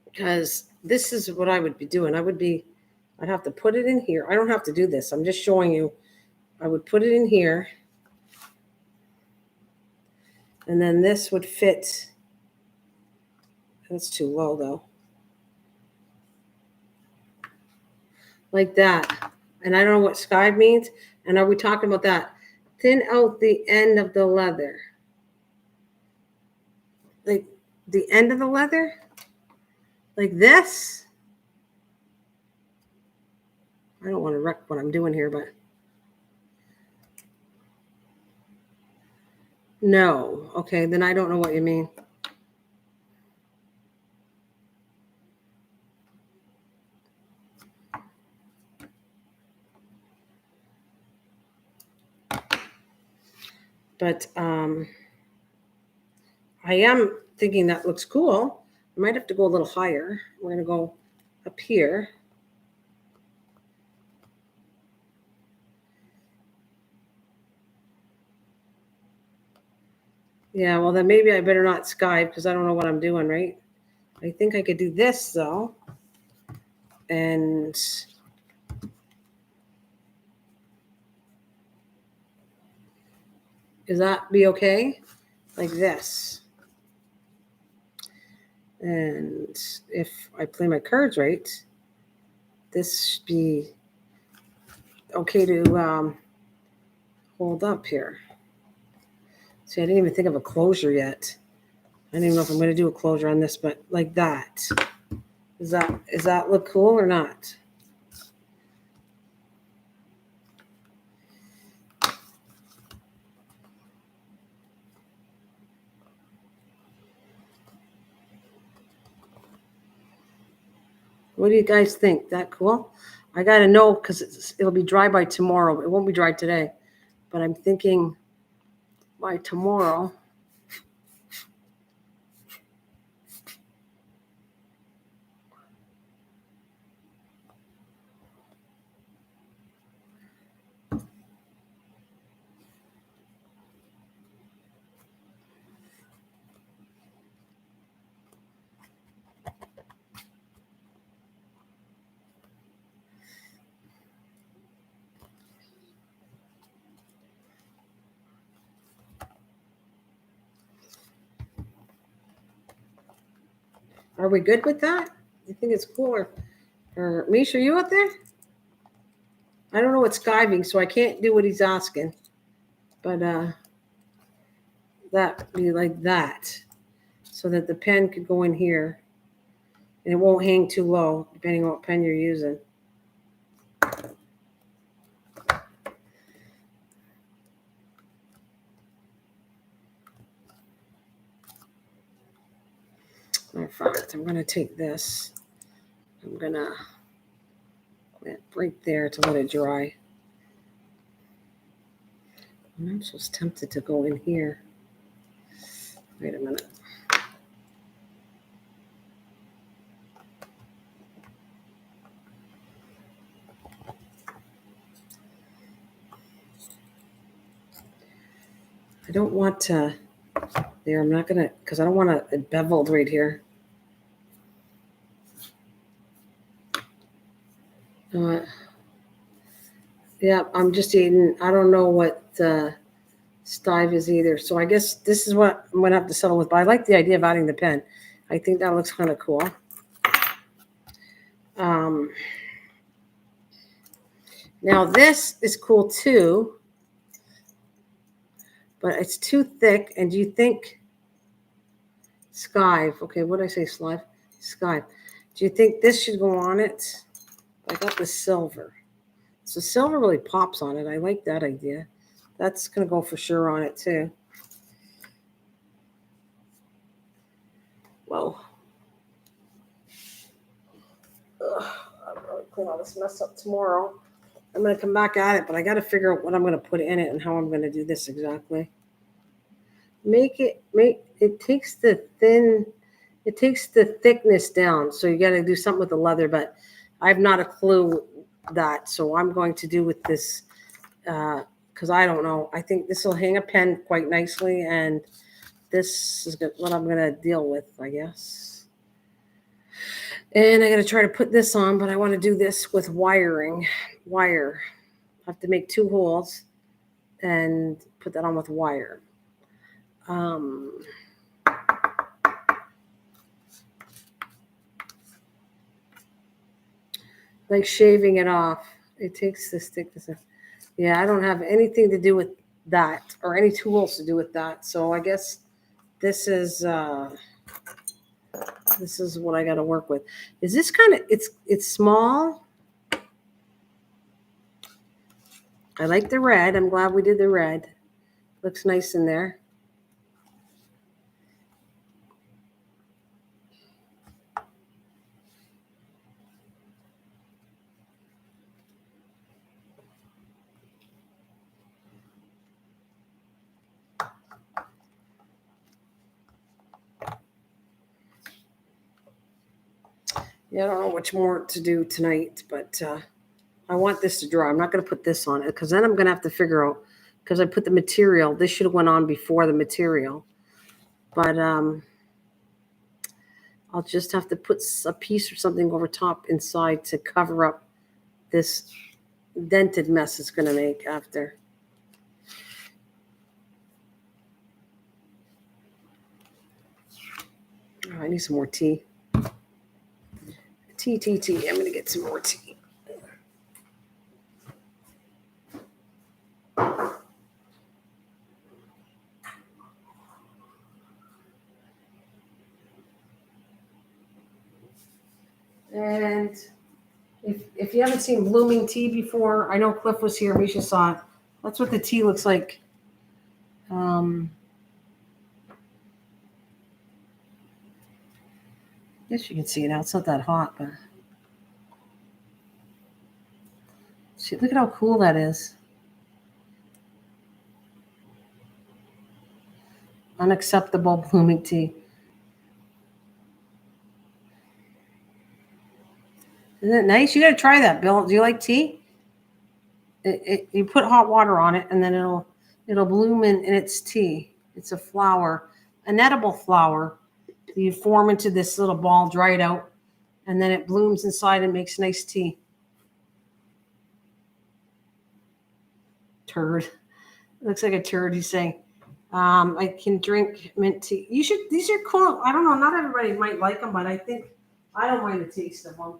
Because this is what I would be doing. I'd have to put it in here. I don't have to do this. I'm just showing you. I would put it in here. And then this would fit. That's too low though. Like that. And I don't know what skive means. And are we talking about that? Thin out the end of the leather. Like the end of the leather? Like this? I don't want to wreck what I'm doing here, but no. Okay, then I don't know what you mean. But I am thinking that looks cool. I might have to go a little higher. We're going to go up here. Yeah, well, then maybe I better not skive because I don't know what I'm doing, right? I think I could do this, though. And does that be okay? Like this. And if I play my cards right, this should be okay to hold up here. See, I didn't even think of a closure yet. I don't even know if I'm going to do a closure on this, but like that. Does that look cool or not? What do you guys think? That cool? I got to know because it'll be dry by tomorrow. It won't be dry today, but I'm thinking by tomorrow. Are we good with that? You think it's cool? Or Misha, are you out there? I don't know what's skiving, so I can't do what he's asking. But that be like that, so that the pen could go in here, and it won't hang too low, depending on what pen you're using. In fact, I'm going to take this. I'm going to put it right there to let it dry. And I'm so tempted to go in here. Wait a minute. I don't want to, there, I'm not going to, because I don't want it beveled right here. Yeah, I'm just eating, I don't know what stive is either. So I guess this is what I'm going to have to settle with. But I like the idea of adding the pen. I think that looks kind of cool. Now this is cool too, but it's too thick. And do you think skive? Okay, what did I say? Skive. Do you think this should go on it? I got the silver. So silver really pops on it. I like that idea. That's going to go for sure on it too. Whoa. I'll probably clean all this mess up tomorrow. I'm going to come back at it, but I got to figure out what I'm going to put in it and how I'm going to do this exactly. It takes the thickness down. So you got to do something with the leather, but I have not a clue that, so I'm going to do with this because I don't know. I think this will hang a pen quite nicely, and this is what I'm going to deal with, I guess. And I got to try to put this on, but I want to do this with wire. I have to make 2 holes and put that on with wire. Like shaving it off. It takes the stick. Yeah, I don't have anything to do with that or any tools to do with that. So I guess this is what I got to work with. Is this kind of it's small? I like the red. I'm glad we did the red. Looks nice in there. Yeah, I don't know much more to do tonight, but I want this to dry. I'm not going to put this on it because then I'm going to have to figure out, because I put the material. This should have went on before the material. But I'll just have to put a piece or something over top inside to cover up this dented mess it's going to make after. Oh, I need some more tea. Tea. I'm going to get some more tea. And if you haven't seen blooming tea before, I know Cliff was here. Misha saw it. That's what the tea looks like. Guess you can see it now. It's not that hot, but see, look at how cool that is. Unacceptable blooming tea. Isn't it nice? You got to try that, Bill. Do you like tea? You put hot water on it, and then it'll bloom in its tea. It's a flower, an edible flower. You form into this little ball, dry it out, and then it blooms inside and makes nice tea. Turd. It looks like a turd. He's saying, I can drink mint tea. You should. These are cool. I don't know. Not everybody might like them, but I think I don't mind the taste of them.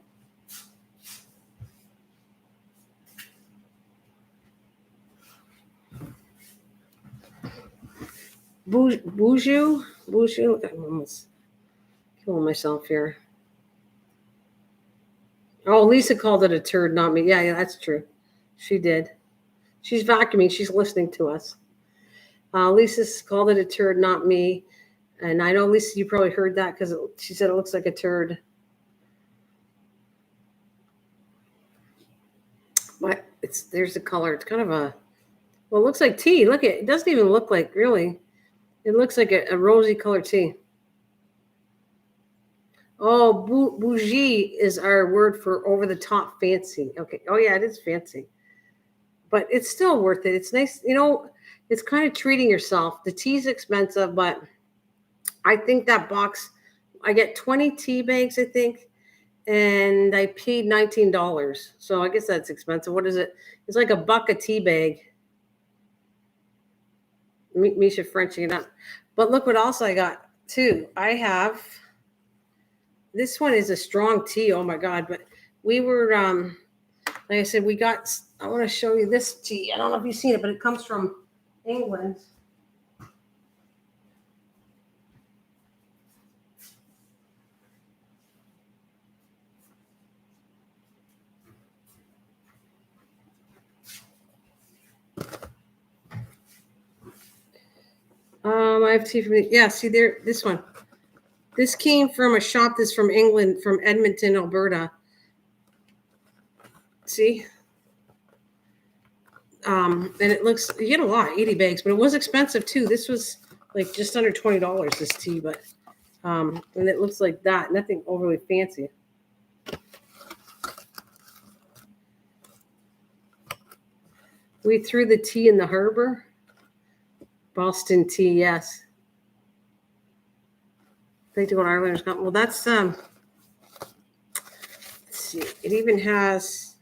Boujou. I'm almost killing myself here. Oh, Lisa called it a turd, not me. Yeah, that's true. She did. She's vacuuming. She's listening to us. Lisa's called it a turd, not me. And I know, Lisa, you probably heard that because she said it looks like a turd. But there's the color. It's kind of it looks like tea. Look, it doesn't even look like, really. It looks like a rosy colored tea. Oh, bougie is our word for over the top fancy. Okay. Oh, yeah, it is fancy. But it's still worth it. It's nice. It's kind of treating yourself. The tea's expensive, but I think that box, I get 20 tea bags, I think, and I paid $19. So I guess that's expensive. What is it? It's like $1 a tea bag. Misha Frenching it up. But look what else I got, too. I have... This one is a strong tea. Oh my God. But we were, like I said, I want to show you this tea. I don't know if you've seen it, but it comes from England. I have tea from, see there, this one. This came from a shop that's from England, from Edmonton, Alberta. See? And it looks, you get a lot, 80 bags, but it was expensive too. This was like just under $20, this tea, but, and it looks like that, nothing overly fancy. We threw the tea in the harbor. Boston tea, yes. They do what Islanders got. Well, that's let's see. It even has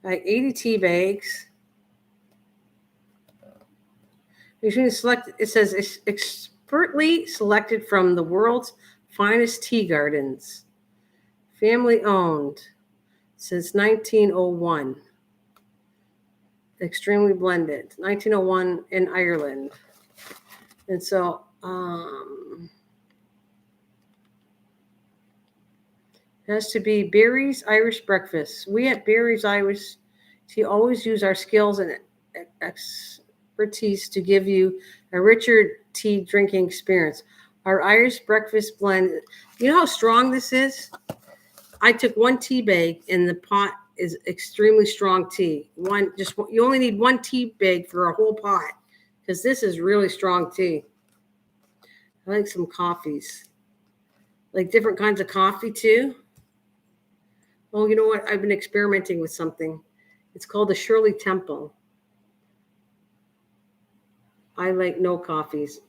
like 80 tea bags. It says expertly selected from the world's finest tea gardens. Family owned since 1901. Extremely blended. 1901 in Ireland. And so it has to be Barry's Irish breakfast. We at Barry's Irish Tea always use our skills and expertise to give you a richer tea drinking experience. Our Irish breakfast blend, you know how strong this is? I took one tea bag and the pot is extremely strong tea. You only need one tea bag for a whole pot because this is really strong tea. I like some coffees, like different kinds of coffee too. Oh, you know what? I've been experimenting with something. It's called the Shirley Temple. I like no coffees.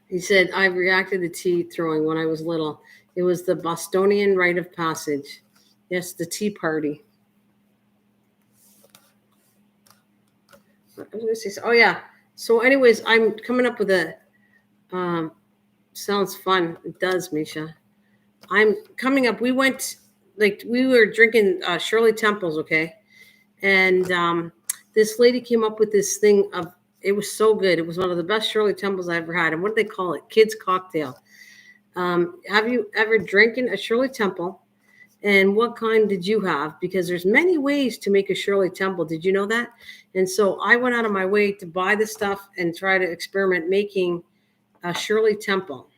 He said, I reacted to tea throwing when I was little. It was the Bostonian rite of passage. Yes, the tea party. I was going to say, oh, yeah. So anyways, I'm coming up with a, sounds fun. It does, Misha. I'm coming up. We were drinking Shirley Temples, okay? And this lady came up with this thing it was so good. It was one of the best Shirley Temples I ever had. And what do they call it? Kids cocktail. Have you ever drinking a Shirley Temple? And what kind did you have? Because there's many ways to make a Shirley Temple. Did you know that? And so I went out of my way to buy the stuff and try to experiment making a Shirley Temple.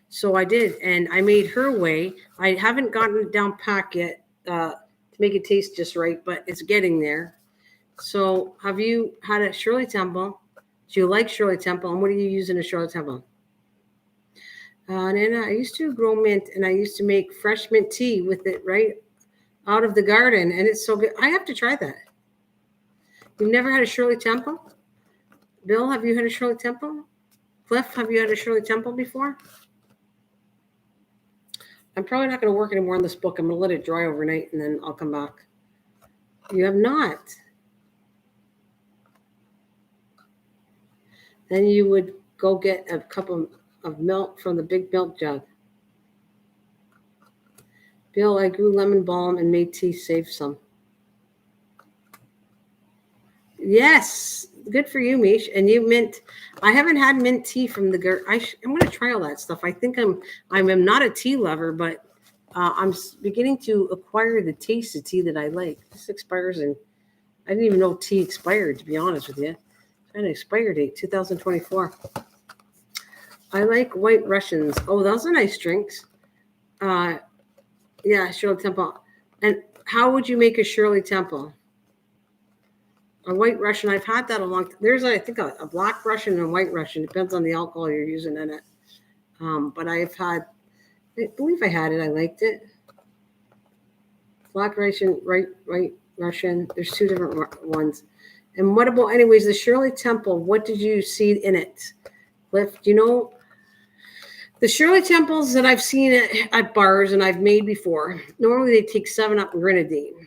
So I did, and I made her way. I haven't gotten it down pat yet to make it taste just right, but it's getting there. So have you had a Shirley Temple? Do you like Shirley Temple? And what do you use in a Shirley Temple? Nana, I used to grow mint, and I used to make fresh mint tea with it right out of the garden, and it's so good. I have to try that. You've never had a Shirley Temple? Bill, have you had a Shirley Temple? Cliff, have you had a Shirley Temple before? I'm probably not going to work anymore on this book. I'm going to let it dry overnight, and then I'll come back. You have not. Then you would go get a cup of milk from the big milk jug. Bill, I grew lemon balm and made tea, save some. Yes, good for you, Mish. And you mint. I haven't had mint tea from the garden. I'm going to try all that stuff. I think I'm not a tea lover, but I'm beginning to acquire the taste of tea that I like. This expires I didn't even know tea expired, to be honest with you. An expire date, 2024. I like White Russians. Oh, those are nice drinks. Yeah, Shirley Temple. And how would you make a Shirley Temple? A White Russian. I've had that a long time. There's, I think, a Black Russian and a White Russian. Depends on the alcohol you're using in it. But I believe I had it. I liked it. Black Russian, White Russian. There's two different ones. And what about, anyways, the Shirley Temple? What did you see in it? Cliff, do you know the Shirley Temples that I've seen at bars and I've made before? Normally they take 7-Up and grenadine.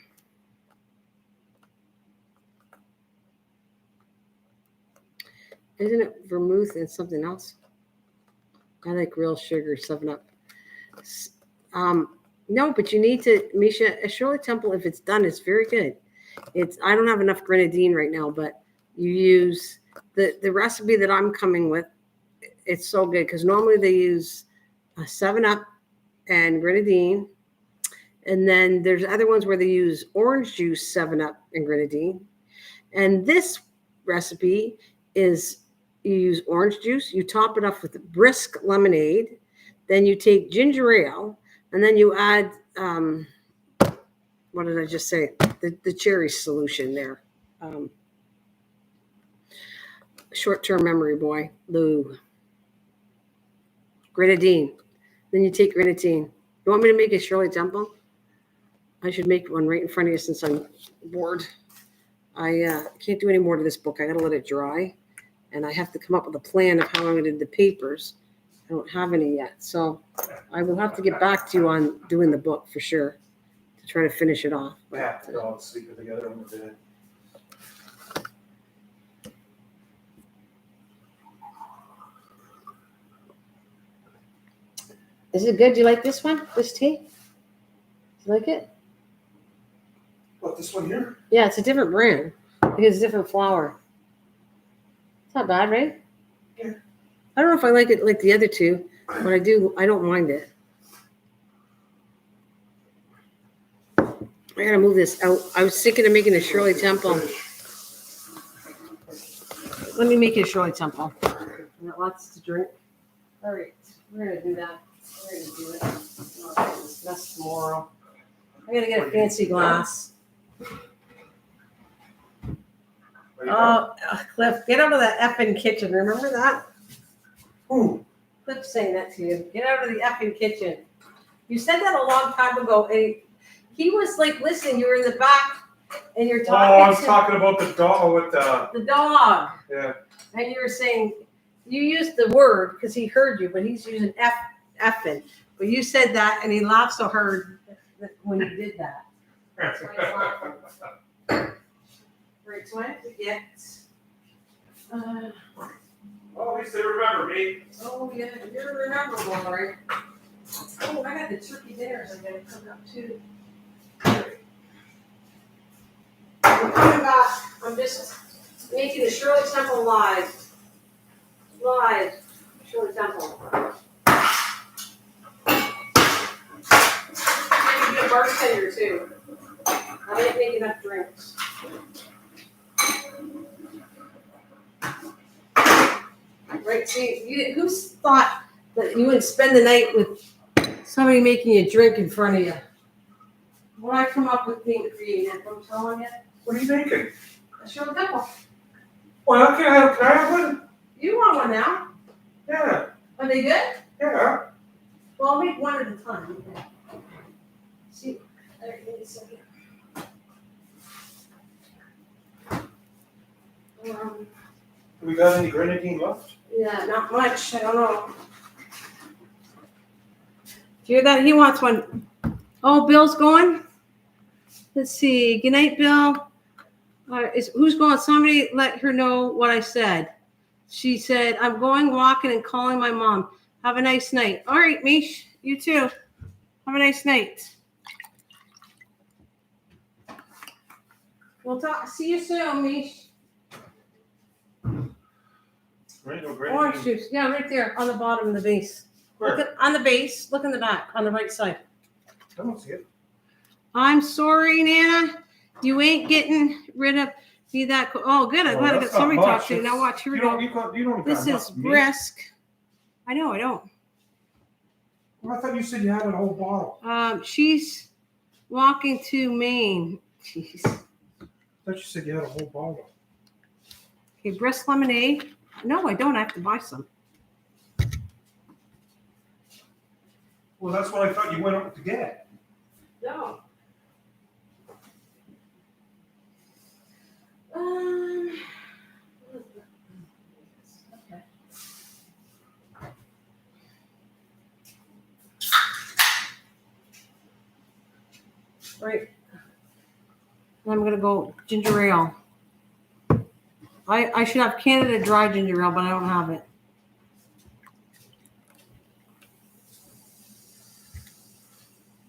Isn't it vermouth and something else? I like real sugar, 7-Up. No, but you need to, Misha, a Shirley Temple, if it's done, it's very good. I don't have enough grenadine right now, but you use the recipe that I'm coming with. It's so good because normally they use 7-Up and grenadine, and then there's other ones where they use orange juice, 7-Up, and grenadine. And this recipe is you use orange juice, you top it up with brisk lemonade, then you take ginger ale, and then you add what did I just say? The cherry solution there. Short-term memory boy, Lou. grenadine. Then you take grenadine. You want me to make a Shirley Temple? I should make one right in front of you since I'm bored. I can't do any more to this book. I got to let it dry. And I have to come up with a plan of how I'm going to do the papers. I don't have any yet. So I will have to get back to you on doing the book for sure to try to finish it off. Yeah, they're all sleeping together on the bed. Is it good? Do you like this one? This tea? Do you like it? What, this one here? Yeah, it's a different brand because it's a different flower. It's not bad, right? Yeah. I don't know if I like it like the other two, but I do. I don't mind it. I gotta move this out. I was thinking of making a Shirley Temple. Let me make it a Shirley Temple. I got lots to drink. All right, we're gonna do that. We're gonna do it. I'll do this mess tomorrow. I gotta get a fancy glass. Oh, Cliff, get out of the effing kitchen. Remember that? Ooh. Cliff saying that to you. Get out of the effing kitchen. You said that a long time ago, and he was like, listen, you were in the back, and you're talking I was talking about the dog with the dog. Yeah. And you were saying, you used the word, because he heard you, but he's using effing. But you said that, and he laughed so hard when you did that. That's why he's laughing. Right, so I have to get. Oh, at least they remember me. Oh yeah, you're rememberable, right? Oh, I got the turkey dinners I gotta cook up too. I'm coming back. I'm just making the Shirley Temple live. Live, Shirley Temple. I'm gonna be a bartender too. I like making up drinks. Right, see, who's thought that you would spend the night with somebody making you drink in front of you? When I come up with being creative, I'm telling you. What are you making? A Shirley Temple. Well, can I have one? You want one now? Yeah. Are they good? Yeah. Well, I'll make one at a time. Okay. See, there, give me a second. We got any grenadine left? Yeah, not much. I don't know. Do you hear that? He wants one. Oh, Bill's going? Let's see. Good night, Bill. Who's going? Somebody let her know what I said. She said, I'm going walking and calling my mom. Have a nice night. All right, Mish. You too. Have a nice night. We'll talk. See you soon, Mish. Right, no Orange grenadine. juice. Yeah, right there on the bottom of the base. Where? Look on the base. Look in the back on the right side. I don't see it. I'm sorry, Nana. You ain't getting rid of me that. Oh, good. I'm glad I got that's not somebody to talk much. to. Now watch. Here we You go. don't This got is much meat. brisk. I know. I don't. Well, I thought you said you had a whole bottle. She's walking to Maine. Jeez. I thought you said you had a whole bottle. Okay, brisk lemonade. No, I don't. I have to buy some. Well, that's what I thought you went up to get. No. Okay. Right. I'm gonna go ginger ale. I should have Canada Dry ginger ale, but I don't have it.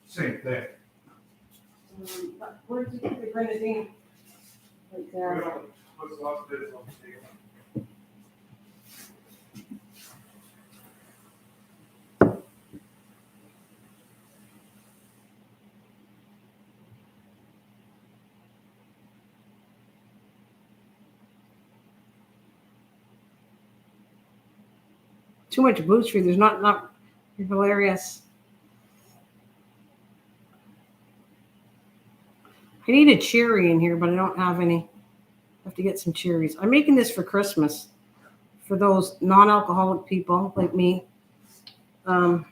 Same thing. Where did you get the grenadine? Right there. What's lots of it on the table? Too much booze for you. There's not you're hilarious. I need a cherry in here, but I don't have any. I have to get some cherries. I'm making this for Christmas for those non-alcoholic people like me. I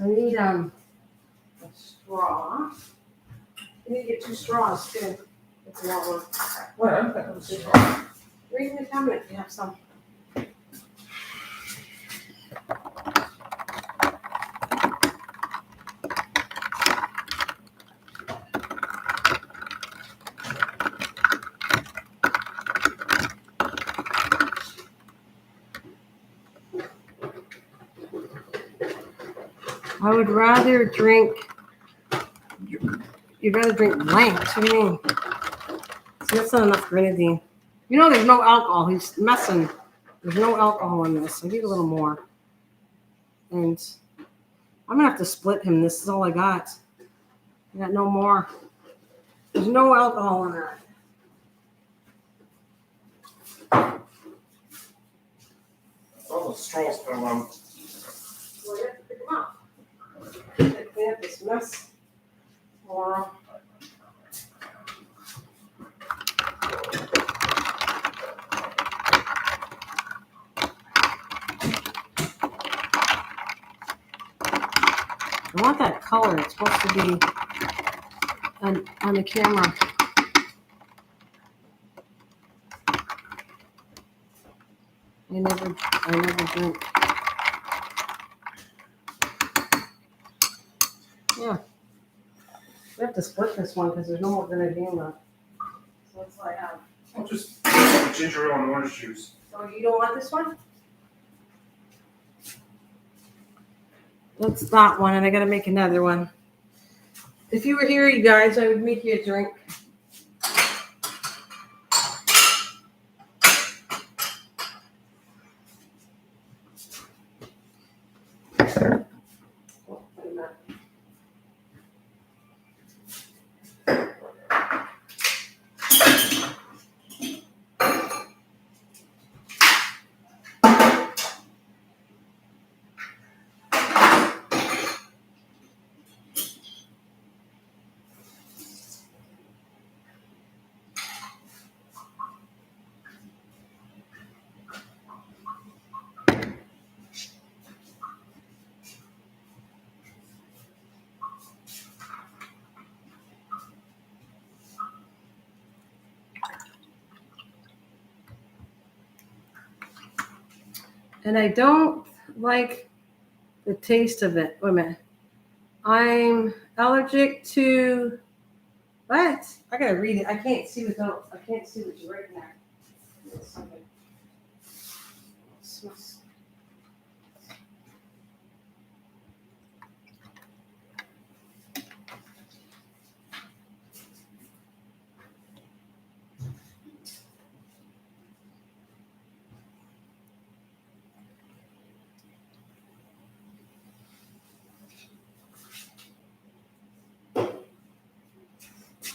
need a straw. I need to get 2 straws too. It's a lot of What? I'm thinking of straw. read in the cabinet if you have some. I would rather drink. You'd rather drink blanks. What do you mean? See, that's not enough grenadine. You know, there's no alcohol. He's messing. There's no alcohol in this. I need a little more. And I'm gonna have to split him. This is all I got. I got no more. There's no alcohol in that. All the straws fell out. Well, you have to pick them up. Clean up this mess. Or I want that color. It's supposed to be on the camera. I never drink. Yeah. We have to split this one because there's no more grenadine left. So that's what I have. I'll just ginger ale and orange juice. So you don't want this one? That's that one, and I gotta make another one. If you were here, you guys, I would make you a drink. Oh, wait a minute. And I don't like the taste of it. Wait a minute. I'm allergic to what? I gotta read it. I can't see what you're writing there.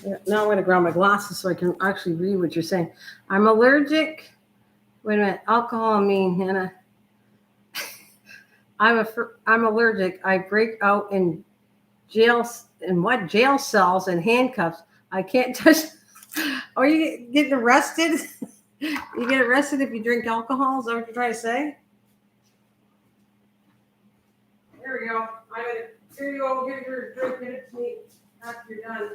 Yeah, now I'm going to grab my glasses so I can actually read what you're saying. I'm allergic. Wait a minute. Alcohol, I mean, Hannah. I'm allergic. I break out in jail cells and handcuffs. I can't touch. Are you getting arrested? You get arrested if you drink alcohol? Is that what you're trying to say? There we go. Here you go. Get your drink. Get it to me after you're done.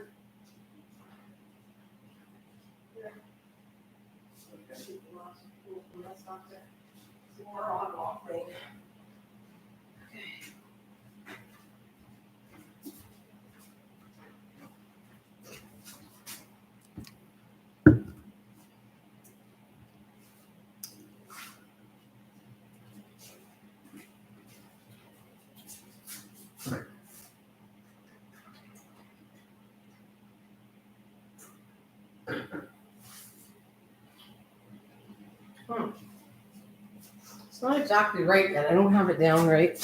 It's not exactly right yet. I don't have it down right,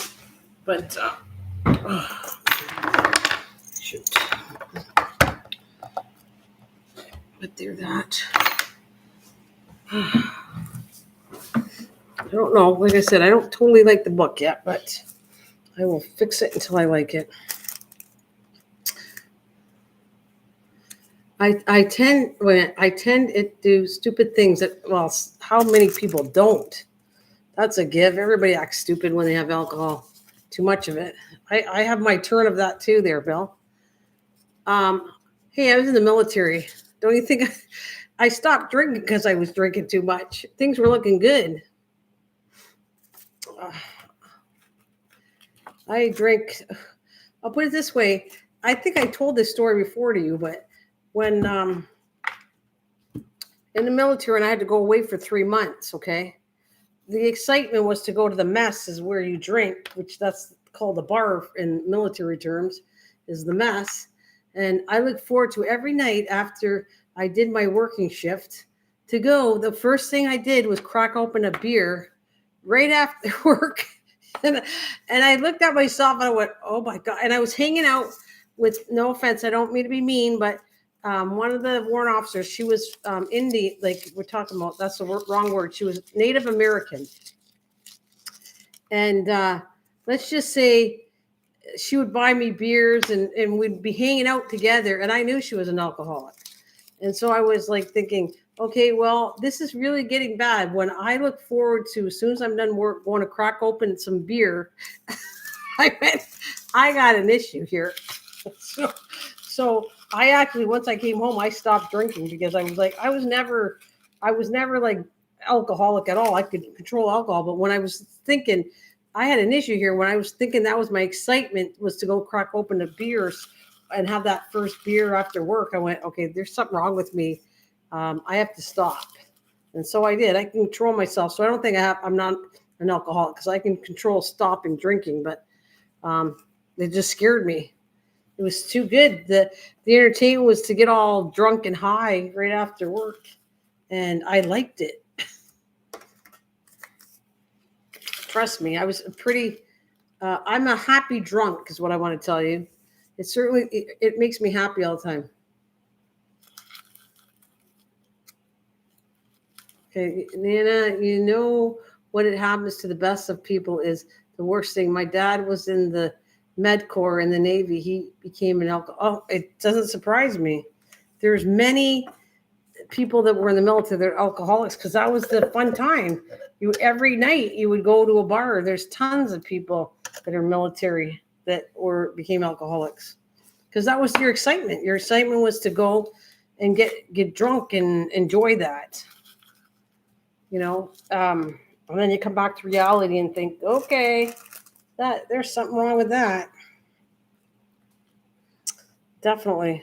but shoot. But they're that. I don't know. Like I said, I don't totally like the book yet, but I will fix it until I like it. I tend to do stupid things that, well, how many people don't? That's a give. Everybody acts stupid when they have alcohol. Too much of it. I have my turn of that too there, Bill. Hey, I was in the military. Don't you think I stopped drinking because I was drinking too much? Things were looking good. I drink. I'll put it this way. I think I told this story before to you, but when in the military and I had to go away for 3 months, okay? The excitement was to go to the mess, is where you drink, which that's called a bar in military terms, is the mess. And I look forward to every night after I did my working shift to go. The first thing I did was crack open a beer right after work. and I looked at myself and I went, oh my God. And I was hanging out with, no offense, I don't mean to be mean, but one of the warrant officers, she was Indian, like we're talking about, that's the wrong word. She was Native American. And let's just say she would buy me beers and we'd be hanging out together. And I knew she was an alcoholic. And so I was like thinking, okay, well, this is really getting bad. When I look forward to, as soon as I'm done work, going to crack open some beer, I got an issue here. So I actually, once I came home, I stopped drinking because I was like, I was never like alcoholic at all. I could control alcohol. But when I was thinking, I had an issue here. When I was thinking that was my excitement, was to go crack open the beers and have that first beer after work, I went, okay, there's something wrong with me. I have to stop. And so I did. I can control myself. So I don't think I'm not an alcoholic because I can control stopping drinking. But it just scared me. It was too good. The entertainment was to get all drunk and high right after work. And I liked it. Trust me, I was pretty, I'm a happy drunk is what I want to tell you. It certainly, it makes me happy all the time. Okay, Nana, you know what it happens to the best of people is the worst thing. My dad was in the Med Corps in the Navy. He became an alcoholic. Oh, it doesn't surprise me. There's many people that were in the military that are alcoholics because that was the fun time. Every night you would go to a bar. There's tons of people that are military that became alcoholics because that was your excitement. Your excitement was to go and get drunk and enjoy that. And then you come back to reality and think, okay, that there's something wrong with that. Definitely.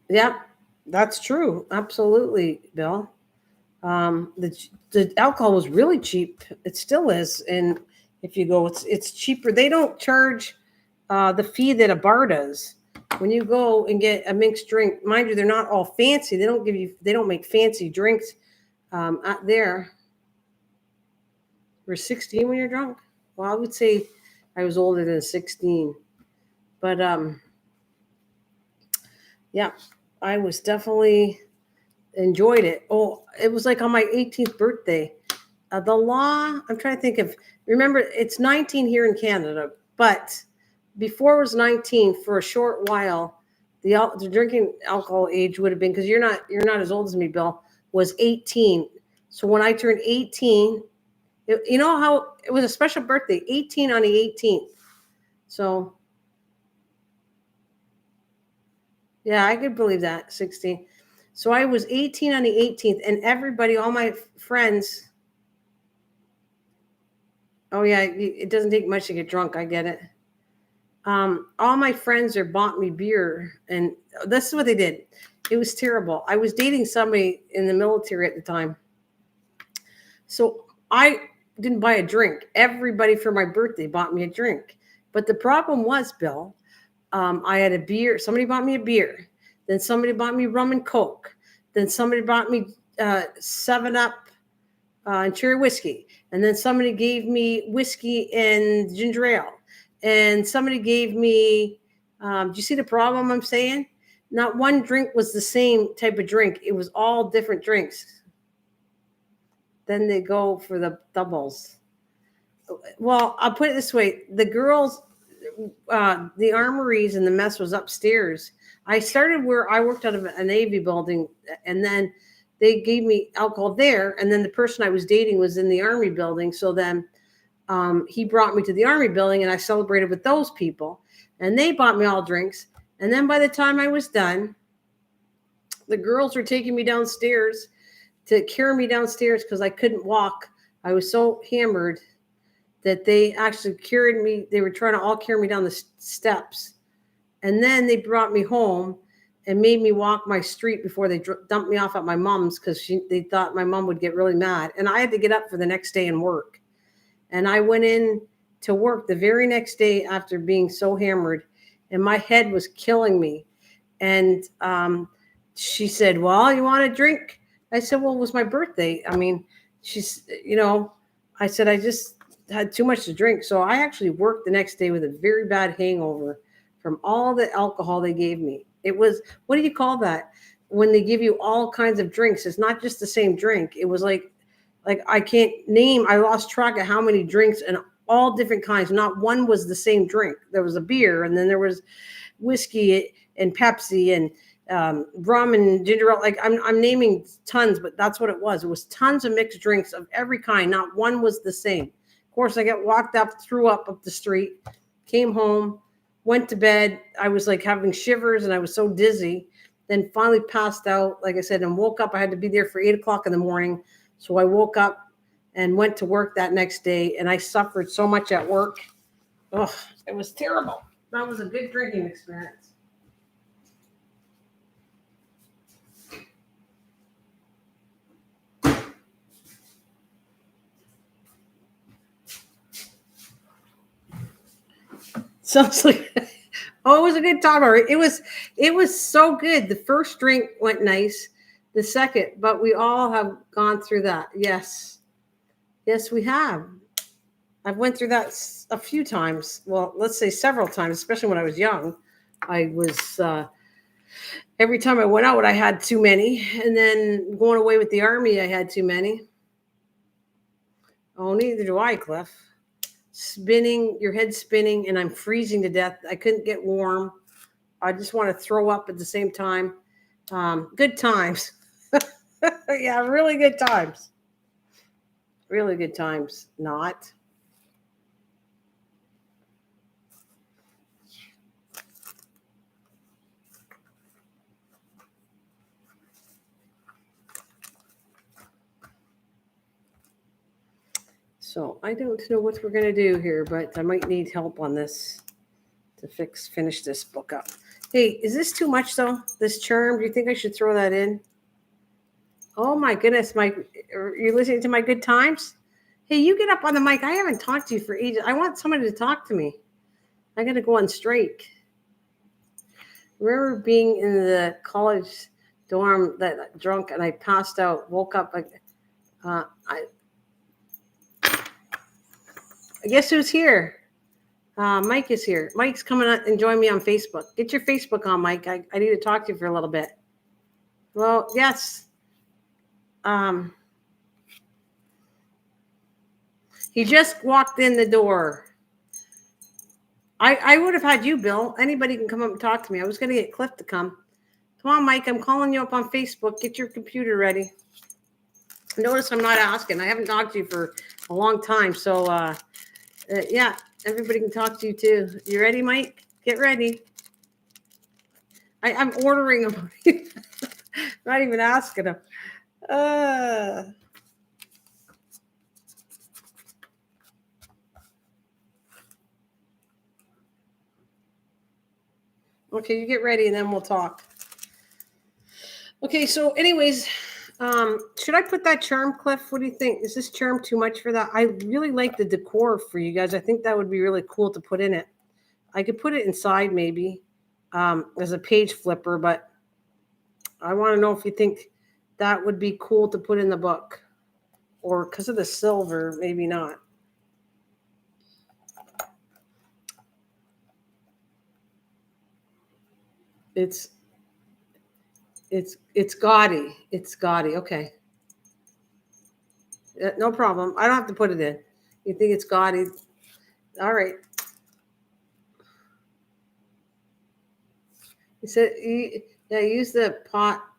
Yeah, that's true. Absolutely, Bill. The alcohol was really cheap. It still is, and if you go, it's cheaper. They don't charge the fee that a bar does. When you go and get a mixed drink, mind you, they're not all fancy. They don't make fancy drinks out there. You're 16 when you're drunk. Well, I would say I was older than 16, but yeah, I was definitely enjoyed it. Oh, it was like on my 18th birthday. The law, I'm trying to think of, remember, it's 19 here in Canada, but before it was 19, for a short while, the drinking alcohol age would have been, because you're not as old as me, Bill, was 18. So when I turned 18, you know how it was a special birthday, 18 on the 18th. So yeah, I could believe that, 16. So I was 18 on the 18th, and everybody, all my friends. Oh yeah, it doesn't take much to get drunk. I get it. All my friends bought me beer, and this is what they did. It was terrible. I was dating somebody in the military at the time, so I didn't buy a drink. Everybody for my birthday bought me a drink. But the problem was, Bill, I had a beer. Somebody bought me a beer. Then somebody bought me rum and Coke. Then somebody bought me 7-Up and cherry whiskey. And then somebody gave me whiskey and ginger ale. And somebody gave me, do you see the problem I'm saying? Not one drink was the same type of drink. It was all different drinks. Then they go for the doubles. Well, I'll put it this way. The girls the armories and the mess was upstairs. I started where I worked out of a Navy building, and then they gave me alcohol there. And then the person I was dating was in the Army building. So then he brought me to the Army building, and I celebrated with those people. And they bought me all drinks. And then by the time I was done, the girls were taking me downstairs to carry me downstairs because I couldn't walk. I was so hammered that they actually carried me. They were trying to all carry me down the steps. And then they brought me home and made me walk my street before they dumped me off at my mom's because they thought my mom would get really mad. And I had to get up for the next day and work. And I went in to work the very next day after being so hammered, and my head was killing me. And she said, well, you want a drink? I said, well, it was my birthday. I mean, she's, I said, I just had too much to drink. So I actually worked the next day with a very bad hangover from all the alcohol they gave me. It was, what do you call that? When they give you all kinds of drinks, it's not just the same drink. It was like I can't name, I lost track of how many drinks and all different kinds. Not one was the same drink. There was a beer, and then there was whiskey and Pepsi and rum and ginger ale. Like I'm naming tons, but that's what it was. It was tons of mixed drinks of every kind. Not one was the same. Of course, I got walked up, threw up the street, came home, went to bed. I was like having shivers and I was so dizzy. Then finally passed out, like I said, and woke up. I had to be there for 8:00 in the morning. So I woke up and went to work that next day, and I suffered so much at work. Oh, it was terrible. That was a good drinking experience. Sounds like, oh, it was a good time. All right. It was so good. The first drink went nice. The second, but we all have gone through that. Yes, we have. I've went through that a few times. Well, let's say several times, especially when I was young. I was every time I went out, I had too many, and then going away with the Army, I had too many. Oh, neither do I, Cliff. Spinning, your head spinning, and I'm freezing to death. I couldn't get warm. I just want to throw up at the same time. Good times. Yeah, really good times. Really good times. Not. So I don't know what we're going to do here, but I might need help on this to finish this book up. Hey, is this too much though? This charm? Do you think I should throw that in? Oh my goodness, Mike, are you listening to my good times? Hey, you get up on the mic. I haven't talked to you for ages. I want somebody to talk to me. I got to go on strike. Remember being in the college dorm that drunk and I passed out, woke up. I guess who's here? Mike is here. Mike's coming out and join me on Facebook. Get your Facebook on, Mike. I need to talk to you for a little bit. Well, yes. He just walked in the door. I would have had you, Bill. Anybody can come up and talk to me. I was going to get Cliff to come. Come on, Mike. I'm calling you up on Facebook. Get your computer ready. Notice I'm not asking. I haven't talked to you for a long time. So, yeah, everybody can talk to you too. You ready, Mike? Get ready. I'm ordering them. Not even asking them. Okay, you get ready and then we'll talk. Okay, so anyways, should I put that charm, Cliff? What do you think? Is this charm too much for that? I really like the decor for you guys. I think that would be really cool to put in it. I could put it inside maybe as a page flipper, but I want to know if you think that would be cool to put in the book. Or because of the silver, maybe not. It's gaudy. It's gaudy. Okay. No problem. I don't have to put it in. You think it's gaudy? All right. He said, yeah, use the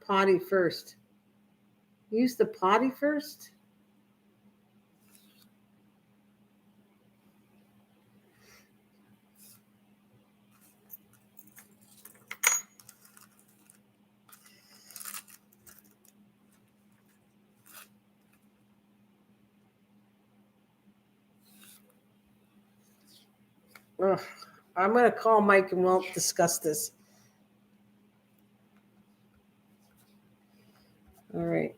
potty first. Use the potty first? Ugh. I'm going to call Mike and we'll discuss this. All right.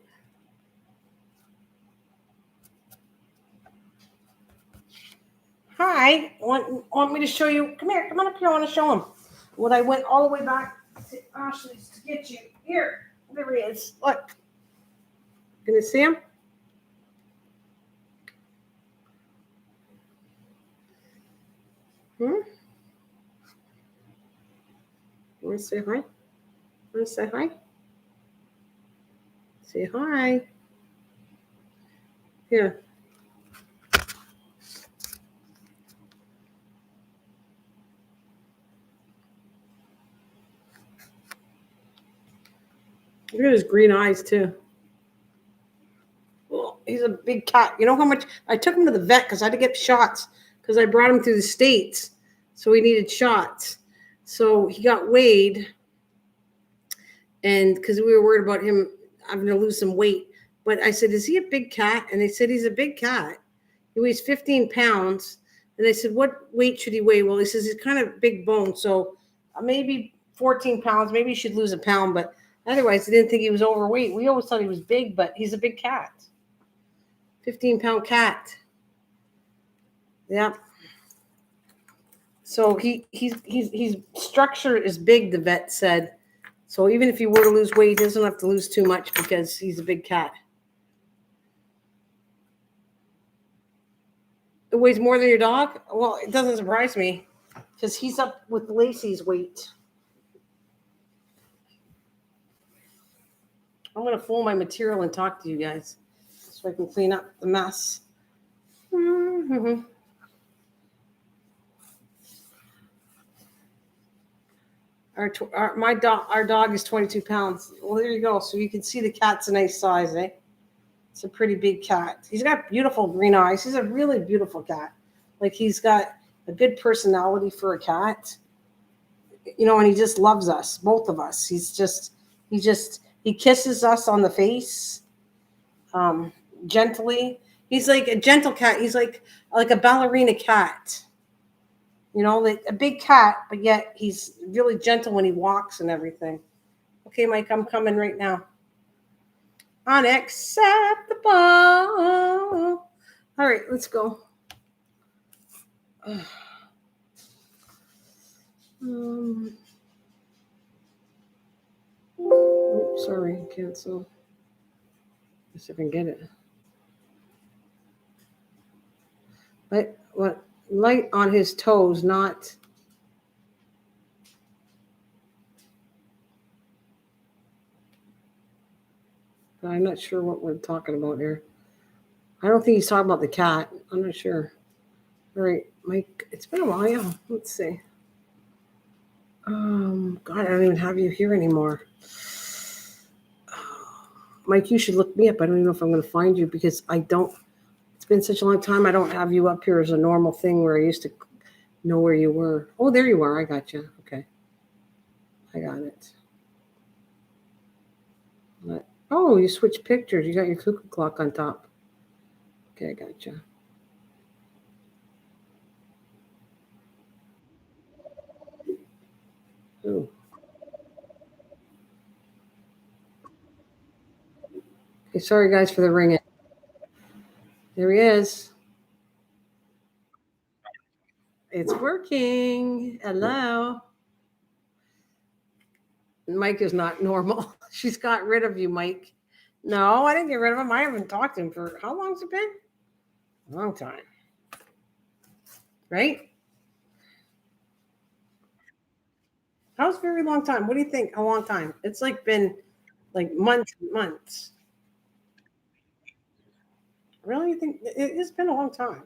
Hi. Want me to show you? Come here. Come on up here. I want to show him what I went all the way back to Ashley's to get you. Here. There he is. Look. Can you see him? Hmm? You want to say hi? Want to say hi? Say hi. Here. Look at his green eyes, too. Well, he's a big cat. You know how much I took him to the vet because I had to get shots because I brought him through the States. So he needed shots. So he got weighed. And because we were worried about him having to lose some weight. But I said, is he a big cat? And they said, he's a big cat. He weighs 15 pounds. And I said, what weight should he weigh? Well, he says he's kind of big bone. So maybe 14 pounds. Maybe he should lose a pound. But otherwise, I didn't think he was overweight. We always thought he was big, but he's a big cat. 15-pound cat. Yeah. So he's structure is big, the vet said. So even if he were to lose weight, he doesn't have to lose too much because he's a big cat. It weighs more than your dog? Well, it doesn't surprise me because he's up with Lacey's weight. I'm going to fold my material and talk to you guys so I can clean up the mess. Mm-hmm. Our dog is 22 pounds. Well, there you go. So you can see the cat's a nice size, eh? It's a pretty big cat. He's got beautiful green eyes. He's a really beautiful cat. Like he's got a good personality for a cat. You know, and he just loves us, both of us. He kisses us on the face, gently. He's like a gentle cat. He's like a ballerina cat. You know, like a big cat, but yet he's really gentle when he walks and everything. Okay, Mike, I'm coming right now. Unacceptable. All right, let's go. Sorry, cancel. Let's see if I can get it. What light on his toes, not. I'm not sure what we're talking about here. I don't think he's talking about the cat. I'm not sure. All right, Mike, it's been a while. Let's see. God, I don't even have you here anymore. Mike, you should look me up. I don't even know if I'm going to find you because I don't. It's been such a long time. I don't have you up here as a normal thing where I used to know where you were. Oh, there you are. I got you. Okay. I got it. Oh, you switched pictures. You got your cuckoo clock on top. Okay, I got you. Ooh. Okay, sorry, guys, for the ringing. There he is. It's working. Hello. Mike is not normal. She's got rid of you, Mike. No, I didn't get rid of him. I haven't talked to him for how long's it been? A long time. Right? How's a very long time? What do you think? A long time. It's like been like months and months. Really? You think it's been a long time?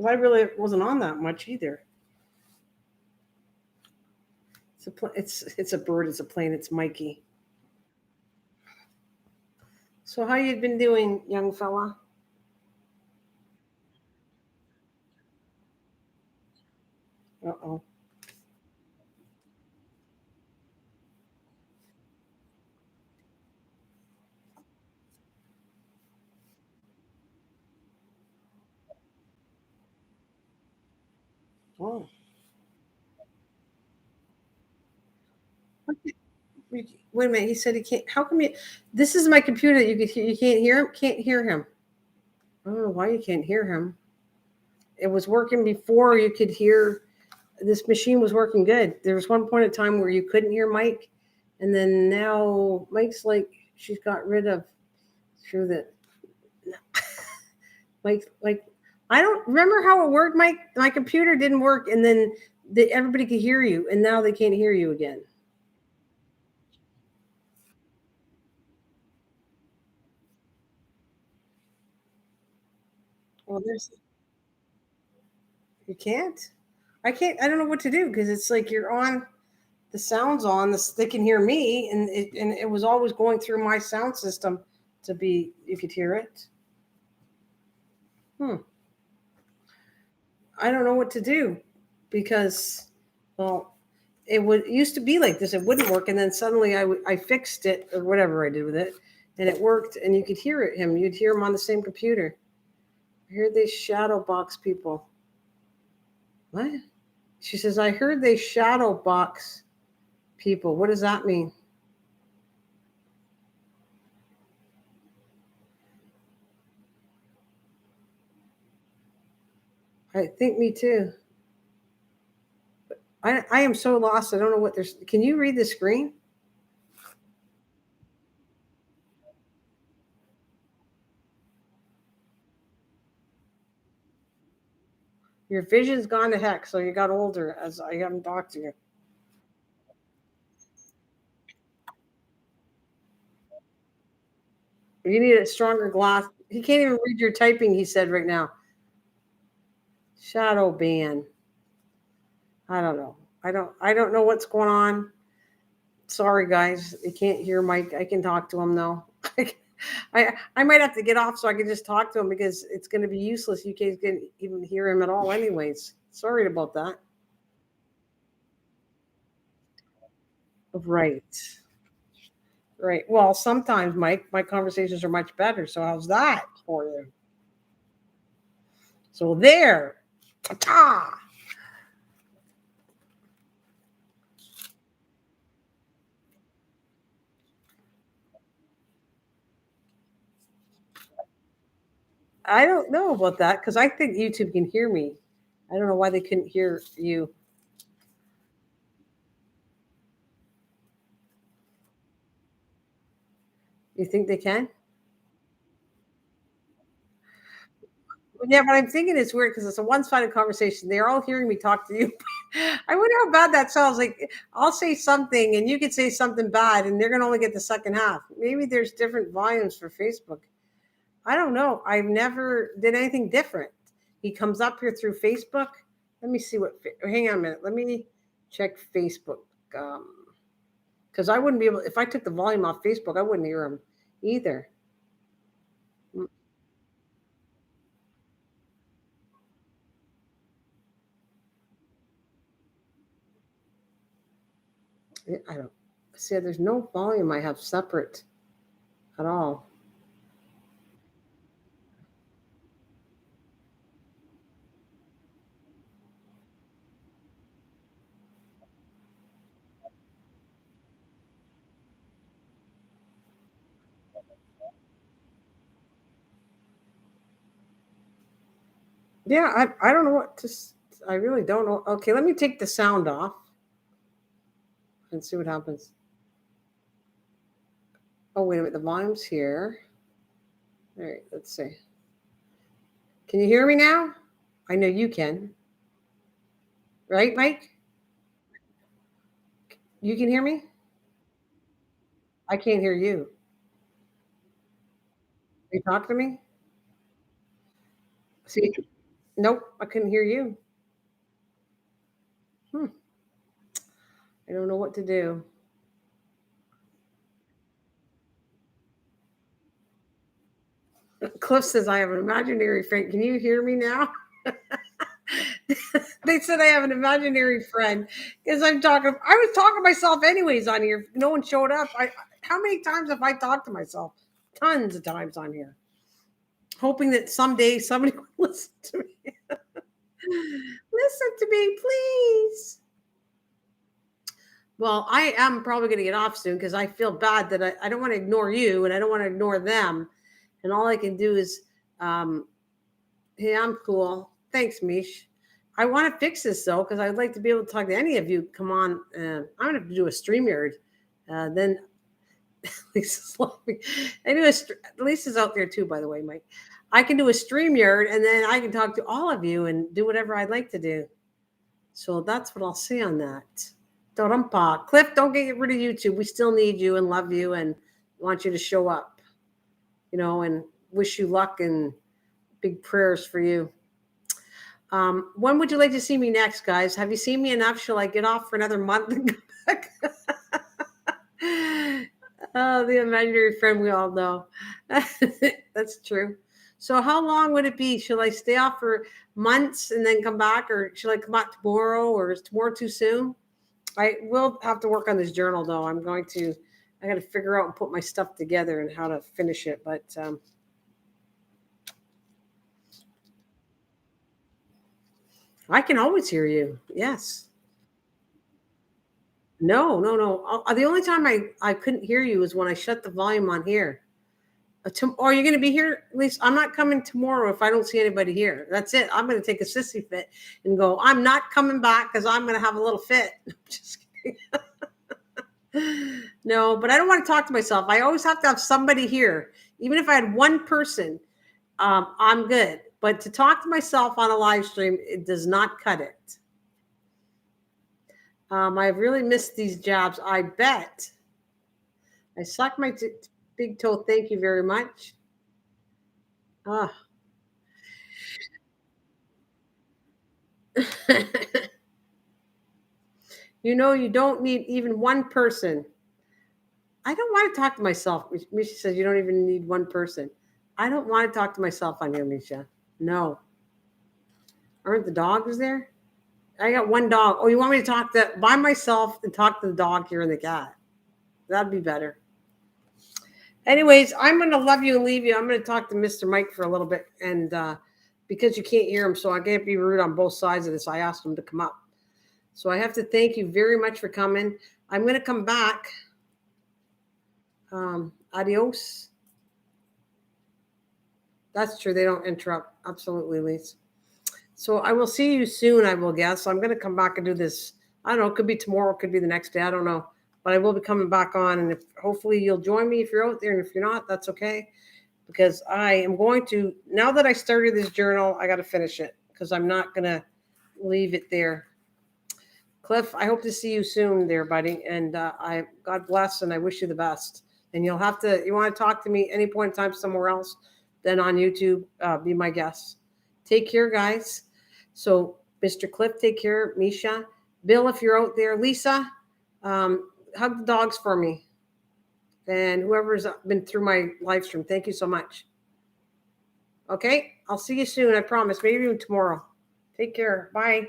I really wasn't on that much either. It's a bird. It's a plane. It's Mikey. So how you been doing, young fella? Uh-oh. Oh. Wait a minute. He said he can't. How come you? This is my computer. You could hear. You can't hear him. Can't hear him. I don't know why you can't hear him. It was working before. You could hear. This machine was working good. There was one point in time where you couldn't hear Mike, and then now Mike's like she's got rid of. Through the like I don't remember how it worked. My computer didn't work, and then everybody could hear you, and now they can't hear you again. Well, there's you can't. I can't. I don't know what to do because it's like you're on. The sound's on. They can hear me, and it was always going through my sound system to be. You could hear it. Hmm. I don't know what to do because well, it used to be like this. It wouldn't work, and then suddenly I fixed it or whatever I did with it, and it worked, and you could hear him. You'd hear him on the same computer. I heard they shadow box people. What? She says, I heard they shadow box people. What does that mean? I think me too. I am so lost. I don't know what there's. Can you read the screen? Your vision's gone to heck. So you got older as I haven't talked to you. You need a stronger glass. He can't even read your typing, he said right now. Shadow ban. I don't know. I don't know what's going on. Sorry guys. You can't hear Mike. I can talk to him though. I might have to get off so I can just talk to him because it's gonna be useless. You can't even hear him at all anyways. Sorry about that. Right. Right. Well, sometimes Mike, my conversations are much better. So how's that for you? So there. Ta-ta. I don't know about that because I think YouTube can hear me. I don't know why they couldn't hear you. You think they can? Yeah, but I'm thinking it's weird because it's a one-sided conversation. They're all hearing me talk to you. I wonder how bad that sounds. Like I'll say something and you could say something bad, and they're gonna only get the second half. Maybe there's different volumes for Facebook. I don't know. I've never did anything different. He comes up here through Facebook. Let me see what. Hang on a minute. Let me check Facebook. Because I wouldn't be able if I took the volume off Facebook, I wouldn't hear him either. Mm, I don't see. There's no volume I have separate at all. Yeah, I don't know what to. I really don't know. Okay, let me take the sound off and see what happens. Oh wait a minute, the volume's here. All right, let's see. Can you hear me now? I know you can. Right, Mike? You can hear me? I can't hear you. You talk to me? See, nope, I couldn't hear you. Hmm. I don't know what to do. Cliff says I have an imaginary friend. Can you hear me now? They said I have an imaginary friend because I'm talking. I was talking to myself anyways on here. No one showed up. How many times have I talked to myself? Tons of times on here, hoping that someday somebody will listen to me. Listen to me, please. Well, I am probably going to get off soon because I feel bad that I don't want to ignore you and I don't want to ignore them. And all I can do is, hey, I'm cool. Thanks, Mish. I want to fix this though because I'd like to be able to talk to any of you. Come on, I'm going to have to do a StreamYard. Then Lisa's laughing. Lisa's out there too, by the way, Mike. I can do a StreamYard and then I can talk to all of you and do whatever I'd like to do. So that's what I'll say on that. Don't Cliff, don't get rid of YouTube. We still need you and love you and want you to show up, and wish you luck and big prayers for you. When would you like to see me next, guys? Have you seen me enough? Shall I get off for another month and come back? Oh, the imaginary friend we all know. That's true. So how long would it be? Shall I stay off for months and then come back, or should I come back tomorrow, or is tomorrow too soon? I will have to work on this journal though. I got to figure out and put my stuff together and how to finish it. But I can always hear you. Yes. No. The only time I couldn't hear you was when I shut the volume on here. Are you going to be here? At least I'm not coming tomorrow if I don't see anybody here. That's it. I'm going to take a sissy fit and go, I'm not coming back because I'm going to have a little fit. Just kidding. No, but I don't want to talk to myself. I always have to have somebody here. Even if I had one person, I'm good. But to talk to myself on a live stream, it does not cut it. I've really missed these jobs. I bet. I suck my big toe. Thank you very much. Ah. You don't need even one person. I don't want to talk to myself. Misha says you don't even need one person. I don't want to talk to myself on here, Misha. No. Aren't the dogs there? I got one dog. Oh, you want me to talk by myself and talk to the dog here and the cat? That'd be better. Anyways, I'm going to love you and leave you. I'm going to talk to Mr. Mike for a little bit. And because you can't hear him, so I can't be rude on both sides of this, I asked him to come up. So I have to thank you very much for coming. I'm going to come back. Adios. That's true. They don't interrupt. Absolutely, Lise. So I will see you soon, I will guess. I'm going to come back and do this. I don't know. It could be tomorrow. It could be the next day. I don't know. But I will be coming back on. And hopefully you'll join me if you're out there. And if you're not, that's okay. Because I am going to, now that I started this journal, I got to finish it. Because I'm not going to leave it there. Cliff, I hope to see you soon there, buddy. And God bless, and I wish you the best. And you want to talk to me any point in time somewhere else, then on YouTube, be my guest. Take care, guys. So, Mr. Cliff, take care. Misha, Bill, if you're out there, Lisa, hug the dogs for me. And whoever's been through my live stream, thank you so much. Okay, I'll see you soon. I promise. Maybe even tomorrow. Take care. Bye.